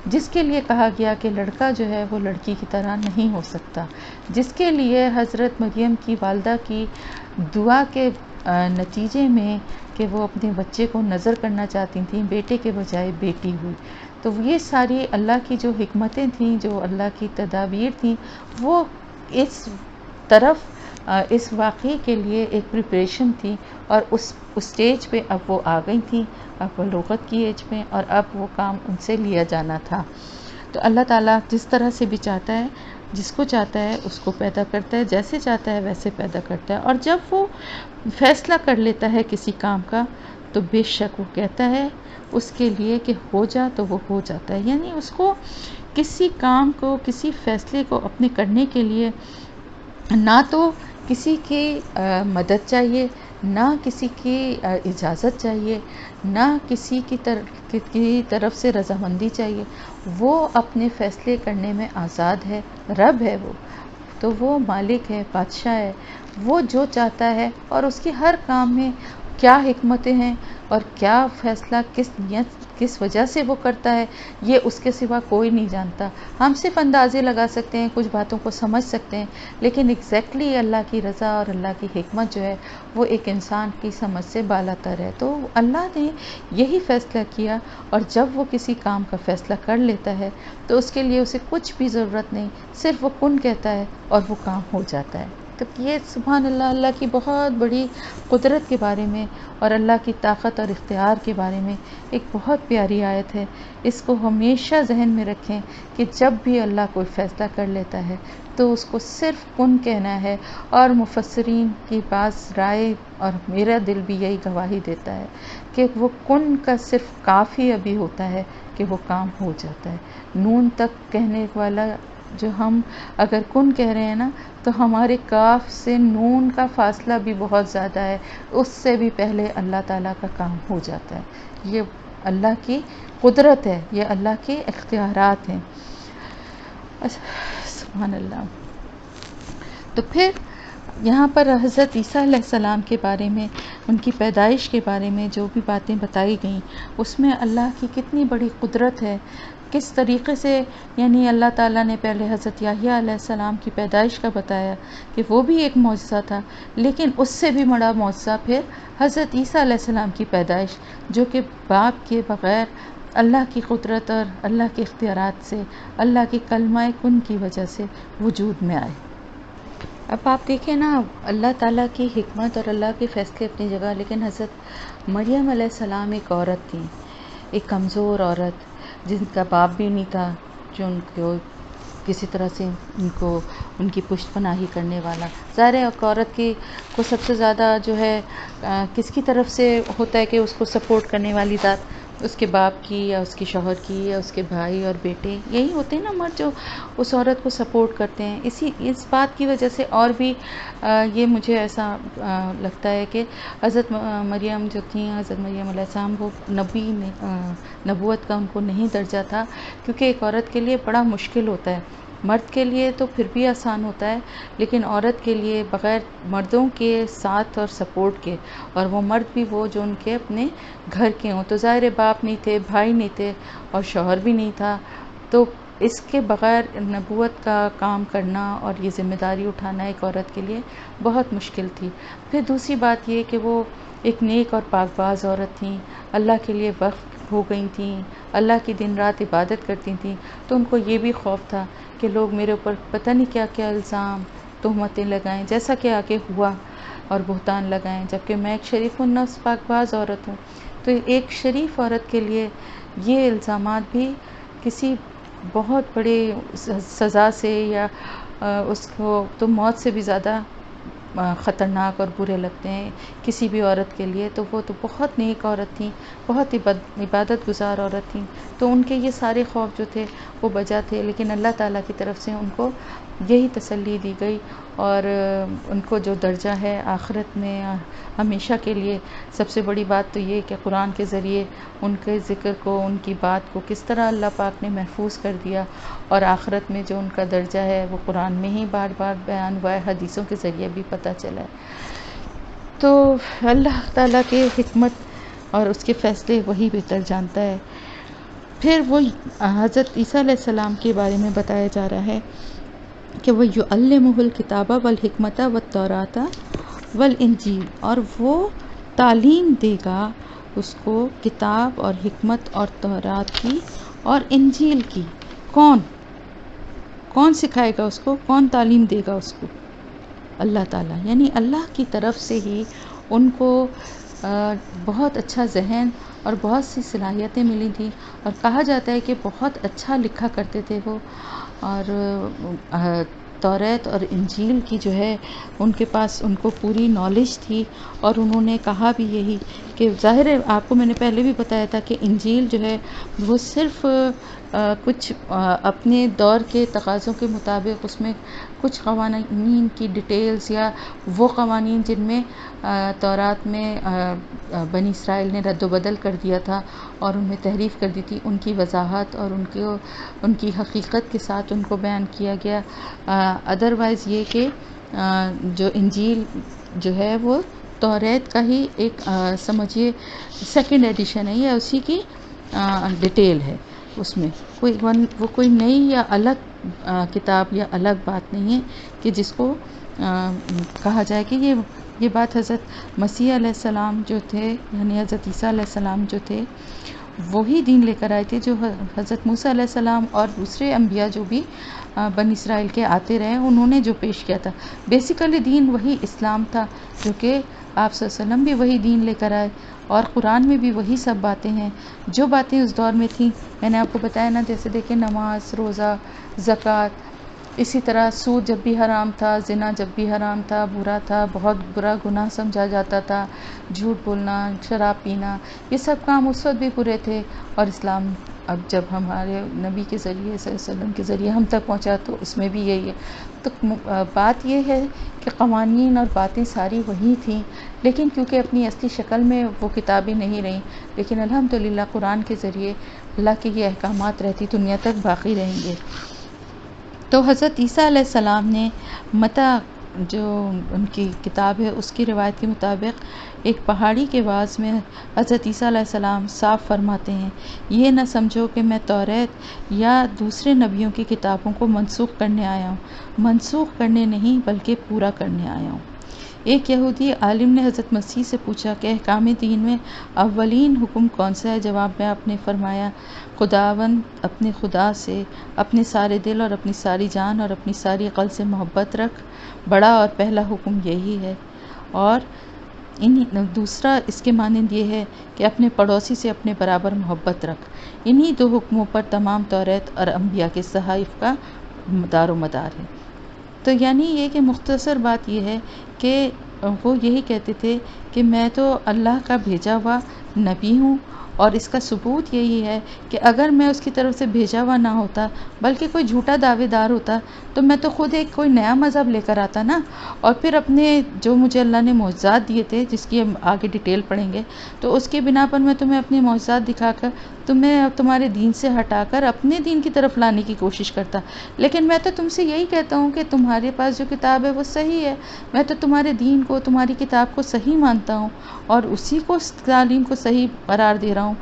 جس کے لیے کہا گیا کہ لڑکا جو ہے وہ لڑکی کی طرح نہیں ہو سکتا، جس کے لیے حضرت مریم کی والدہ کی دعا کے نتیجے میں کہ وہ اپنے بچے کو نظر کرنا چاہتی تھیں، بیٹے کے بجائے بیٹی ہوئی. تو یہ ساری اللہ کی جو حکمتیں تھیں، جو اللہ کی تدابیر تھیں، وہ اس طرف اس واقعے کے لیے ایک پریپریشن تھی، اور اس اسٹیج پہ اب وہ آ گئی تھیں، اب بلوغت کی ایج میں، اور اب وہ کام ان سے لیا جانا تھا۔ تو اللہ تعالیٰ جس طرح سے بھی چاہتا ہے، جس کو چاہتا ہے اس کو پیدا کرتا ہے، جیسے چاہتا ہے ویسے پیدا کرتا ہے، اور جب وہ فیصلہ کر لیتا ہے کسی کام کا تو بے شک وہ کہتا ہے اس کے لیے کہ ہو جا تو وہ ہو جاتا ہے۔ یعنی اس کو کسی کام کو، کسی فیصلے کو اپنے کرنے کے لیے نہ تو کسی کی مدد چاہیے، نہ کسی کی اجازت چاہیے، نہ کسی کی طرف سے رضامندی چاہیے۔ وہ اپنے فیصلے کرنے میں آزاد ہے، رب ہے وہ، تو وہ مالک ہے، بادشاہ ہے، وہ جو چاہتا ہے، اور اس کی ہر کام میں کیا حکمتیں ہیں اور کیا فیصلہ کس نیت کس وجہ سے وہ کرتا ہے، یہ اس کے سوا کوئی نہیں جانتا۔ ہم صرف اندازے لگا سکتے ہیں، کچھ باتوں کو سمجھ سکتے ہیں، لیکن ایگزیکٹلی اللہ کی رضا اور اللہ کی حکمت جو ہے وہ ایک انسان کی سمجھ سے بالاتر ہے۔ تو اللہ نے یہی فیصلہ کیا، اور جب وہ کسی کام کا فیصلہ کر لیتا ہے تو اس کے لیے اسے کچھ بھی ضرورت نہیں، صرف وہ کن کہتا ہے اور وہ کام ہو جاتا ہے۔ تو یہ سبحان اللہ، اللہ کی بہت بڑی قدرت کے بارے میں اور اللہ کی طاقت اور اختیار کے بارے میں ایک بہت پیاری آیت ہے۔ اس کو ہمیشہ ذہن میں رکھیں کہ جب بھی اللہ کوئی فیصلہ کر لیتا ہے تو اس کو صرف کن کہنا ہے، اور مفسرین کی بعض رائے اور میرا دل بھی یہی گواہی دیتا ہے کہ وہ کن کا صرف کافی ابھی ہوتا ہے کہ وہ کام ہو جاتا ہے۔ نون تک کہنے والا جو ہم اگر کن کہہ رہے ہیں نا، تو ہمارے کاف سے نون کا فاصلہ بھی بہت زیادہ ہے، اس سے بھی پہلے اللہ تعالیٰ کا کام ہو جاتا ہے۔ یہ اللہ کی قدرت ہے، یہ اللہ کے اختیارات ہیں۔ سبحان اللہ۔ تو پھر یہاں پر حضرت عیسیٰ علیہ السلام کے بارے میں، ان کی پیدائش کے بارے میں جو بھی باتیں بتائی گئیں، اس میں اللہ کی کتنی بڑی قدرت ہے، کس طریقے سے یعنی اللہ تعالیٰ نے پہلے حضرت یحییٰ علیہ السلام کی پیدائش کا بتایا کہ وہ بھی ایک معجزہ تھا، لیکن اس سے بھی بڑا معجزہ پھر حضرت عیسیٰ علیہ السلام کی پیدائش، جو کہ باپ کے بغیر اللہ کی قدرت اور اللہ کے اختیارات سے، اللہ کے کلمہ کن کی وجہ سے وجود میں آئے۔ اب آپ دیکھیں نا، اللہ تعالیٰ کی حکمت اور اللہ کے فیصلے اپنی جگہ، لیکن حضرت مریم علیہ السلام ایک عورت تھی، ایک کمزور عورت جن کا باپ بھی نہیں تھا، جو ان کو کسی طرح سے ان کی پشت پناہی کرنے والا۔ ظاہر ہے ایک عورت کو سب سے زیادہ جو ہے کس کی طرف سے ہوتا ہے کہ اس کو سپورٹ کرنے والی ذات اس کے باپ کی یا اس کے شوہر کی یا اس کے بھائی اور بیٹے، یہی ہوتے ہیں نا مرد جو اس عورت کو سپورٹ کرتے ہیں۔ اس بات کی وجہ سے اور بھی یہ مجھے ایسا لگتا ہے کہ حضرت مریم جو تھیں، حضرت مریم علیہ السلام، وہ نبوت کا ان کو نہیں درجہ تھا، کیونکہ ایک عورت کے لیے بڑا مشکل ہوتا ہے۔ مرد کے لیے تو پھر بھی آسان ہوتا ہے، لیکن عورت کے لیے بغیر مردوں کے ساتھ اور سپورٹ کے، اور وہ مرد بھی وہ جو ان کے اپنے گھر کے ہوں، تو ظاہر باپ نہیں تھے، بھائی نہیں تھے اور شوہر بھی نہیں تھا، تو اس کے بغیر نبوت کا کام کرنا اور یہ ذمہ داری اٹھانا ایک عورت کے لیے بہت مشکل تھی۔ پھر دوسری بات یہ کہ وہ ایک نیک اور پاک باز عورت تھیں، اللہ کے لیے وقف ہو گئی تھیں، اللہ کی دن رات عبادت کرتی تھیں، تو ان کو یہ بھی خوف تھا کہ لوگ میرے اوپر پتہ نہیں کیا کیا الزام تہمتیں لگائیں، جیسا کہ آگے ہوا، اور بہتان لگائیں، جبکہ میں ایک شریف النفس پاک باز عورت ہوں۔ تو ایک شریف عورت کے لیے یہ الزامات بھی کسی بہت بڑے سزا سے یا اس کو تو موت سے بھی زیادہ خطرناک اور برے لگتے ہیں کسی بھی عورت کے لیے۔ تو وہ تو بہت نیک عورت تھیں، بہت عبادت گزار عورت تھیں، تو ان کے یہ سارے خوف جو تھے وہ بجا تھے، لیکن اللہ تعالیٰ کی طرف سے ان کو یہی تسلی دی گئی، اور ان کو جو درجہ ہے آخرت میں ہمیشہ کے لیے۔ سب سے بڑی بات تو یہ کہ قرآن کے ذریعے ان کے ذکر کو، ان کی بات کو کس طرح اللہ پاک نے محفوظ کر دیا، اور آخرت میں جو ان کا درجہ ہے وہ قرآن میں ہی بار بار بیان ہوا ہے، حدیثوں کے ذریعے بھی پتہ چلا ہے۔ تو اللہ تعالیٰ کے حکمت اور اس کے فیصلے وہی بہتر جانتا ہے۔ پھر وہ حضرت عیسیٰ علیہ السلام کے بارے میں بتایا جا رہا ہے کہ وہ یعلمہ الکتاب والحکمت والتوراۃ والانجیل، اور وہ تعلیم دے گا اس کو کتاب اور حکمت اور تورات کی اور انجیل کی۔ کون سکھائے گا اس کو؟ کون تعلیم دے گا اس کو؟ اللہ تعالیٰ، یعنی اللہ کی طرف سے ہی ان کو بہت اچھا ذہن اور بہت سی صلاحیتیں ملی تھیں، اور کہا جاتا ہے کہ بہت اچھا لکھا کرتے تھے وہ، اور توریت اور انجیل کی جو ہے ان کے پاس ان کو پوری نالج تھی، اور انہوں نے کہا بھی یہی کہ ظاہر ہے آپ کو میں نے پہلے بھی بتایا تھا کہ انجیل جو ہے وہ صرف کچھ اپنے دور کے تقاضوں کے مطابق اس میں کچھ قوانین کی ڈیٹیلز یا وہ قوانین جن میں تورات میں بنی اسرائیل نے رد و بدل کر دیا تھا اور ان میں تحریف کر دی تھی، ان کی وضاحت اور ان کی حقیقت کے ساتھ ان کو بیان کیا گیا۔ ادروائز یہ کہ جو انجیل جو ہے وہ توریت کا ہی ایک سمجھیے سیکنڈ ایڈیشن ہے، یا اسی کی ڈیٹیل ہے، اس میں وہ کوئی نئی یا الگ کتاب یا الگ بات نہیں ہے کہ جس کو کہا جائے کہ یہ بات حضرت مسیح علیہ السلام جو تھے، یعنی حضرت عیسیٰ علیہ السلام جو تھے وہی دین لے کر آئے تھے جو حضرت موسیٰ علیہ السلام اور دوسرے انبیاء جو بھی بنی اسرائیل کے آتے رہے انہوں نے جو پیش کیا تھا۔ بیسیکلی دین وہی اسلام تھا، جو کہ آپ صلی اللہ علیہ وسلم بھی وہی دین لے کر آئے، اور قرآن میں بھی وہی سب باتیں ہیں جو باتیں اس دور میں تھیں۔ میں نے آپ کو بتایا نا، جیسے دیکھیں نماز، روزہ، زکوٰۃ، اسی طرح سود جب بھی حرام تھا، زنا جب بھی حرام تھا، برا تھا، بہت برا گناہ سمجھا جاتا تھا، جھوٹ بولنا، شراب پینا، یہ سب کام اس وقت بھی برے تھے، اور اسلام اب جب ہمارے نبی کے ذریعے صلی اللہ علیہ وسلم کے ذریعے ہم تک پہنچا تو اس میں بھی یہی ہے۔ تو بات یہ ہے کہ قوانین اور باتیں ساری وہی تھیں، لیکن کیونکہ اپنی اصلی شکل میں وہ کتابیں نہیں رہیں، لیکن الحمدللہ قرآن کے ذریعے اللہ کے یہ احکامات رہتی دنیا تک باقی رہیں گے۔ تو حضرت عیسیٰ علیہ السلام نے متی جو ان کی کتاب ہے اس کی روایت کے مطابق ایک پہاڑی کے بعض میں حضرت عیسیٰ علیہ السلام صاف فرماتے ہیں، یہ نہ سمجھو کہ میں توریت یا دوسرے نبیوں کی کتابوں کو منسوخ کرنے آیا ہوں، منسوخ کرنے نہیں بلکہ پورا کرنے آیا ہوں۔ ایک یہودی عالم نے حضرت مسیح سے پوچھا کہ احکام دین میں اولین حکم کون سا ہے؟ جواب میں آپ نے فرمایا، خداوند اپنے خدا سے اپنے سارے دل اور اپنی ساری جان اور اپنی ساری عقل سے محبت رکھ، بڑا اور پہلا حکم یہی ہے، اور دوسرا اس کے مانند یہ ہے کہ اپنے پڑوسی سے اپنے برابر محبت رکھ۔ انہی دو حکموں پر تمام توریت اور انبیاء کے صحائف کا دار و مدار ہے۔ تو یعنی یہ کہ مختصر بات یہ ہے کہ وہ یہی کہتے تھے کہ میں تو اللہ کا بھیجا ہوا نبی ہوں، اور اس کا ثبوت یہی ہے کہ اگر میں اس کی طرف سے بھیجا ہوا نہ ہوتا بلکہ کوئی جھوٹا دعوے دار ہوتا تو میں تو خود ایک کوئی نیا مذہب لے کر آتا نا، اور پھر اپنے جو مجھے اللہ نے معجزات دیے تھے جس کی ہم آگے ڈیٹیل پڑھیں گے، تو اس کے بنا پر میں تمہیں اپنے معجزات دکھا کر تمہیں تمہارے دین سے ہٹا کر اپنے دین کی طرف لانے کی کوشش کرتا۔ لیکن میں تو تم سے یہی کہتا ہوں کہ تمہارے پاس جو کتاب ہے وہ صحیح ہے، میں تو تمہارے دین کو، تمہاری کتاب کو صحیح مانتا ہوں، اور اسی کو تعلیم کو صحیح قرار دے رہا ہوں،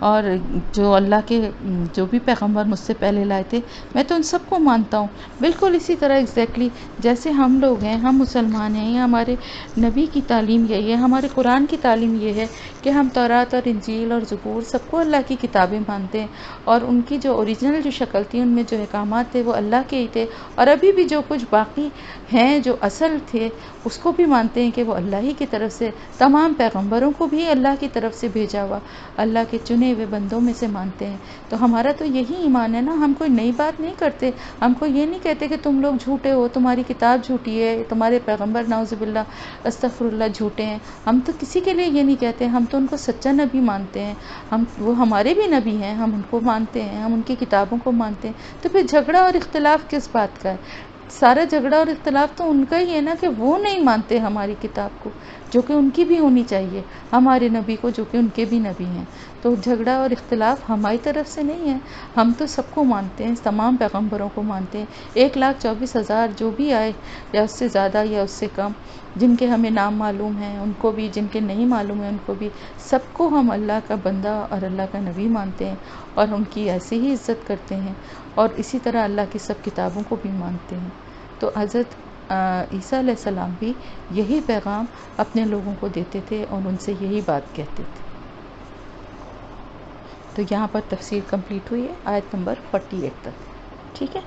اور جو اللہ کے جو بھی پیغمبر مجھ سے پہلے لائے تھے میں تو ان سب کو مانتا ہوں۔ بالکل اسی طرح ایگزیکٹلی جیسے ہم لوگ ہیں، ہم مسلمان ہیں، یا ہمارے نبی کی تعلیم یہی ہے، ہمارے قرآن کی تعلیم یہ ہے کہ ہم تورات اور انجیل اور زبور سب کو اللہ کی کتابیں مانتے ہیں، اور ان کی جو اوریجنل جو شکل تھی، ان میں جو احکامات تھے وہ اللہ کے ہی تھے، اور ابھی بھی جو کچھ باقی ہیں جو اصل تھے اس کو بھی مانتے ہیں کہ وہ اللہ ہی کی طرف سے، تمام پیغمبروں کو بھی اللہ کی طرف سے بھیجا ہوا اللہ کے چنے ہوئے بندوں میں سے مانتے ہیں۔ تو ہمارا تو یہی ایمان ہے نا، ہم کوئی نئی بات نہیں کرتے، ہم کو یہ نہیں کہتے کہ تم لوگ جھوٹے ہو، تمہاری کتاب جھوٹی ہے، تمہارے پیغمبر نعوذ باللہ استغفر اللہ جھوٹے ہیں، ہم تو کسی کے لیے یہ نہیں کہتے، ہم تو ان کو سچا نبی مانتے ہیں، وہ ہمارے بھی نبی ہیں، ہم ان کو مانتے ہیں، ہم ان کی کتابوں کو مانتے ہیں۔ تو پھر جھگڑا اور اختلاف کس بات کا ہے؟ سارا جھگڑا اور اختلاف تو ان کا ہی ہے نا کہ وہ نہیں مانتے ہماری کتاب کو جو کہ ان کی بھی ہونی چاہیے، ہمارے نبی کو جو کہ ان کے بھی نبی ہیں۔ تو جھگڑا اور اختلاف ہماری طرف سے نہیں ہے، ہم تو سب کو مانتے ہیں، تمام پیغمبروں کو مانتے ہیں، 1,24,000 جو بھی آئے، یا اس سے زیادہ یا اس سے کم، جن کے ہمیں نام معلوم ہیں ان کو بھی، جن کے نہیں معلوم ہیں ان کو بھی، سب کو ہم اللہ کا بندہ اور اللہ کا نبی مانتے ہیں، اور ان کی ایسے ہی عزت کرتے ہیں، اور اسی طرح اللہ کی سب کتابوں کو بھی مانتے ہیں۔ تو حضرت عیسیٰ علیہ السلام بھی یہی پیغام اپنے لوگوں کو دیتے تھے اور ان سے یہی بات کہتے تھے۔ تو یہاں پر تفسیر کمپلیٹ ہوئی ہے آیت نمبر 48 تک، ٹھیک ہے۔